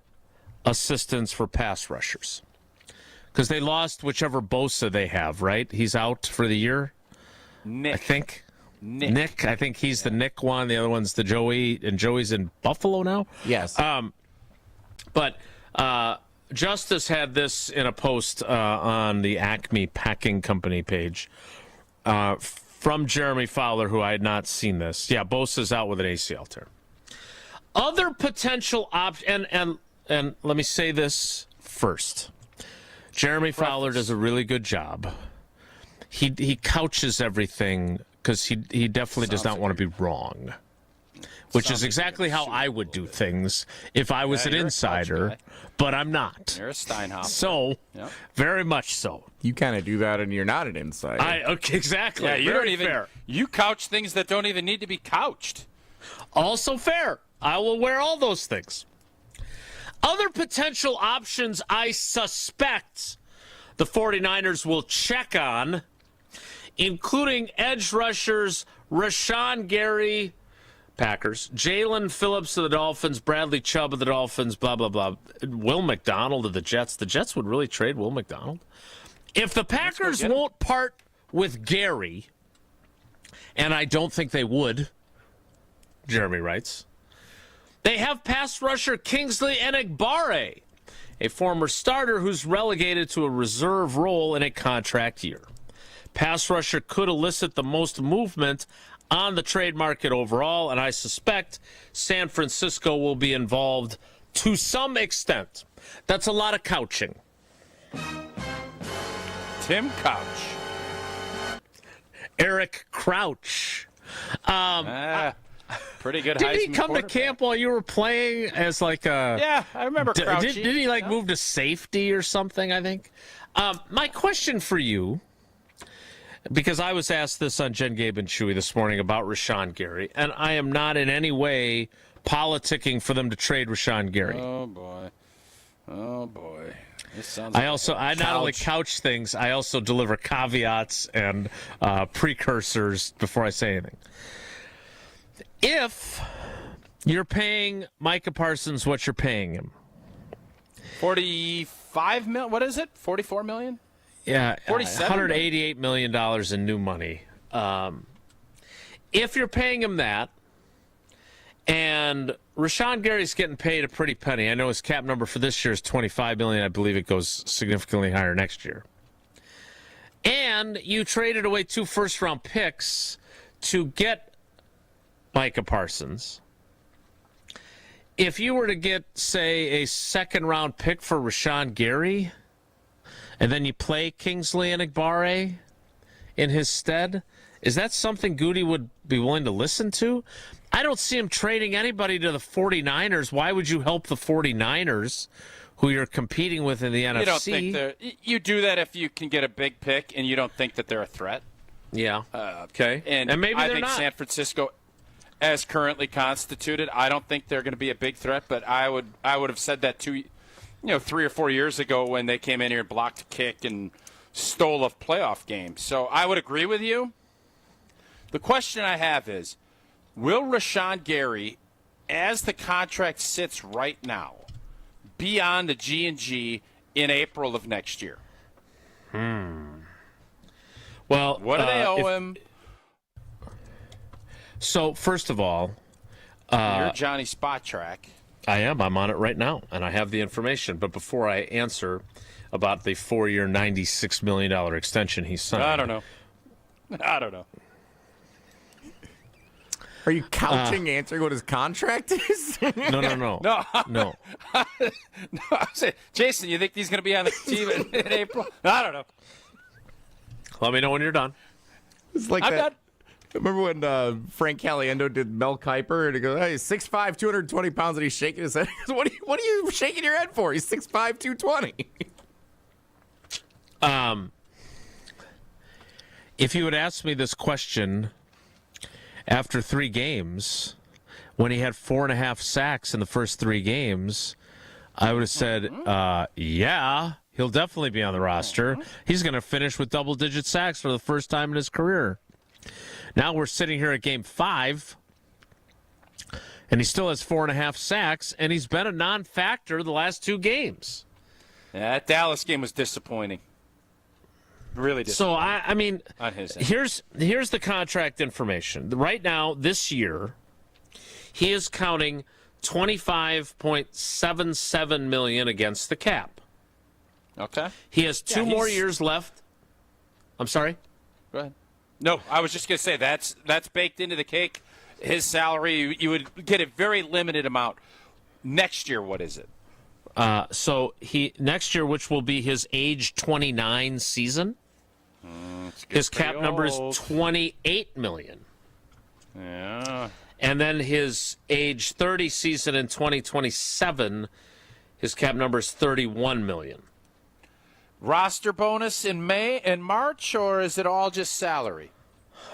assistance for pass rushers. Because they lost whichever Bosa they have, right? He's out for the year, Nick. I think. Nick. I think he's the Nick one. The other one's the Joey, and Joey's in Buffalo now? Yes. But Justice had this in a post on the Acme Packing Company page from Jeremy Fowler, who I had not seen this. Yeah, Bosa's out with an ACL tear. Other potential options, and let me say this first. Jeremy Fowler does a really good job. He couches everything because he definitely does not want to be wrong, which is exactly how I would do things if I was an insider, but I'm not. You're a Steinhopper. So, very much so. You kind of do that and you're not an insider. Okay, exactly. Yeah, you very don't even. fair. You couch things that don't even need to be couched. Also fair. I will wear all those things. Other potential options I suspect the 49ers will check on, including edge rushers Rashan Gary, Packers, Jalen Phillips of the Dolphins, Bradley Chubb of the Dolphins, blah, blah, blah. Will McDonald of the Jets. The Jets would really trade Will McDonald. If the Packers won't part with Gary, and I don't think they would, Jeremy writes, they have pass rusher Kingsley Enagbare, a former starter who's relegated to a reserve role in a contract year. Pass rusher could elicit the most movement on the trade market overall, and I suspect San Francisco will be involved to some extent. That's a lot of couching. Tim Couch. Eric Crouch. Pretty good. Did he Heisman come to camp while you were playing as like a... Yeah, I remember Crouchy. Did he move to safety or something, I think? My question for you, because I was asked this on Jen, Gabe, and Chewy this morning about Rashan Gary, and I am not in any way politicking for them to trade Rashan Gary. Oh, boy. Oh, boy. This sounds I not only couch things, I also deliver caveats and precursors before I say anything. If you're paying Micah Parsons what you're paying him, 45 million. What is it? 44 million? Yeah, $188 million in new money. If you're paying him that, and Rashan Gary's getting paid a pretty penny. I know his cap number for this year is $25 million. I believe it goes significantly higher next year. And you traded away 2 first-round picks to get Micah Parsons. If you were to get, say, a second-round pick for Rashan Gary, and then you play Kingsley Enagbare in his stead, is that something Goody would be willing to listen to? I don't see him trading anybody to the 49ers. Why would you help the 49ers, who you're competing with in the NFC? You don't think you do that if you can get a big pick and you don't think that they're a threat? Yeah. Okay. And maybe I they're think not. San Francisco, as currently constituted, I don't think they're going to be a big threat, but I would have said that 3 or 4 years ago when they came in here and blocked a kick and stole a playoff game. So I would agree with you. The question I have is, will Rashan Gary, as the contract sits right now, be on the G&G in April of next year? Well, what do they owe him? So, first of all, you're Johnny Spot Track. I am. I'm on it right now, and I have the information. But before I answer about the 4-year, $96 million extension he signed. I don't know. Are you couching answering what his contract is? No. No. I said, Jason, you think he's going to be on the team in April? I don't know. Let me know when you're done. It's like I'm that. done. Remember when Frank Caliendo did Mel Kiper and he goes, "Hey, 6'5", 220 pounds," and he's shaking his head. He goes, what are you shaking your head for? He's 6'5", 220. If you had asked me this question after 3 games, when he had 4.5 sacks in the first 3 games, I would have said, yeah, he'll definitely be on the roster. He's going to finish with double-digit sacks for the first time in his career. Now we're sitting here at Game 5, and he still has 4.5 sacks, and he's been a non-factor the last 2 games. Yeah, that Dallas game was disappointing. Really disappointing. So, I mean, on his end. here's the contract information. Right now, this year, he is counting $25.77 million against the cap. Okay. He has 2 more years left. I'm sorry? Go ahead. No, I was just going to say that's baked into the cake. His salary, you would get a very limited amount. Next year, what is it? So next year, which will be his age 29 season, his cap number is $28 million. Yeah. And then his age 30 season in 2027, his cap number is $31 million. Roster bonus in May and March, or is it all just salary?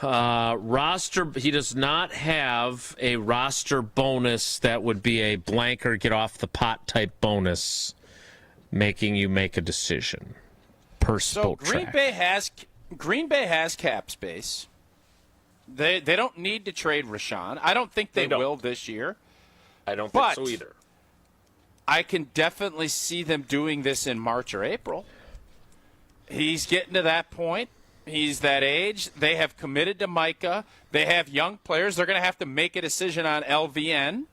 He does not have a roster bonus that would be a blank or get off the pot type bonus, making you make a decision per So Green Bay has cap space. They don't need to trade Rashan. I don't think they will this year. I don't think so either. I can definitely see them doing this in March or April. He's getting to that point. He's that age. They have committed to Micah. They have young players. They're going to have to make a decision on LVN.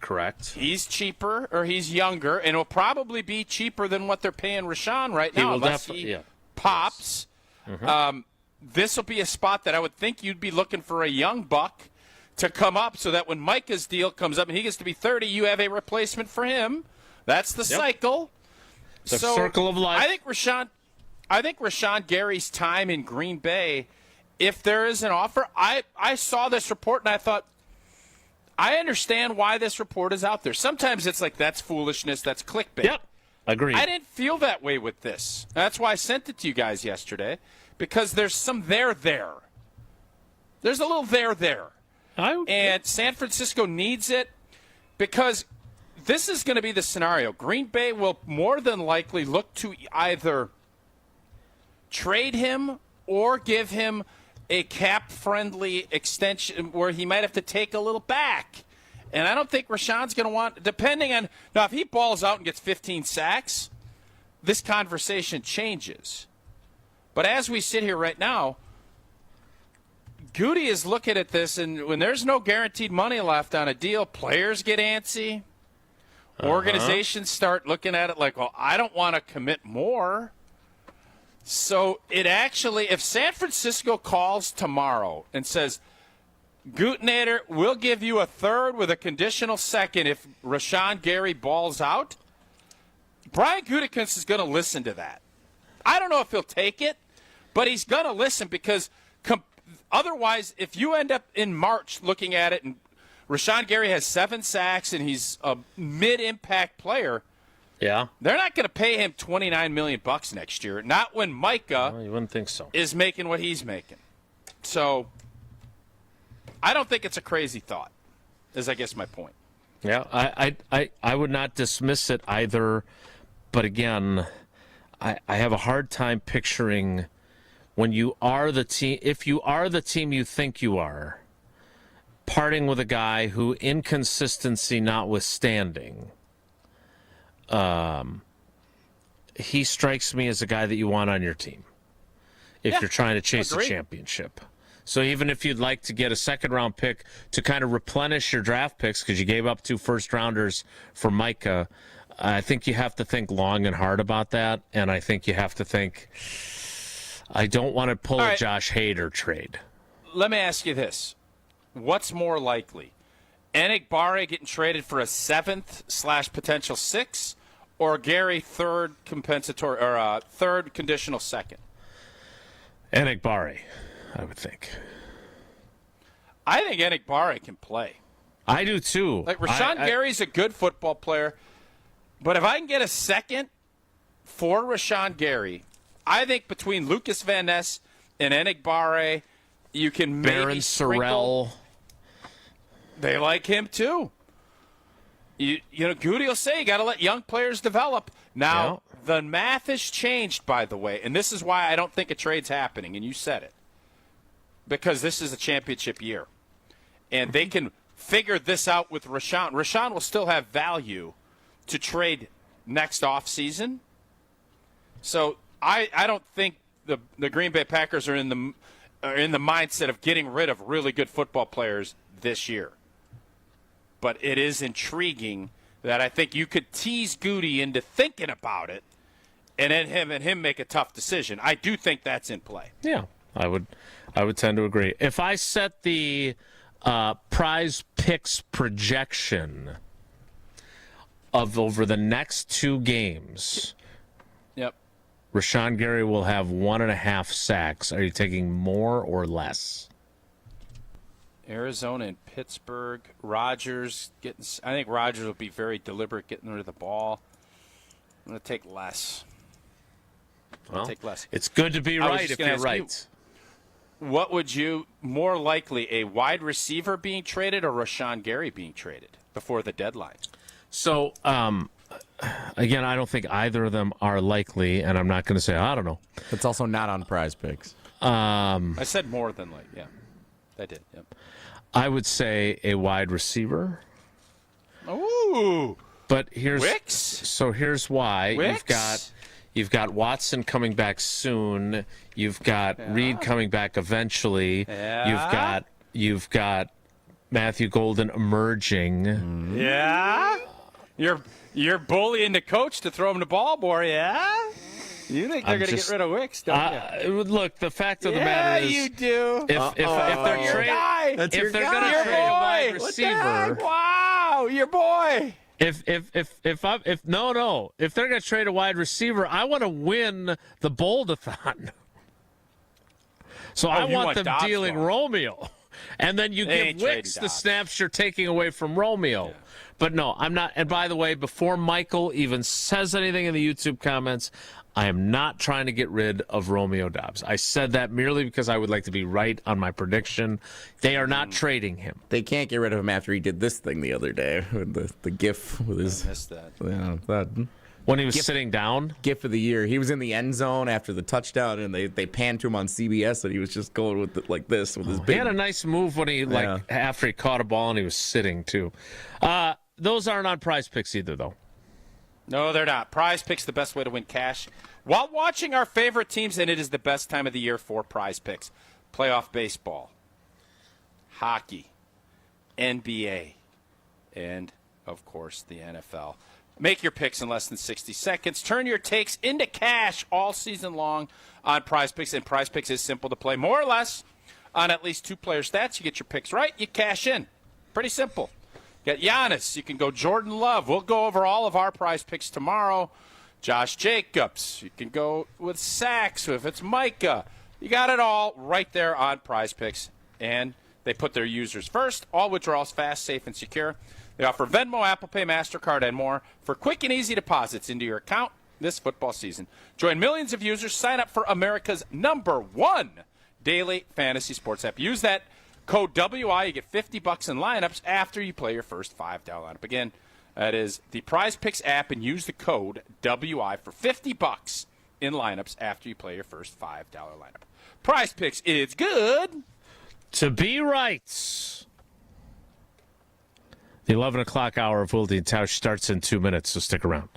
Correct. He's cheaper, or he's younger, and it'll probably be cheaper than what they're paying Rashan right now, unless he pops. Yes. Mm-hmm. This will be a spot that I would think you'd be looking for a young buck to come up so that when Micah's deal comes up and he gets to be 30, you have a replacement for him. That's the cycle. The circle of life. I think Rashan Gary's time in Green Bay, if there is an offer, I saw this report and I thought, I understand why this report is out there. Sometimes it's like, that's foolishness, that's clickbait. Yep, agreed. I didn't feel that way with this. That's why I sent it to you guys yesterday, because there's some there. There's a little there. And San Francisco needs it because this is going to be the scenario. Green Bay will more than likely look to either trade him or give him a cap-friendly extension where he might have to take a little back. And I don't think Rashan's going to want, depending on, now if he balls out and gets 15 sacks, this conversation changes. But as we sit here right now, Goody is looking at this, and when there's no guaranteed money left on a deal, players get antsy. Organizations start looking at it like, well, I don't want to commit more. So it actually, if San Francisco calls tomorrow and says, Gutenator, we'll give you a third with a conditional second if Rashan Gary balls out, Brian Gutekunst is going to listen to that. I don't know if he'll take it, but he's going to listen because otherwise, if you end up in March looking at it and Rashan Gary has 7 sacks and he's a mid-impact player, yeah, they're not going to pay him $29 million next year. Not when Micah you wouldn't think so. Is making what he's making. So I don't think it's a crazy thought, is I guess my point. Yeah, I would not dismiss it either. But again, I have a hard time picturing when you are the team, if you are the team you think you are, parting with a guy who, inconsistency notwithstanding, he strikes me as a guy that you want on your team if you're trying to chase a championship. So even if you'd like to get a second-round pick to kind of replenish your draft picks because you gave up 2 first-rounders for Micah, I think you have to think long and hard about that, and I think you have to think, I don't want to pull a Josh Hader trade. Let me ask you this. What's more likely? Enigbare getting traded for a 7th/potential 6th, or Gary third compensatory or third conditional second? Enigbare, I would think. I think Enigbare can play. I do too. Like Rashan Gary's a good football player, but if I can get a second for Rashan Gary, I think between Lucas Van Ness and Enigbare, you can maybe Baron sprinkle. Sorrell. They like him too. You know, Goody will say you got to let young players develop. Now, the math has changed, by the way, and this is why I don't think a trade's happening, and you said it. because this is a championship year. And they can figure this out with Rashan. Rashan will still have value to trade next offseason. So I don't think the Green Bay Packers are in the mindset of getting rid of really good football players this year. But it is intriguing that I think you could tease Goody into thinking about it and then him make a tough decision. I do think that's in play. Yeah, I would tend to agree. If I set the prize picks projection of over the next 2 games, yep, Rashan Gary will have 1.5 sacks. Are you taking more or less? Arizona and Pittsburgh. Rodgers I think Rodgers will be very deliberate getting rid of the ball. I'm going to take less. Take less. It's good to be right if you're right. What would you more likely, a wide receiver being traded or Rashan Gary being traded before the deadline? So, again, I don't think either of them are likely, and I'm not going to say I don't know. It's also not on prize picks. I said more than like, yeah. I did, yep. I would say a wide receiver. Ooh. But here's Wicks? So here's why. Wicks? You've got Watson coming back soon. You've got Reed coming back eventually. Yeah. You've got Matthew Golden emerging. Yeah. You're bullying the coach to throw him the ball more, yeah? You think they're going to get rid of Wicks, don't you? Look, the fact of the matter is, you do. If they're going to trade a wide receiver, wow, your boy. If they're going to trade a wide receiver, I want to win the Bold-a-thon. So I want them dealing Romeo. And then you give Wicks the snaps you're taking away from Romeo. Yeah. But no, I'm not. And by the way, before Michael even says anything in the YouTube comments, I am not trying to get rid of Romeo Doubs. I said that merely because I would like to be right on my prediction. They are not trading him. They can't get rid of him after he did this thing the other day with the GIF with his. I missed that. When he was sitting down? GIF of the year. He was in the end zone after the touchdown, and they panned to him on CBS, and he was just going with it like this with his big. He had a nice move when he after he caught a ball and he was sitting too. Those aren't on prize picks either, though. No, they're not. Prize Picks the best way to win cash while watching our favorite teams, and it is the best time of the year for Prize Picks. Playoff baseball, hockey, NBA, and, of course, the NFL. Make your picks in less than 60 seconds. Turn your takes into cash all season long on Prize Picks, and Prize Picks is simple to play. More or less on at least 2 player stats. You get your picks right, you cash in. Pretty simple. Got Giannis. You can go Jordan Love. We'll go over all of our Prize Picks tomorrow. Josh Jacobs. You can go with sacks if it's Micah. You got it all right there on Prize Picks. And they put their users first. All withdrawals fast, safe, and secure. They offer Venmo, Apple Pay, MasterCard, and more for quick and easy deposits into your account this football season. Join millions of users. Sign up for America's #1 daily fantasy sports app. Use that code WI. You get $50 in lineups after you play your first $5 lineup. Again, that is the Prize Picks app, and use the code WI for $50 in lineups after you play your first $5 lineup. Prize Picks, it's good to be right. The 11 o'clock hour of Wilde Tausch starts in 2 minutes, so stick around.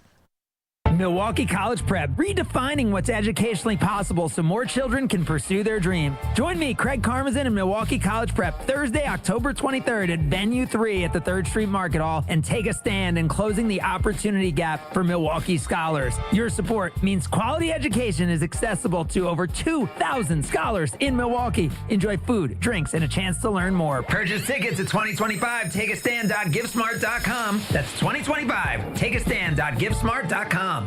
Milwaukee College Prep, redefining what's educationally possible so more children can pursue their dream. Join me, Craig Karmazin, and Milwaukee College Prep Thursday, October 23rd at Venue 3 at the 3rd Street Market Hall, and take a stand in closing the opportunity gap for Milwaukee scholars. Your support means quality education is accessible to over 2,000 scholars in Milwaukee. Enjoy food, drinks, and a chance to learn more. Purchase tickets at 2025 takeastand.givesmart.com. That's 2025 takeastand.givesmart.com.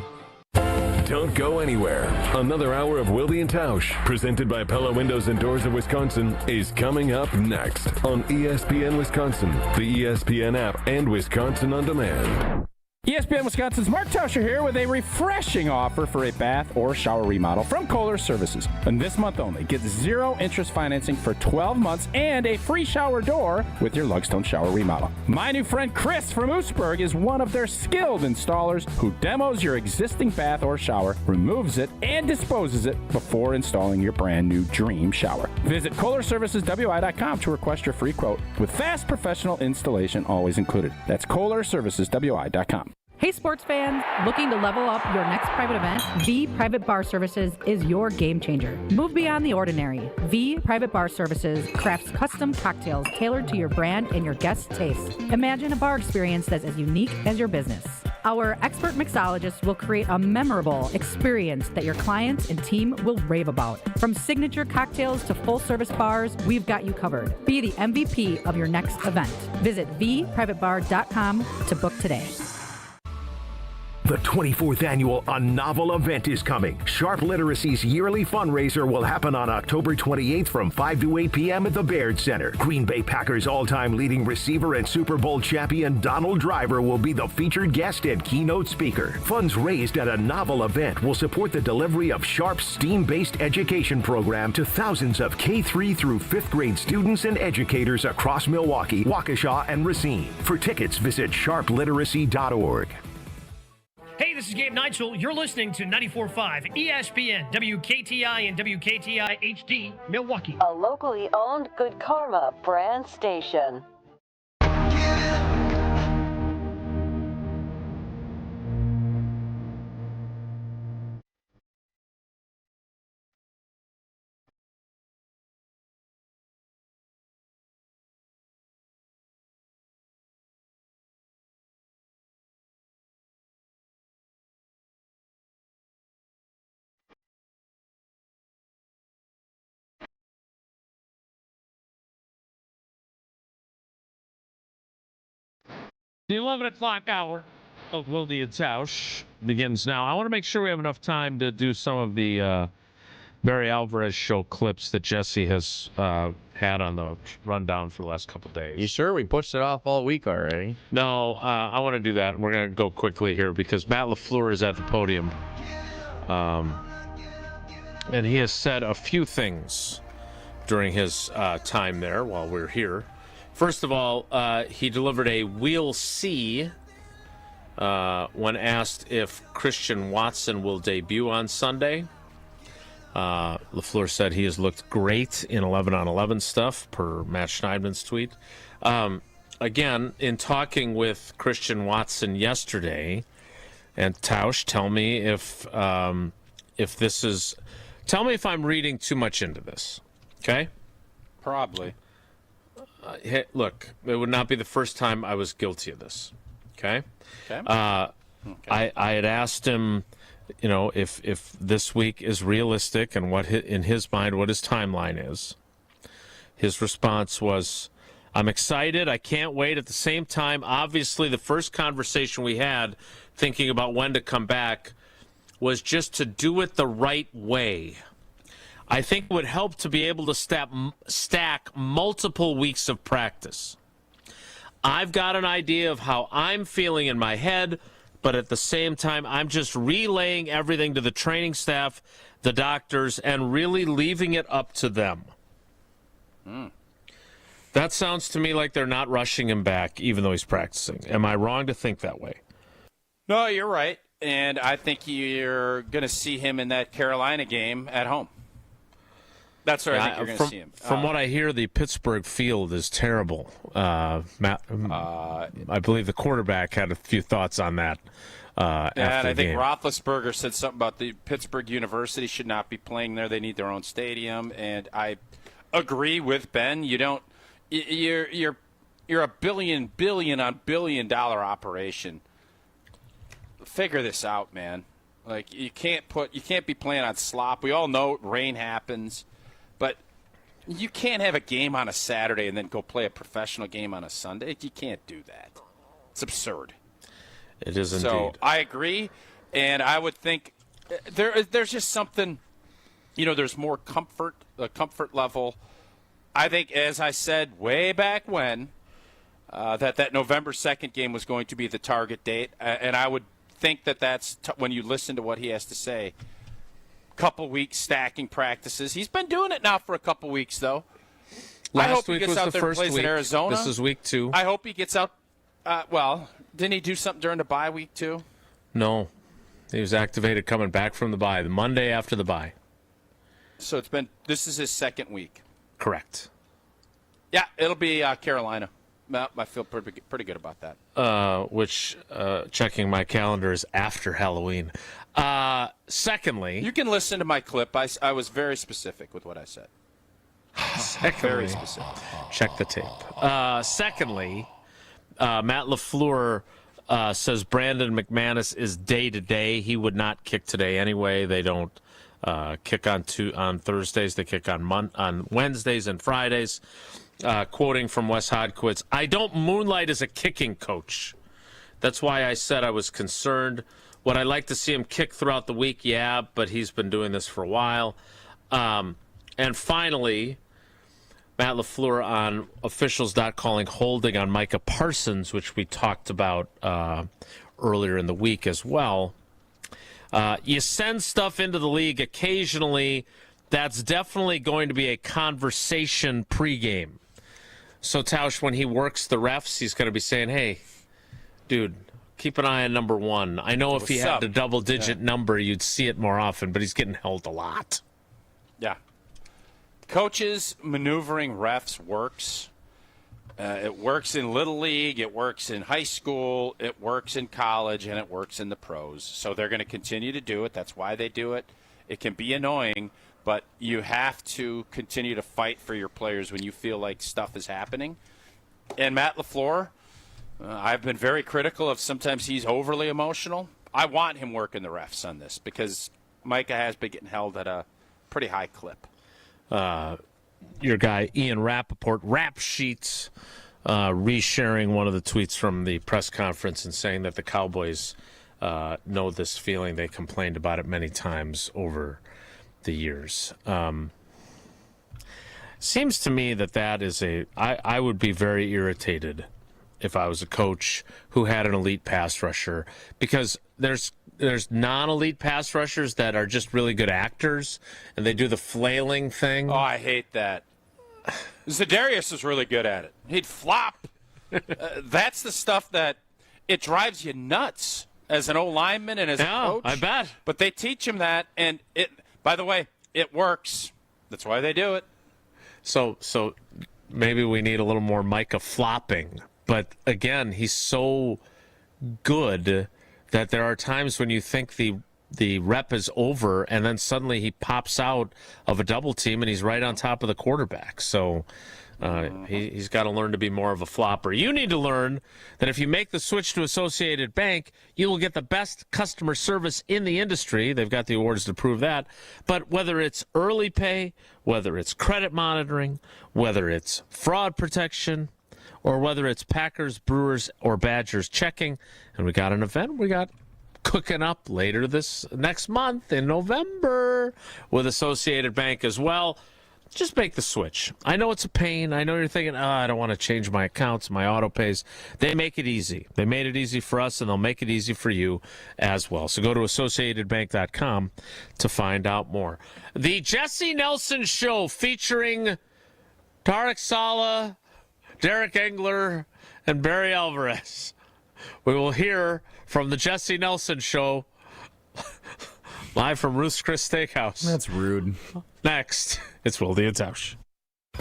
Don't go anywhere. Another hour of Wilde and Tausch, presented by Pella Windows and Doors of Wisconsin, is coming up next on ESPN Wisconsin, the ESPN app, and Wisconsin On Demand. ESPN Wisconsin's Mark Tauscher here with a refreshing offer for a bath or shower remodel from Kohler Services. And this month only, get 0 interest financing for 12 months and a free shower door with your Lugstone shower remodel. My new friend Chris from Oostburg is one of their skilled installers who demos your existing bath or shower, removes it, and disposes it before installing your brand new dream shower. Visit KohlerServicesWI.com to request your free quote with fast professional installation always included. That's KohlerServicesWI.com. Hey sports fans, looking to level up your next private event? V Private Bar Services is your game changer. Move beyond the ordinary. V Private Bar Services crafts custom cocktails tailored to your brand and your guests' taste. Imagine a bar experience that's as unique as your business. Our expert mixologists will create a memorable experience that your clients and team will rave about. From signature cocktails to full-service bars, we've got you covered. Be the MVP of your next event. Visit vprivatebar.com to book today. The 24th annual A Novel event is coming. Sharp Literacy's yearly fundraiser will happen on October 28th from 5 to 8 p.m. at the Baird Center. Green Bay Packers all-time leading receiver and Super Bowl champion Donald Driver will be the featured guest and keynote speaker. Funds raised at A Novel event will support the delivery of Sharp's STEAM-based education program to thousands of K-3 through 5th grade students and educators across Milwaukee, Waukesha, and Racine. For tickets, visit sharpliteracy.org. Hey, this is Gabe Neitzel. You're listening to 94.5 ESPN, WKTI and WKTI HD, Milwaukee. A locally owned Good Karma brand station. The 11 o'clock hour of Wilde Tausch begins now. I want to make sure we have enough time to do some of the Barry Alvarez show clips that Jesse has had on the rundown for the last couple of days. You sure? We pushed it off all week already. No, I want to do that. We're going to go quickly here because Matt LaFleur is at the podium. And he has said a few things during his time there while we're here. First of all, he delivered a "we'll see" when asked if Christian Watson will debut on Sunday. LaFleur said he has looked great in 11-on-11 stuff, per Matt Schneidman's tweet. Again, in talking with Christian Watson yesterday, and Tausch, tell me if this is... Tell me if I'm reading too much into this, okay? Probably. Hey, look, it would not be the first time I was guilty of this. Okay. Okay. I had asked him, you know, if this week is realistic and what in his mind what his timeline is. His response was, "I'm excited. I can't wait." At the same time, obviously, the first conversation we had, thinking about when to come back, was just to do it the right way. I think it would help to be able to stack multiple weeks of practice. I've got an idea of how I'm feeling in my head, but at the same time, I'm just relaying everything to the training staff, the doctors, and really leaving it up to them. That sounds to me like they're not rushing him back, even though he's practicing. Am I wrong to think that way? No, you're right. And I think you're going to see him in that Carolina game at home. That's where I think you're going to see him. From what I hear, the Pittsburgh field is terrible. I believe the quarterback had a few thoughts on that after and I the think game. Roethlisberger said something about the Pittsburgh University should not be playing there. They need their own stadium, and I agree with Ben. You don't. You're a billion dollar operation. Figure this out, man. Like you can't be playing on slop. We all know rain happens. But you can't have a game on a Saturday and then go play a professional game on a Sunday. You can't do that. It's absurd. It is indeed. So I agree, and I would think there's just something, there's more comfort, the comfort level. I think, as I said way back when, that November 2nd game was going to be the target date. And I would think that's when you listen to what he has to say. Couple weeks stacking practices. He's been doing it now for a couple weeks, though. I hope he gets out there and plays in Arizona. This is week 2. I hope he gets out. Didn't he do something during the bye week, too? No. He was activated coming back from the bye, the Monday after the bye. So this is his second week. Correct. Yeah, it'll be Carolina. I feel pretty good about that. Which, checking my calendar, is after Halloween. Secondly, you can listen to my clip. I was very specific with what I said. Secondly, very specific. Check the tape. Secondly, Matt LaFleur says Brandon McManus is day-to-day. He would not kick today anyway. They don't kick on Thursdays. They kick on Wednesdays and Fridays. Quoting from Wes Hodkiewicz, I don't moonlight as a kicking coach. That's why I said I was concerned. Would I like to see him kick throughout the week? Yeah, but he's been doing this for a while. And finally, Matt LaFleur on officials not calling holding on Micah Parsons, which we talked about earlier in the week as well. You send stuff into the league occasionally. That's definitely going to be a conversation pregame. So, Tausch, when he works the refs, he's going to be saying, hey, dude, keep an eye on number 1. I know if he had a double-digit number, you'd see it more often, but he's getting held a lot. Yeah. Coaches maneuvering refs works. It works in Little League. It works in high school. It works in college, and it works in the pros. So they're going to continue to do it. That's why they do it. It can be annoying, but you have to continue to fight for your players when you feel like stuff is happening. And Matt LaFleur, I've been very critical of sometimes he's overly emotional. I want him working the refs on this because Micah has been getting held at a pretty high clip. Your guy, Ian Rappaport, Rap Sheets, resharing one of the tweets from the press conference and saying that the Cowboys know this feeling. They complained about it many times over the years. Seems to me that is I would be very irritated if I was a coach who had an elite pass rusher, because there's non-elite pass rushers that are just really good actors and they do the flailing thing. Oh, I hate that. Za'Darius is really good at it. He'd flop. That's the stuff that it drives you nuts as an old lineman and as a coach. I bet. But they teach him that, and by the way, it works. That's why they do it. So maybe we need a little more Micah flopping. But again, he's so good that there are times when you think the rep is over, and then suddenly he pops out of a double team and he's right on top of the quarterback. So he's got to learn to be more of a flopper. You need to learn that if you make the switch to Associated Bank, you will get the best customer service in the industry. They've got the awards to prove that. But whether it's early pay, whether it's credit monitoring, whether it's fraud protection, or whether it's Packers, Brewers, or Badgers checking, and we got an event we got cooking up later this next month in November with Associated Bank as well. Just make the switch. I know it's a pain. I know you're thinking, I don't want to change my accounts, my auto pays. They make it easy. They made it easy for us, and they'll make it easy for you as well. So go to AssociatedBank.com to find out more. The Jesse Nelson Show featuring Tarek Saleh, Derek Engler, and Barry Alvarez. We will hear from the Jesse Nelson Show live from Ruth's Chris Steakhouse. That's rude. Next, it's Wilde Tausch.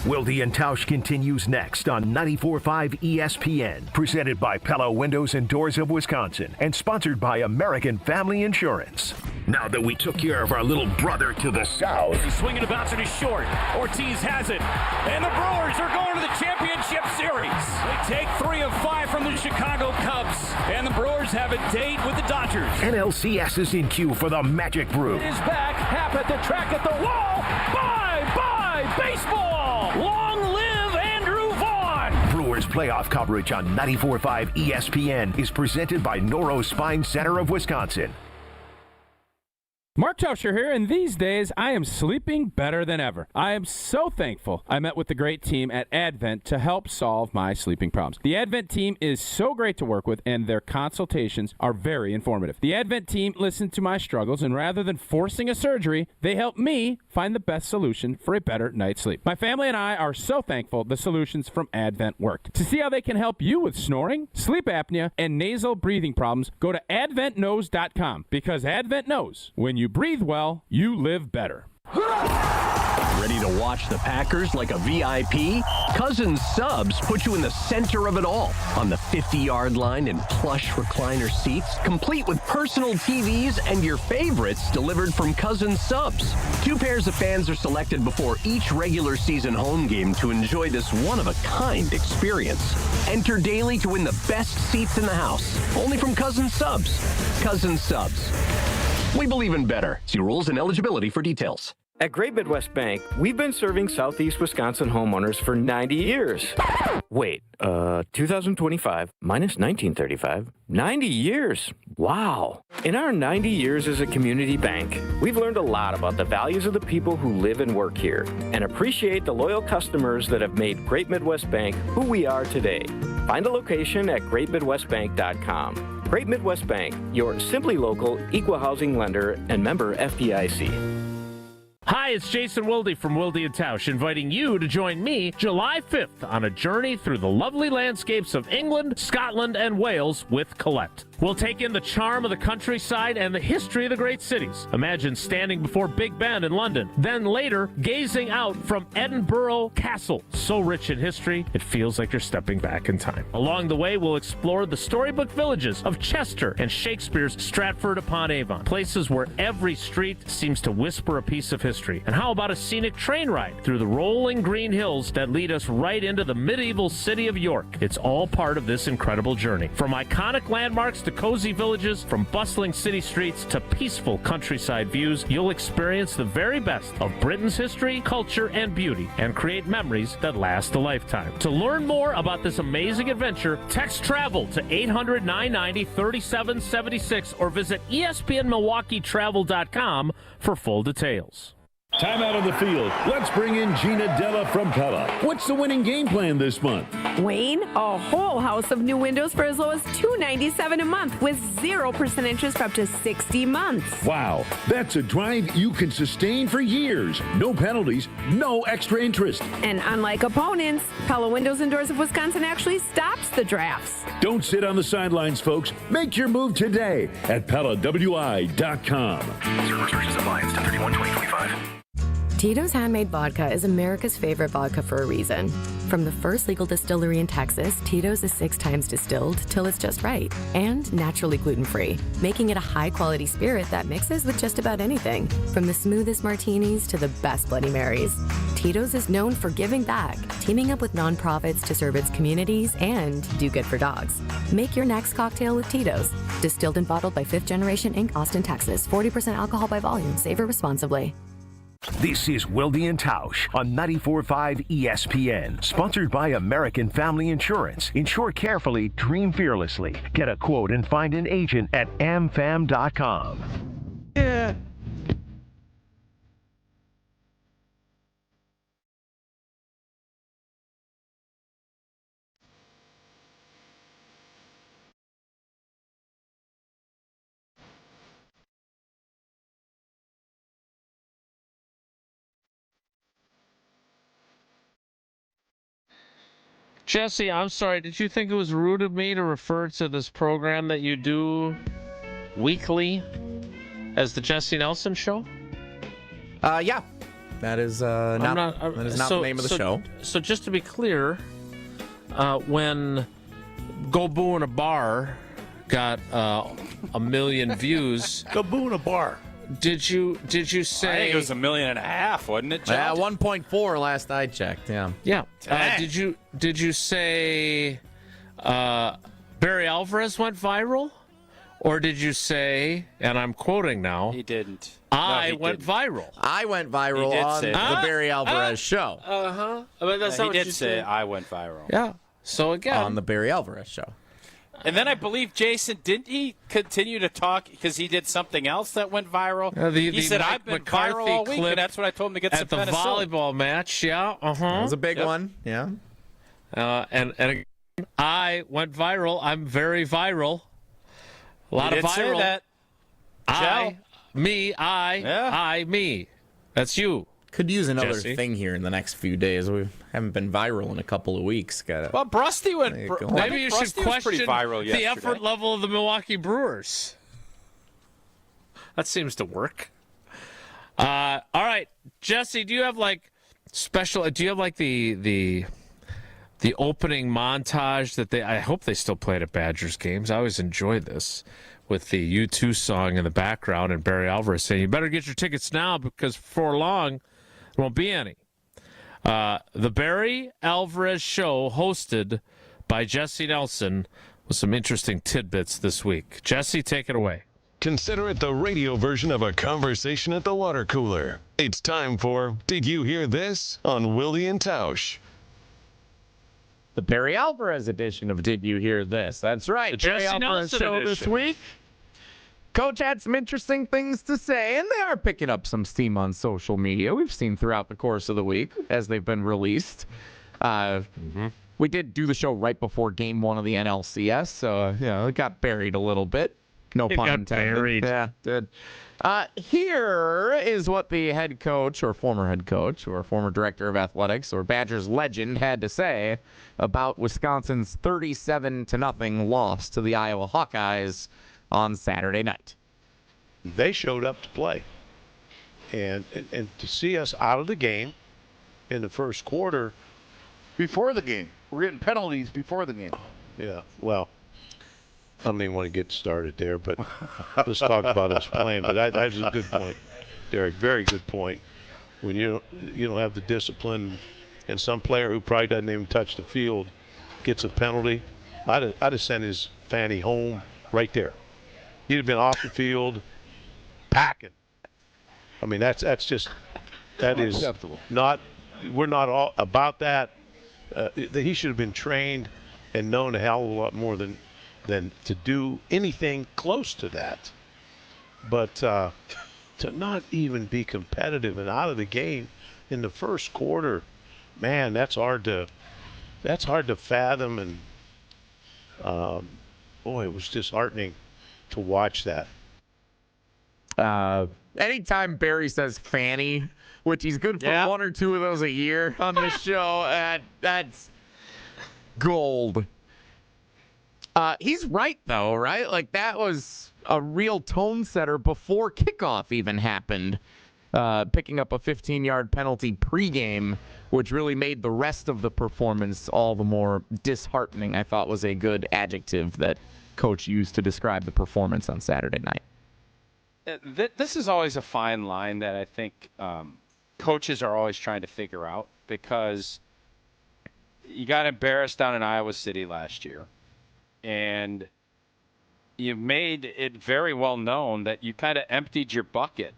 Wilde and Tausch continues next on 94.5 ESPN, presented by Pella Windows and Doors of Wisconsin, and sponsored by American Family Insurance. Now that we took care of our little brother to the south. He's swinging a bounce and he's short. Ortiz has it. And the Brewers are going to the championship series. They take 3 of 5 from the Chicago Cubs. And the Brewers have a date with the Dodgers. NLCS is in queue for the Magic Brew. It is back. Hap at the track at the wall. Bye, baseball. Long live Andrew Vaughn. Brewers playoff coverage on 94.5 ESPN is presented by Noro Spine Center of Wisconsin. Mark Tauscher here, and these days I am sleeping better than ever. I am so thankful I met with the great team at Advent to help solve my sleeping problems. The Advent team is so great to work with, and their consultations are very informative. The Advent team listened to my struggles, and rather than forcing a surgery, they helped me find the best solution for a better night's sleep. My family and I are so thankful the solutions from Advent worked. To see how they can help you with snoring, sleep apnea, and nasal breathing problems, go to adventknows.com, because Advent knows when you breathe well, you live better. Ready to watch the Packers like a VIP? Cousins Subs put you in the center of it all on the 50-yard line in plush recliner seats, complete with personal TVs and your favorites delivered from Cousins Subs. 2 pairs of fans are selected before each regular season home game to enjoy this one-of-a-kind experience. Enter daily to win the best seats in the house, only from Cousins Subs. Cousins Subs. We believe in better. See rules and eligibility for details. At Great Midwest Bank, we've been serving Southeast Wisconsin homeowners for 90 years. Wait, 2025 minus 1935, 90 years. Wow. In our 90 years as a community bank, we've learned a lot about the values of the people who live and work here and appreciate the loyal customers that have made Great Midwest Bank who we are today. Find a location at greatmidwestbank.com. Great Midwest Bank, your simply local equal housing lender and member FDIC. Hi, it's Jason Wilde from Wilde Tausch, inviting you to join me July 5th on a journey through the lovely landscapes of England, Scotland, and Wales with Colette. We'll take in the charm of the countryside and the history of the great cities. Imagine standing before Big Ben in London, then later gazing out from Edinburgh Castle. So rich in history, it feels like you're stepping back in time. Along the way, we'll explore the storybook villages of Chester and Shakespeare's Stratford-upon-Avon, places where every street seems to whisper a piece of history. And how about a scenic train ride through the rolling green hills that lead us right into the medieval city of York? It's all part of this incredible journey. From iconic landmarks to cozy villages, from bustling city streets to peaceful countryside views, you'll experience the very best of Britain's history, culture, and beauty, and create memories that last a lifetime. To learn more about this amazing adventure, text TRAVEL to 800-990-3776 or visit ESPNMilwaukeeTravel.com for full details. Time out on the field. Let's bring in Gina Della from Pella. What's the winning game plan this month? Wayne, a whole house of new windows for as low as $297 a month with 0% interest for up to 60 months. Wow, that's a drive you can sustain for years. No penalties, no extra interest. And unlike opponents, Pella Windows and Doors of Wisconsin actually stops the drafts. Don't sit on the sidelines, folks. Make your move today at PellaWI.com. Zero restrictions apply. It's 10/31/2025. Tito's Handmade Vodka is America's favorite vodka for a reason. From the first legal distillery in Texas, Tito's is 6 times distilled till it's just right and naturally gluten-free, making it a high-quality spirit that mixes with just about anything, from the smoothest martinis to the best Bloody Marys. Tito's is known for giving back, teaming up with nonprofits to serve its communities and do good for dogs. Make your next cocktail with Tito's. Distilled and bottled by 5th Generation Inc., Austin, Texas. 40% alcohol by volume. Savor responsibly. This is Wilde Tausch on 94.5 ESPN, sponsored by American Family Insurance. Insure carefully, dream fearlessly. Get a quote and find an agent at amfam.com. Yeah. Jesse, I'm sorry. Did you think it was rude of me to refer to this program that you do weekly as the Jesse Nelson Show? Yeah. That is not the name of the show. So just to be clear, when Go Boo in a Bar got 1 million views. Go Boo in a Bar. Did you say? I think it was 1.5 million, wasn't it, John? 1.4 last I checked. Yeah. Yeah. Did you say Barry Alvarez went viral, or did you say? And I'm quoting now. He didn't. I went viral. I went viral on the Barry Alvarez show. I mean, that's not he what did you say. said. I went viral. Yeah. So again, on the Barry Alvarez show. And then I believe, Jason, didn't he continue to talk because he did something else that went viral? He said, Mike I've been McCarthy viral all week, clip and that's what I told him to get some at the penicillin. volleyball match. Yeah, That was a big one. Yeah. and again, I went viral. I'm very viral. A lot You of did viral. say that. Me. That's you. Could use another Jesse. thing here in the next few days. We haven't been viral in a couple of weeks. Well, Brusty went. Maybe you should Brusty was pretty question viral the yesterday. effort level of the Milwaukee Brewers. That seems to work. All right, Jesse, do you have like special? Do you have like the opening montage that I hope they still play it at Badgers games. I always enjoy this with the U2 song in the background and Barry Alvarez saying, "You better get your tickets now because before long there won't be any." The Barry Alvarez Show, hosted by Jesse Nelson, with some interesting tidbits this week. Jesse, take it away. Consider it the radio version of a conversation at the water cooler. It's time for Did You Hear This? On Wilde Tausch. The Barry Alvarez edition of Did You Hear This? That's right. The Barry Jesse Alvarez Nelson show edition. this week. Coach had some interesting things to say, and they are picking up some steam on social media. We've seen throughout the course of the week as they've been released. We did do the show right before Game 1 of the NLCS, so it got buried a little bit. No pun intended. Buried. Yeah, did. Here is what the head coach or former head coach or former director of athletics or Badgers legend had to say about Wisconsin's 37-0 loss to the Iowa Hawkeyes on Saturday night. They showed up to play. And to see us out of the game in the first quarter. Before the game. We're getting penalties before the game. Yeah, well, I don't even want to get started there, but let's talk about us playing. But that's a good point, Derek. Very good point. When you don't have the discipline, and some player who probably doesn't even touch the field gets a penalty, I'd have sent his fanny home right there. He'd have been off the field, packing. I mean, that is Unacceptable. not. We're not all about that. He should have been trained and known a hell of a lot more than to do anything close to that. But to not even be competitive and out of the game in the first quarter, man, that's hard to fathom. And boy, it was disheartening to watch that. Anytime Barry says fanny, which he's good for one or two of those a year on this show, that's gold. He's right, though, right? Like, that was a real tone setter before kickoff even happened. Picking up a 15-yard penalty pregame, which really made the rest of the performance all the more disheartening, I thought was a good adjective that Coach used to describe the performance on Saturday night. This is always a fine line that I think coaches are always trying to figure out, because you got embarrassed down in Iowa City last year, and you made it very well known that you kind of emptied your bucket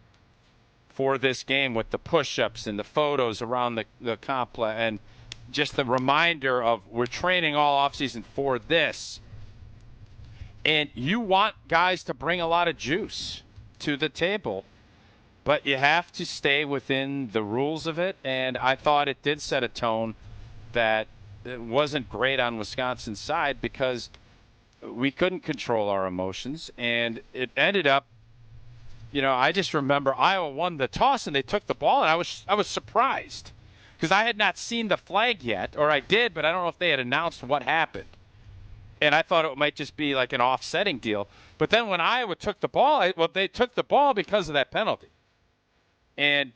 for this game with the push-ups and the photos around the complex and just the reminder of we're training all offseason for this. And you want guys to bring a lot of juice to the table, but you have to stay within the rules of it. And I thought it did set a tone that it wasn't great on Wisconsin's side, because we couldn't control our emotions, and it ended up, I just remember Iowa won the toss and they took the ball, and I was surprised because I had not seen the flag yet, or I did, but I don't know if they had announced what happened. And I thought it might just be like an offsetting deal. But then when Iowa took the ball, they took the ball because of that penalty. And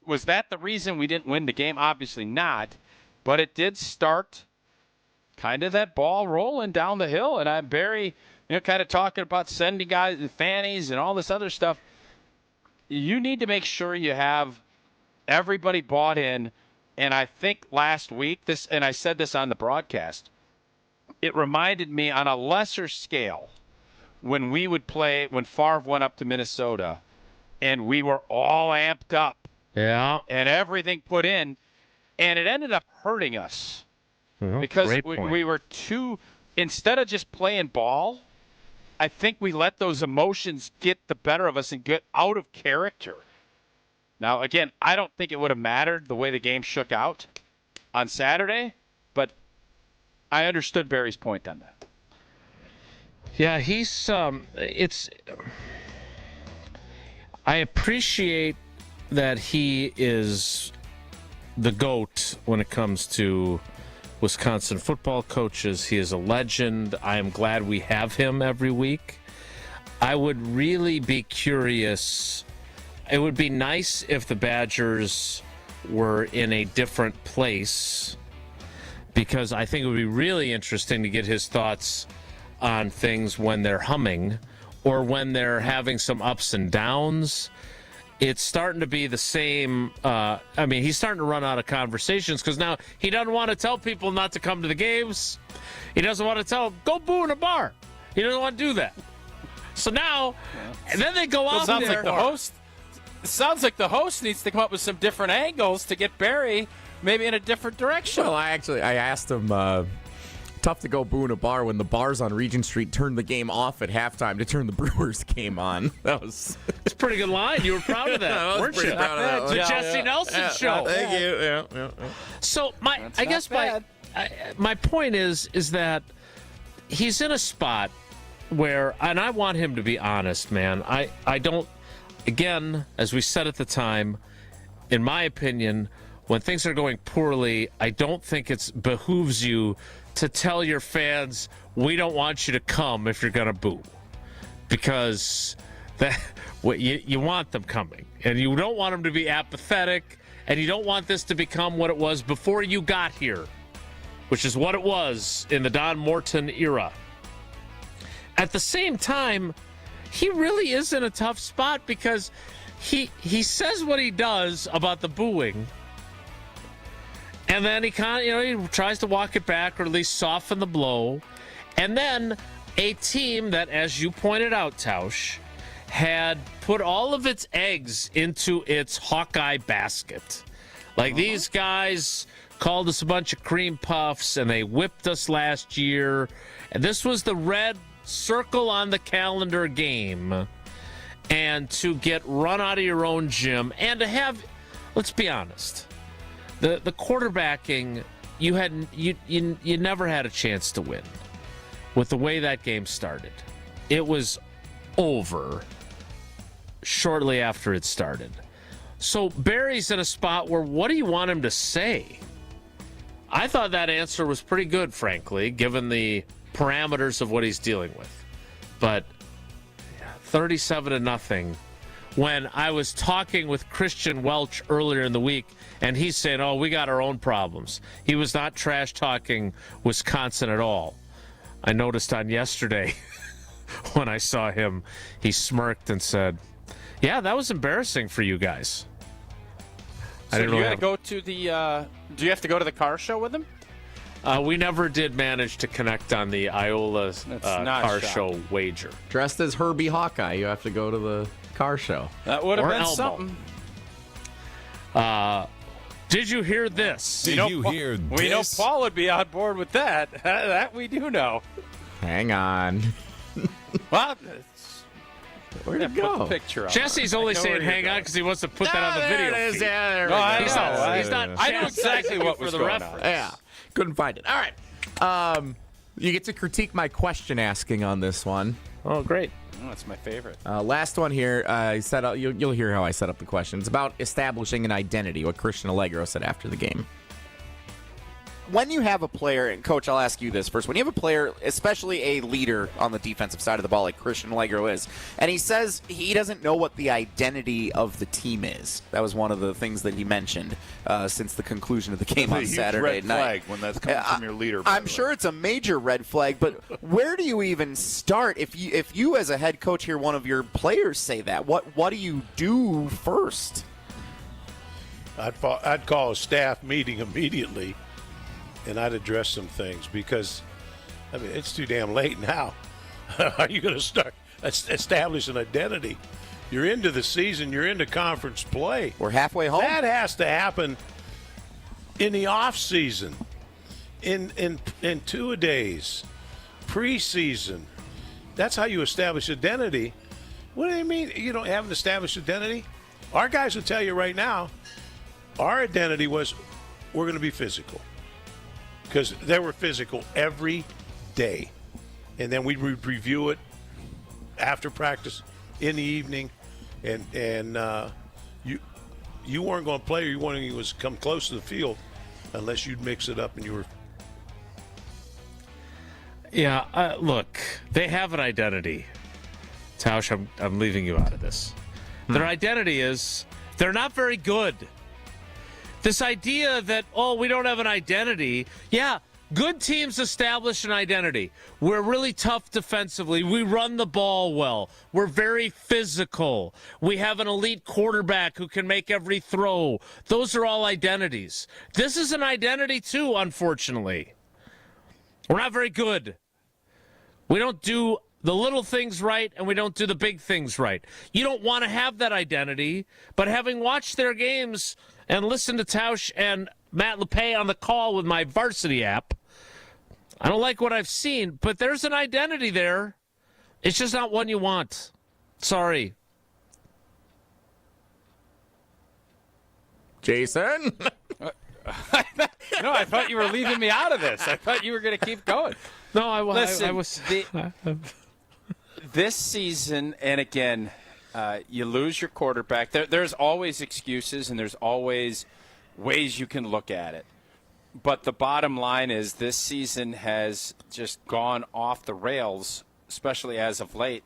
was that the reason we didn't win the game? Obviously not. But it did start kind of that ball rolling down the hill. And I'm Barry, kind of talking about sending guys the fannies and all this other stuff. You need to make sure you have everybody bought in. And I think last week, and I said this on the broadcast, it reminded me on a lesser scale when we would play, when Favre went up to Minnesota and we were all amped up. Yeah. And everything put in, and it ended up hurting us because we were too instead of just playing ball, I think we let those emotions get the better of us and get out of character. Now, again, I don't think it would have mattered the way the game shook out on Saturday, but I understood Barry's point on that. Yeah, I appreciate that he is the GOAT when it comes to Wisconsin football coaches. He is a legend. I am glad we have him every week. I would really be curious. It would be nice if the Badgers were in a different place, because I think it would be really interesting to get his thoughts on things when they're humming or when they're having some ups and downs. It's starting to be the same. He's starting to run out of conversations because now he doesn't want to tell people not to come to the games. He doesn't want to tell them, go boo in a bar. He doesn't want to do that. So now, and then they go out there. Sounds like the host needs to come up with some different angles to get Barry maybe in a different direction. Well, I asked him, tough to go boo in a bar when the bars on Regent Street turned the game off at halftime to turn the Brewers game on. It's a pretty good line. You were proud of that, weren't you? Proud of that. The Jesse Nelson show. Thank you. Yeah. So my point is that he's in a spot where, and I want him to be honest, man. I don't. Again, as we said at the time, in my opinion, when things are going poorly, I don't think it behooves you to tell your fans, we don't want you to come if you're going to boo. Because you want them coming. And you don't want them to be apathetic. And you don't want this to become what it was before you got here, which is what it was in the Don Morton era. At the same time, he really is in a tough spot because he says what he does about the booing, and then he he tries to walk it back or at least soften the blow, and then a team that, as you pointed out, Tausch, had put all of its eggs into its Hawkeye basket. Like these guys called us a bunch of cream puffs and they whipped us last year, and this was the red circle on the calendar game, and to get run out of your own gym and to have, let's be honest, the quarterbacking, you never had a chance to win with the way that game started. It was over shortly after it started. So Barry's in a spot where, what do you want him to say? I thought that answer was pretty good, frankly, given the parameters of what he's dealing with. But 37-0, when I was talking with Christian Welch earlier in the week, and he's saying, oh, we got our own problems. He was not trash talking Wisconsin at all. I noticed on yesterday when I saw him, he smirked and said, yeah, that was embarrassing for you guys. So do you have to go to the car show with him? We never did manage to connect on the Iola car show wager. Dressed as Herbie Hawkeye, you have to go to the car show. That would have been Elmo. something. Did you hear this? We know Paul would be on board with that. That we do know. Hang on. Well, where'd it go? Put the picture on. Jesse's only saying hang on because he wants to put that on the video. There it is. feed. Yeah, there No, we I go. He's not. I know exactly what was for the going reference. on. Yeah, couldn't find it. All right. You get to critique my question asking on this one. Oh, great. Oh, that's my favorite. Last one here. You'll hear how I set up the question. It's about establishing an identity, what Christian Allegro said after the game. When you have a player, and Coach, I'll ask you this first. When you have a player, especially a leader on the defensive side of the ball like Christian Allegro is, and he says he doesn't know what the identity of the team is. That was one of the things that he mentioned since the conclusion of the game on Saturday red night. flag when that's coming from your leader. I'm sure it's a major red flag, but where do you even start if you as a head coach hear one of your players say that? What do you do first? I'd call a staff meeting immediately, and I'd address some things because, I mean, it's too damn late now. Are you going to start establish an identity? You're into the season. You're into conference play. We're halfway home. That has to happen in the off season, in two-a-days. preseason. That's how you establish identity. What do you mean you don't have an established identity? Our guys will tell you right now, our identity was we're going to be physical. Because they were physical every day. And then we would review it after practice in the evening. And you weren't going to play or you weren't going to come close to the field unless you'd mix it up and you were. Yeah, look, they have an identity. Tausch, I'm leaving you out of this. Their identity is they're not very good. This idea that, we don't have an identity. Yeah, good teams establish an identity. We're really tough defensively. We run the ball well. We're very physical. We have an elite quarterback who can make every throw. Those are all identities. This is an identity too, unfortunately. We're not very good. We don't do the little things right, and we don't do the big things right. You don't want to have that identity, but having watched their games and listened to Tausch and Matt LePay on the call with my Varsity app, I don't like what I've seen, but there's an identity there. It's just not one you want. Sorry. Jason? No, I thought you were leaving me out of this. I thought you were going to keep going. No, I Listen, was. This season, and again, you lose your quarterback. There's always excuses, and there's always ways you can look at it. But the bottom line is this season has just gone off the rails, especially as of late.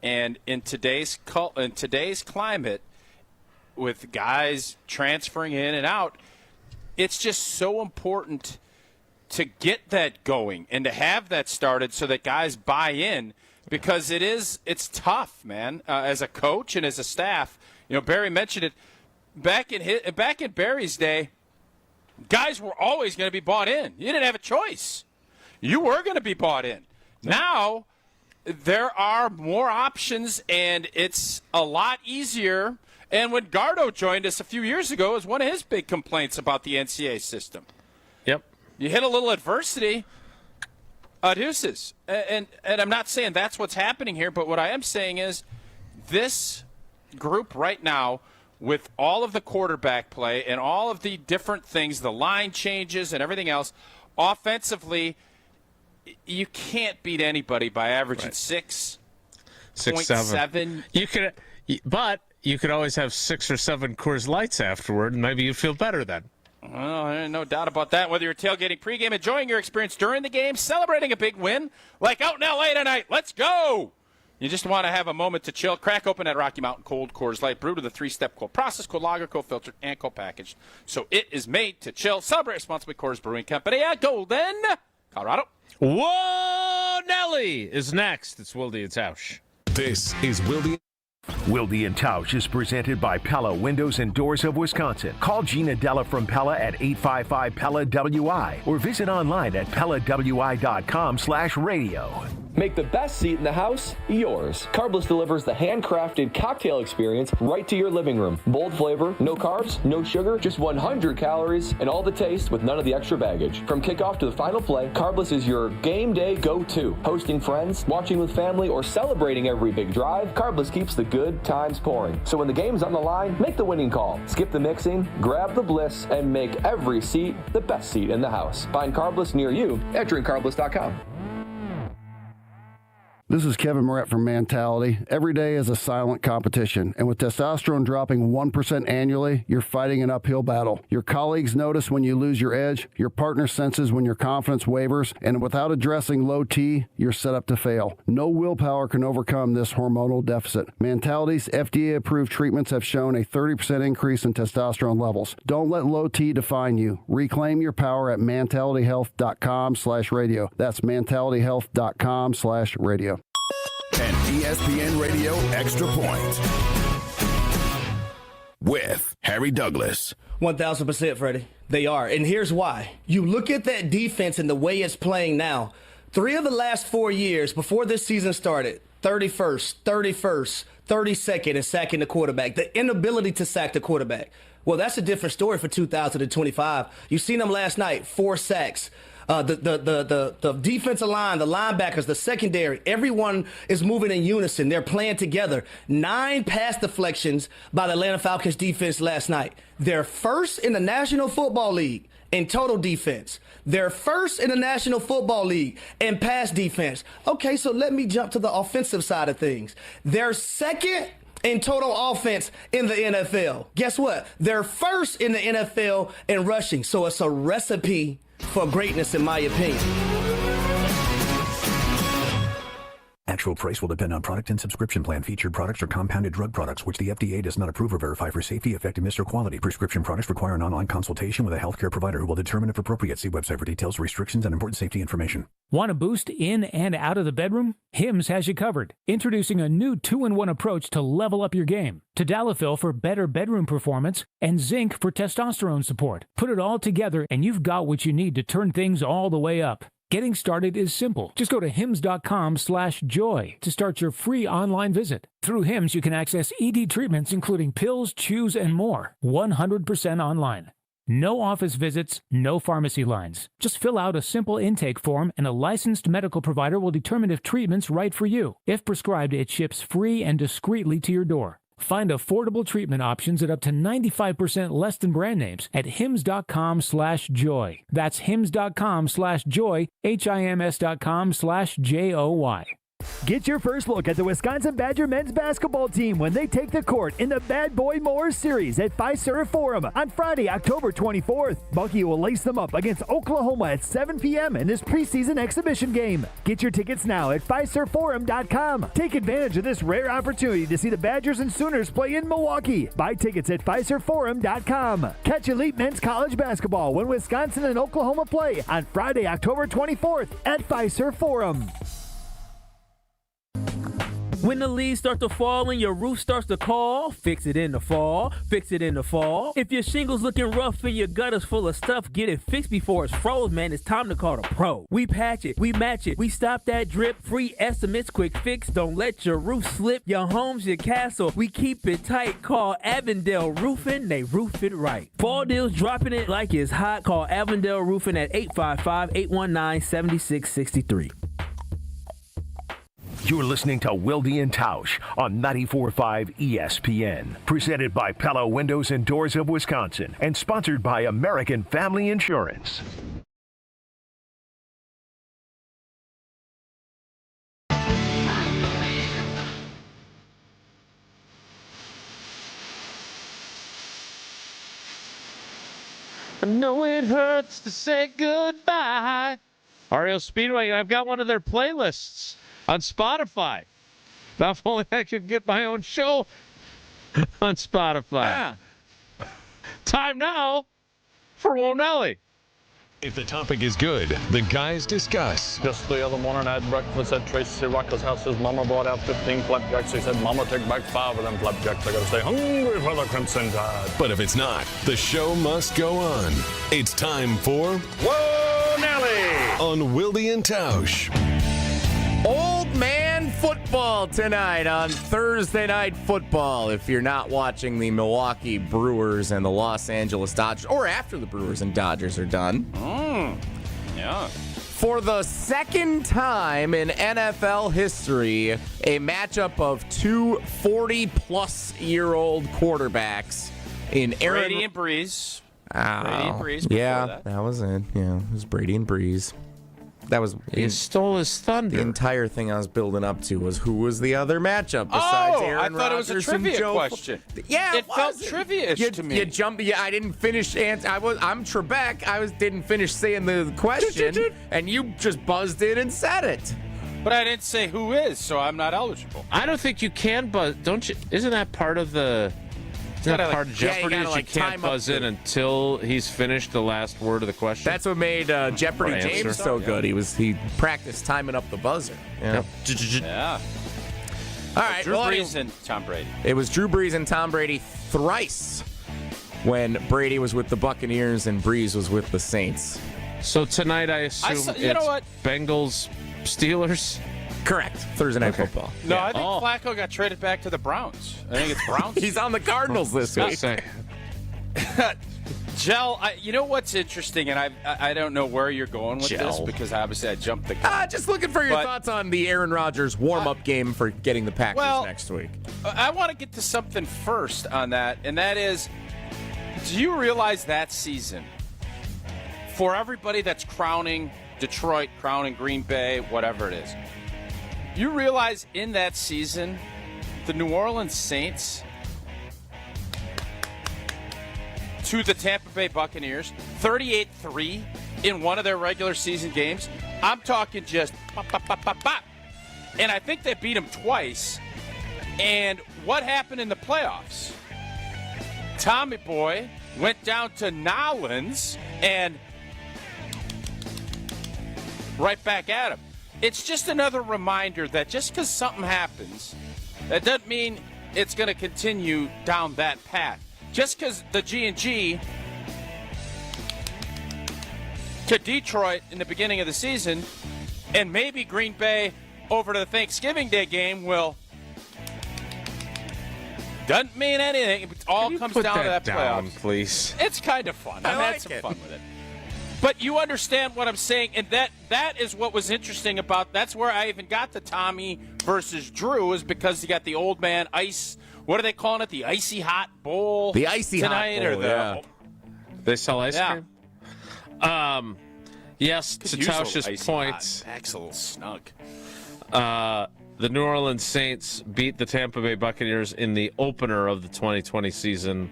And in today's climate, with guys transferring in and out, it's just so important to get that going and to have that started so that guys buy in, because it's tough, man. As a coach and as a staff, Barry mentioned it back in Barry's day. Guys were always going to be bought in. You didn't have a choice. You were going to be bought in. Now there are more options, and it's a lot easier. And when Gardo joined us a few years ago, it was one of his big complaints about the NCAA system. Yep. You hit a little adversity, deuces. And I'm not saying that's what's happening here, but what I am saying is this group right now, with all of the quarterback play and all of the different things, the line changes and everything else, offensively, you can't beat anybody by averaging 6.7. But you could always have 6 or 7 Coors Lights afterward, and maybe you'd feel better then. Well, no doubt about that. Whether you're tailgating pregame, enjoying your experience during the game, celebrating a big win, like out in L.A. tonight, let's go! You just want to have a moment to chill. Crack open that Rocky Mountain Cold Coors Light, brewed with a 3-step cold process, cold lager, cold filtered, and cold packaged. So it is made to chill. Celebrate responsibly. Coors Brewing Company at Golden, Colorado. Whoa, Nelly is next. It's Wilde and Tausch. This is Wilde. Wilde and Tausch is presented by Pella Windows and Doors of Wisconsin. Call Gina Della from Pella at 855-PELLA-WI or visit online at PellaWI.com/radio. Make the best seat in the house yours. Carbless delivers the handcrafted cocktail experience right to your living room. Bold flavor, no carbs, no sugar, just 100 calories, and all the taste with none of the extra baggage. From kickoff to the final play, Carbless is your game day go-to. Hosting friends, watching with family, or celebrating every big drive, Carbless keeps the good times pouring. So when the game's on the line, make the winning call. Skip the mixing, grab the bliss, and make every seat the best seat in the house. Find Carbless near you at drinkcarbless.com. This is Kevin Moret from Mentality. Every day is a silent competition, and with testosterone dropping 1% annually, you're fighting an uphill battle. Your colleagues notice when you lose your edge, your partner senses when your confidence wavers, and without addressing low T, you're set up to fail. No willpower can overcome this hormonal deficit. Mentality's FDA-approved treatments have shown a 30% increase in testosterone levels. Don't let low T define you. Reclaim your power at mentalityhealth.com/radio. That's mentalityhealth.com/radio. An ESPN Radio Extra Point with Harry Douglas. 1,000%, Freddie. They are. And here's why. You look at that defense and the way it's playing now. 3 of the last 4 years before this season started, 31st, 31st, 32nd in sacking the quarterback. The inability to sack the quarterback. Well, that's a different story for 2025. You seen them last night, 4 sacks. The defensive line, the linebackers, the secondary, everyone is moving in unison. They're playing together. 9 pass deflections by the Atlanta Falcons defense last night. They're first in the National Football League in total defense. They're first in the National Football League in pass defense. Okay, so let me jump to the offensive side of things. They're second in total offense in the NFL. Guess what? They're first in the NFL in rushing. So it's a recipe for greatness, in my opinion. Actual price will depend on product and subscription plan. Featured products are compounded drug products, which the FDA does not approve or verify for safety, effectiveness, or quality. Prescription products require an online consultation with a healthcare provider who will determine if appropriate. See website for details, restrictions, and important safety information. Want a boost in and out of the bedroom? Hims has you covered. Introducing a new 2-in-1 approach to level up your game. Tadalafil for better bedroom performance and zinc for testosterone support. Put it all together and you've got what you need to turn things all the way up. Getting started is simple. Just go to hims.com/joy to start your free online visit. Through Hims, you can access ED treatments including pills, chews, and more. 100% online. No office visits, no pharmacy lines. Just fill out a simple intake form and a licensed medical provider will determine if treatment's right for you. If prescribed, it ships free and discreetly to your door. Find affordable treatment options at up to 95% less than brand names at hims.com/joy. That's hims.com/joy, HIMS.com/JOY. Get your first look at the Wisconsin Badger men's basketball team when they take the court in the Bad Boy Mowers Series at Fiserv Forum on Friday, October 24th. Bucky will lace them up against Oklahoma at 7 p.m. in this preseason exhibition game. Get your tickets now at FiservForum.com. Take advantage of this rare opportunity to see the Badgers and Sooners play in Milwaukee. Buy tickets at FiservForum.com. Catch elite men's college basketball when Wisconsin and Oklahoma play on Friday, October 24th at Fiserv Forum. When the leaves start to fall and your roof starts to call, fix it in the fall, fix it in the fall. If your shingle's looking rough and your gutter's full of stuff, get it fixed before it's froze, man. It's time to call the pro. We patch it, we match it, we stop that drip. Free estimates, quick fix. Don't let your roof slip. Your home's your castle. We keep it tight. Call Avondale Roofing. They roof it right. Fall deals dropping it like it's hot. Call Avondale Roofing at 855-819-7663. You're listening to Wilde Tausch on 94.5 ESPN. Presented by Pella Windows and Doors of Wisconsin and sponsored by American Family Insurance. I know it hurts to say goodbye. REO Speedway, I've got one of their playlists on Spotify. If only I could get my own show on Spotify. Yeah. Time now for Wonelli. If the topic is good, the guys discuss. Just the other morning I had breakfast at Tracy Rocker's house. His mama brought out 15 flapjacks. He said, Mama, take back 5 of them flapjacks. I gotta stay hungry for the Crimson Tide. But if it's not, the show must go on. It's time for Wonelli on Wilde Tausch. Old man football tonight on Thursday Night Football. If you're not watching the Milwaukee Brewers and the Los Angeles Dodgers, or after the Brewers and Dodgers are done. Yeah. For the second time in NFL history, a matchup of two 40-plus-year-old quarterbacks in Brady and Breeze. Brady and Breeze. Yeah, that was it. Yeah, it was Brady and Breeze. That was he stole his thunder. The entire thing I was building up to was who was the other matchup besides Aaron Rodgers. I thought it was a trivia question. Yeah, it felt trivia-ish to me. You jumped. Yeah, I didn't finish. I'm Trebek. Didn't finish saying the question, and you just buzzed in and said it. But I didn't say who is, so I'm not eligible. I don't think you can buzz. Don't you? Isn't that part of the? Isn't that part of Jeopardy? You can't buzz in until he's finished the last word of the question. That's what made Jeopardy James so good. He practiced timing up the buzzer. Yeah. All right. Drew Brees and Tom Brady. It was Drew Brees and Tom Brady thrice when Brady was with the Buccaneers and Brees was with the Saints. So tonight I assume it's Bengals Steelers. Correct. Thursday Night Football. No, I think Flacco got traded back to the Browns. I think it's Browns. He's on the Cardinals this week. Gel, you know what's interesting, and I don't know where you're going with this because obviously I jumped the gun. Just looking for your thoughts on the Aaron Rodgers warm-up game for getting the Packers next week. I want to get to something first on that, and that is, do you realize that season, for everybody that's crowning Detroit, crowning Green Bay, whatever it is, you realize in that season, the New Orleans Saints to the Tampa Bay Buccaneers, 38-3 in one of their regular season games. I'm talking just pop, pop, pop, pop, pop. And I think they beat them twice. And what happened in the playoffs? Tommy Boy went down to Nolans and right back at him. It's just another reminder that just because something happens, that doesn't mean it's going to continue down that path. Just because the G&G to Detroit in the beginning of the season, and maybe Green Bay over to the Thanksgiving Day game doesn't mean anything. It all comes down to that playoffs. Please. It's kind of fun. I had some fun with it. But you understand what I'm saying, and that is what was interesting about. That's where I even got the Tommy versus Drew, is because you got the old man ice. What are they calling it? The icy hot bowl. The icy tonight, hot bowl. or the, They sell ice cream. Yes, to use a little Tausch's icy point. hot. Pack's a little snug. The New Orleans Saints beat the Tampa Bay Buccaneers in the opener of the 2020 season,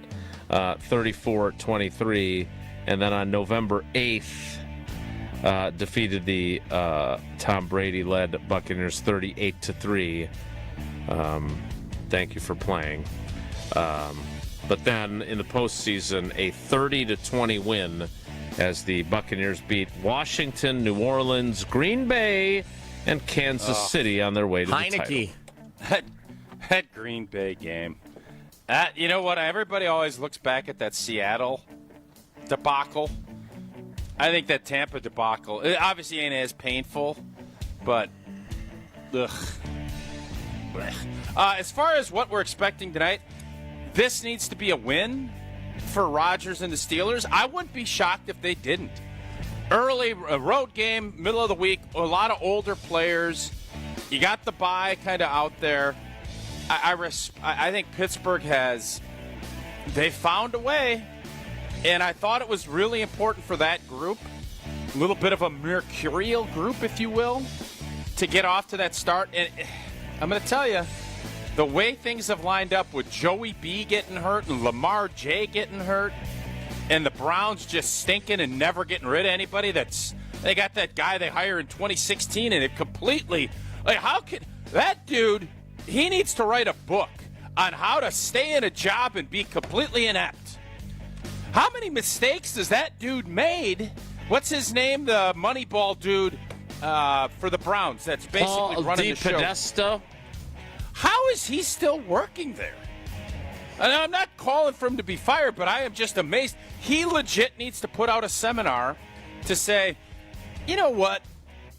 34-23, and then on November 8th, defeated the Tom Brady-led Buccaneers 38-3. Thank you for playing. But then in the postseason, a 30-20 win as the Buccaneers beat Washington, New Orleans, Green Bay, and Kansas City on their way to Heineke. the title. That Green Bay game. You know what? Everybody always looks back at that Seattle debacle. I think that Tampa debacle, it obviously ain't as painful, but ugh. As far as what we're expecting tonight, this needs to be a win for Rodgers and the Steelers. I wouldn't be shocked if they didn't. Early road game, middle of the week, a lot of older players. You got the bye kind of out there. I think Pittsburgh they found a way, and I thought it was really important for that group, a little bit of a mercurial group, if you will, to get off to that start. And I'm going to tell you, the way things have lined up with Joey B getting hurt and Lamar J getting hurt, and the Browns just stinking and never getting rid of anybody. They got that guy they hired in 2016, and it completely, how can that dude? He needs to write a book on how to stay in a job and be completely inept. How many mistakes has that dude made? What's his name? The Moneyball dude for the Browns. That's basically running the show. Podesta. How is he still working there? And I'm not calling for him to be fired, but I am just amazed. He legit needs to put out a seminar to say, you know what?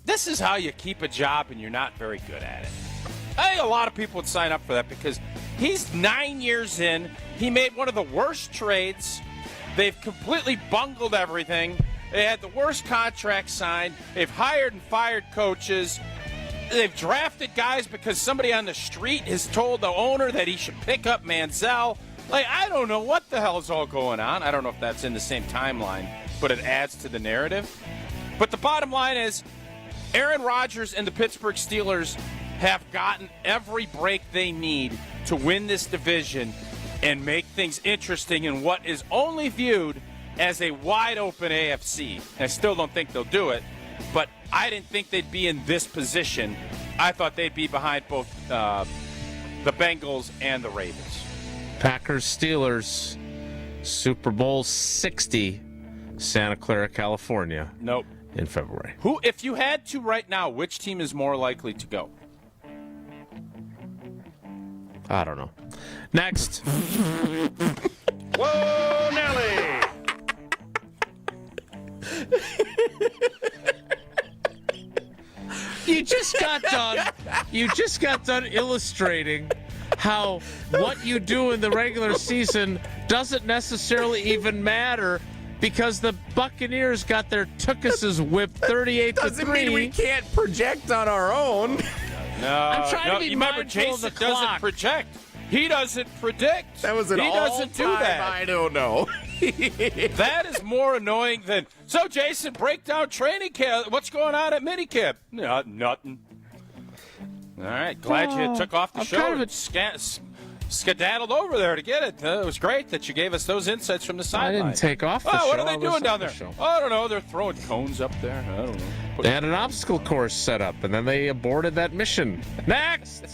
This is how you keep a job and you're not very good at it. I think a lot of people would sign up for that because he's 9 years in. He made one of the worst trades. They've completely bungled everything. They had the worst contract signed. They've hired and fired coaches. They've drafted guys because somebody on the street has told the owner that he should pick up Manziel. I don't know what the hell is all going on. I don't know if that's in the same timeline, but it adds to the narrative. But the bottom line is, Aaron Rodgers and the Pittsburgh Steelers have gotten every break they need to win this division and make things interesting in what is only viewed as a wide-open AFC. I still don't think they'll do it, but I didn't think they'd be in this position. I thought they'd be behind both the Bengals and the Ravens. Packers, Steelers, Super Bowl 60, Santa Clara, California. Nope. In February. Who, if you had to right now, which team is more likely to go? I don't know. Next. Whoa, Nelly! You just got done illustrating how what you do in the regular season doesn't necessarily even matter because the Buccaneers got their Tookuses whipped 38-3. Doesn't mean we can't project on our own. No, I'm trying to be remember, mindful Jason of the clock. doesn't project. He doesn't predict. That was an He doesn't do that. I don't know. That is more annoying than. So, Jason, break down training camp. What's going on at minicamp? Nothing. All right, glad you took off the show and skedaddled over there to get it. It was great that you gave us those insights from the sideline. I didn't take off the show. What are they I was doing on down the there? show. I don't know. They're throwing cones up there. I don't know. They had an obstacle course set up, and then they aborted that mission. Next!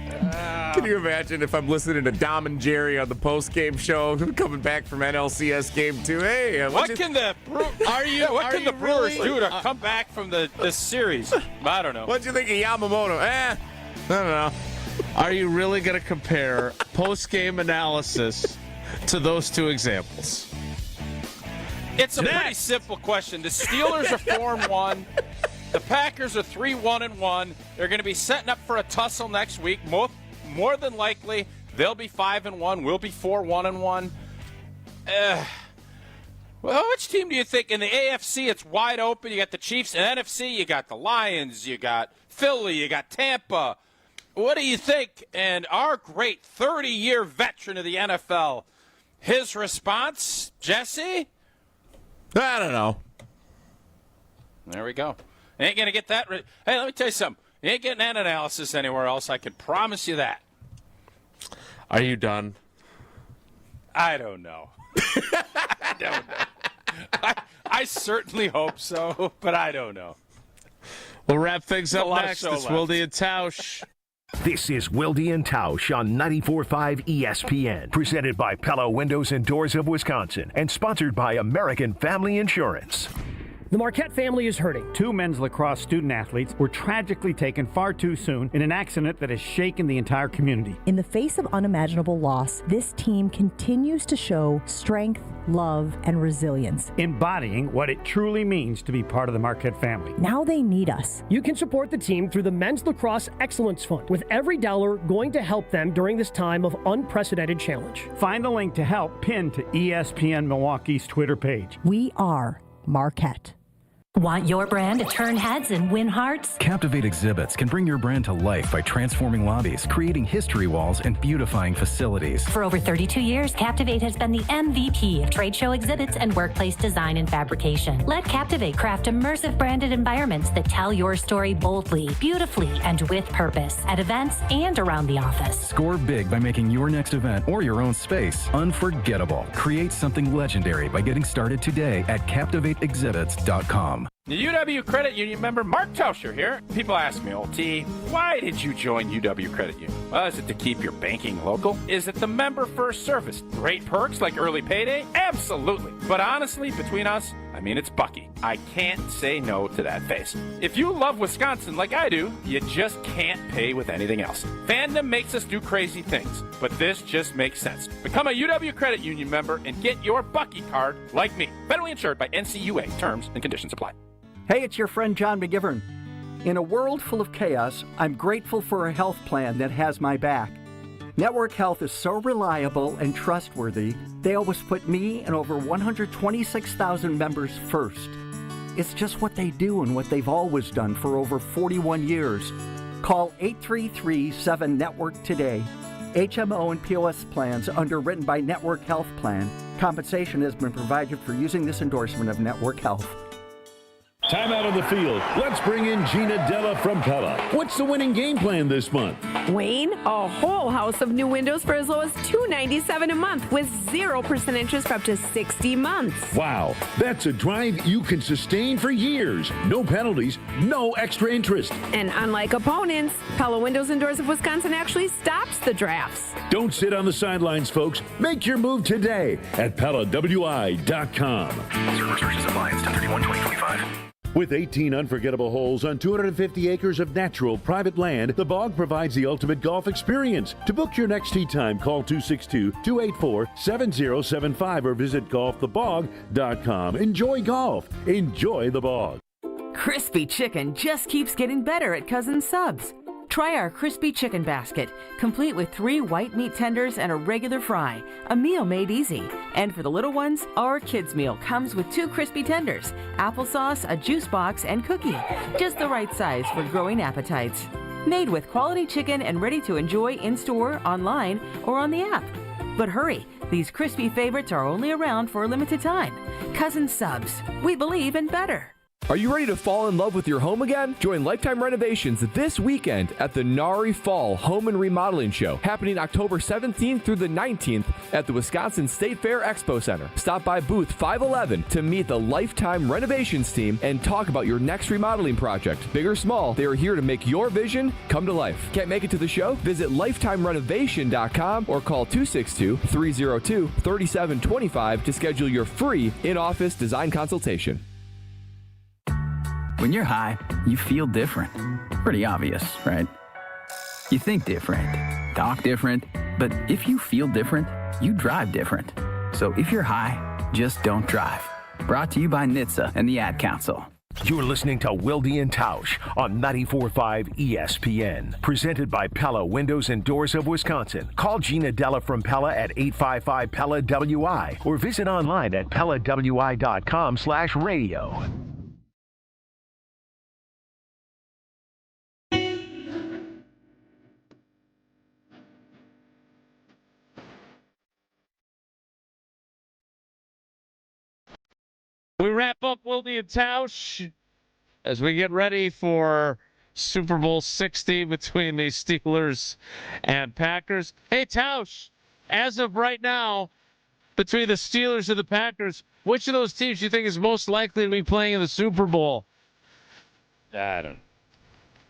Can you imagine if I'm listening to Dom and Jerry on the post-game show, coming back from NLCS Game 2? Hey, what can the Brewers do to come back from this series? I don't know. What'd you think of Yamamoto? I don't know. Are you really going to compare post-game analysis to those two examples? It's a pretty simple question. The Steelers are 4-1. The Packers are 3-1-1. They're going to be setting up for a tussle next week. More than likely, they'll be 5-1. We'll be 4-1-1. Well, which team do you think? In the AFC, it's wide open. You got the Chiefs. In NFC, you got the Lions. You got Philly. You got Tampa. What do you think? And our great 30-year veteran of the NFL, his response, Jesse? I don't know. There we go. Ain't going to get that. Hey, let me tell you something. You ain't getting that analysis anywhere else. I can promise you that. Are you done? I don't know. I don't know. I certainly hope so, but I don't know. We'll wrap things up next. It's Wilde Tausch. This is Wilde Tausch on 94.5 ESPN, presented by Pella Windows and Doors of Wisconsin, and sponsored by American Family Insurance. The Marquette family is hurting. 2 men's lacrosse student athletes were tragically taken far too soon in an accident that has shaken the entire community. In the face of unimaginable loss, this team continues to show strength, love, and resilience, embodying what it truly means to be part of the Marquette family. Now they need us. You can support the team through the Men's Lacrosse Excellence Fund, with every dollar going to help them during this time of unprecedented challenge. Find the link to help pinned to ESPN Milwaukee's Twitter page. We are Marquette. Want your brand to turn heads and win hearts? Captivate Exhibits can bring your brand to life by transforming lobbies, creating history walls, and beautifying facilities. For over 32 years, Captivate has been the MVP of trade show exhibits and workplace design and fabrication. Let Captivate craft immersive branded environments that tell your story boldly, beautifully, and with purpose at events and around the office. Score big by making your next event or your own space unforgettable. Create something legendary by getting started today at CaptivateExhibits.com. The UW Credit Union member Mark Tauscher here. People ask me, old T, why did you join UW Credit Union? Well, is it to keep your banking local? Is it the member first service? Great perks like early payday? Absolutely. But honestly, between us, I mean, it's Bucky. I can't say no to that face. If you love Wisconsin like I do, you just can't pay with anything else. Fandom makes us do crazy things, but this just makes sense. Become a UW Credit Union member and get your Bucky card like me. Federally insured by NCUA. Terms and conditions apply. Hey, it's your friend John McGivern. In a world full of chaos, I'm grateful for a health plan that has my back. Network Health is so reliable and trustworthy, they always put me and over 126,000 members first. It's just what they do and what they've always done for over 41 years. Call 833-7-NETWORK today. HMO and POS plans underwritten by Network Health Plan. Compensation has been provided for using this endorsement of Network Health. Time out on the field. Let's bring in Gina Della from Pella. What's the winning game plan this month? Wayne, a whole house of new windows for as low as $297 a month with 0% interest for up to 60 months. Wow, that's a drive you can sustain for years. No penalties, no extra interest. And unlike opponents, Pella Windows and Doors of Wisconsin actually stops the drafts. Don't sit on the sidelines, folks. Make your move today at PellaWI.com. Server restrictions apply. It's 10/31/2025. With 18 unforgettable holes on 250 acres of natural private land, the Bog provides the ultimate golf experience. To book your next tee time, call 262-284-7075 or visit golfthebog.com. Enjoy golf. Enjoy the Bog. Crispy chicken just keeps getting better at Cousin Subs. Try our crispy chicken basket, complete with 3 white meat tenders and a regular fry. A meal made easy. And for the little ones, our kids meal comes with 2 crispy tenders, applesauce, a juice box, and cookie. Just the right size for growing appetites. Made with quality chicken and ready to enjoy in-store, online, or on the app. But hurry, these crispy favorites are only around for a limited time. Cousin Subs, we believe in better. Are you ready to fall in love with your home again? Join Lifetime Renovations this weekend at the Nari Fall Home and Remodeling Show, happening October 17th through the 19th at the Wisconsin State Fair Expo Center. Stop by booth 511 to meet the Lifetime Renovations team and talk about your next remodeling project. Big or small, they are here to make your vision come to life. Can't make it to the show? Visit lifetimerenovation.com or call 262-302-3725 to schedule your free in-office design consultation. When you're high, you feel different. Pretty obvious, right? You think different, talk different, but if you feel different, you drive different. So if you're high, just don't drive. Brought to you by NHTSA and the Ad Council. You're listening to Wilde Tausch on 94.5 ESPN. Presented by Pella Windows and Doors of Wisconsin. Call Gina Della from Pella at 855-PELLA-WI or visit online at PellaWI.com/radio. We wrap up Wilde and Tausch as we get ready for Super Bowl 60 between the Steelers and Packers. Hey, Tausch, as of right now, between the Steelers and the Packers, which of those teams do you think is most likely to be playing in the Super Bowl? Who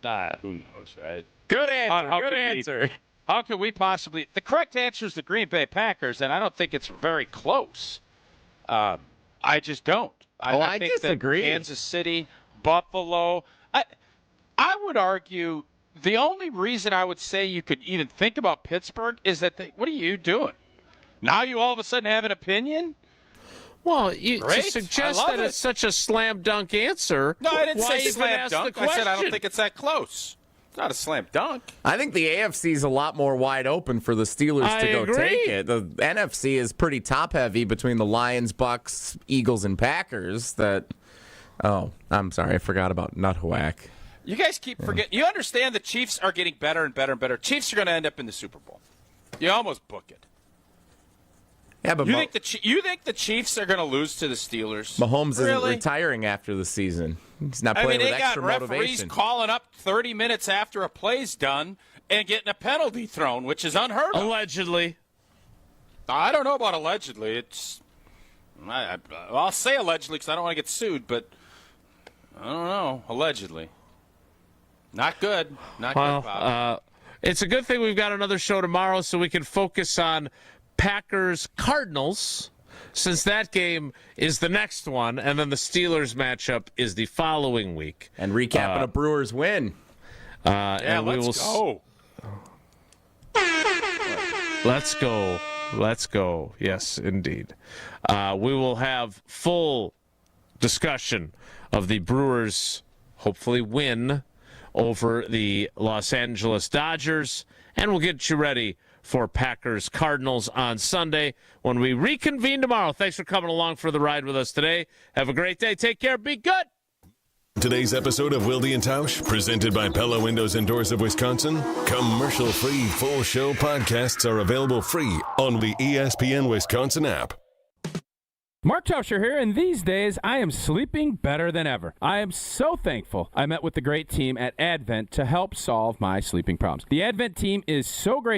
knows, right? Good answer. Good answer. How could we possibly? The correct answer is the Green Bay Packers, and I don't think it's very close. I just don't. I think disagree. That Kansas City, Buffalo. I would argue the only reason I would say you could even think about Pittsburgh is that what are you doing? Now you all of a sudden have an opinion? Well, you Great. to suggest that it's such a slam dunk answer. No, I didn't why say even slam ask dunk. the I said I question? don't think it's that close. It's not a slam dunk. I think the AFC is a lot more wide open for the Steelers to go take it. The NFC is pretty top heavy between the Lions, Bucks, Eagles, and Packers. Oh, I'm sorry, I forgot about Nuthawack. You guys keep forgetting. You understand the Chiefs are getting better and better and better. Chiefs are going to end up in the Super Bowl. You almost book it. Yeah, but you think the Chiefs are going to lose to the Steelers? Mahomes really? isn't retiring after the season. He's not playing with extra they got referees motivation. calling up 30 minutes after a play's done and getting a penalty thrown, which is unheard of. Allegedly. I don't know about allegedly. I'll say allegedly because I don't want to get sued, but I don't know. Allegedly. Not good. Not good, Bob. It's a good thing we've got another show tomorrow so we can focus on Packers Cardinals, since that game is the next one, and then the Steelers matchup is the following week. And recapping a Brewers win. Let's go. Let's go. Yes, indeed. We will have full discussion of the Brewers' hopefully win over the Los Angeles Dodgers, and we'll get you ready for Packers Cardinals on Sunday when we reconvene tomorrow. Thanks for coming along for the ride with us today. Have a great day. Take care. Be good. Today's episode of Wilde and Tausch, presented by Pella Windows and Doors of Wisconsin. Commercial-free full show podcasts are available free on the ESPN Wisconsin app. Mark Tauscher here, and these days I am sleeping better than ever. I am so thankful I met with the great team at Advent to help solve my sleeping problems. The Advent team is so great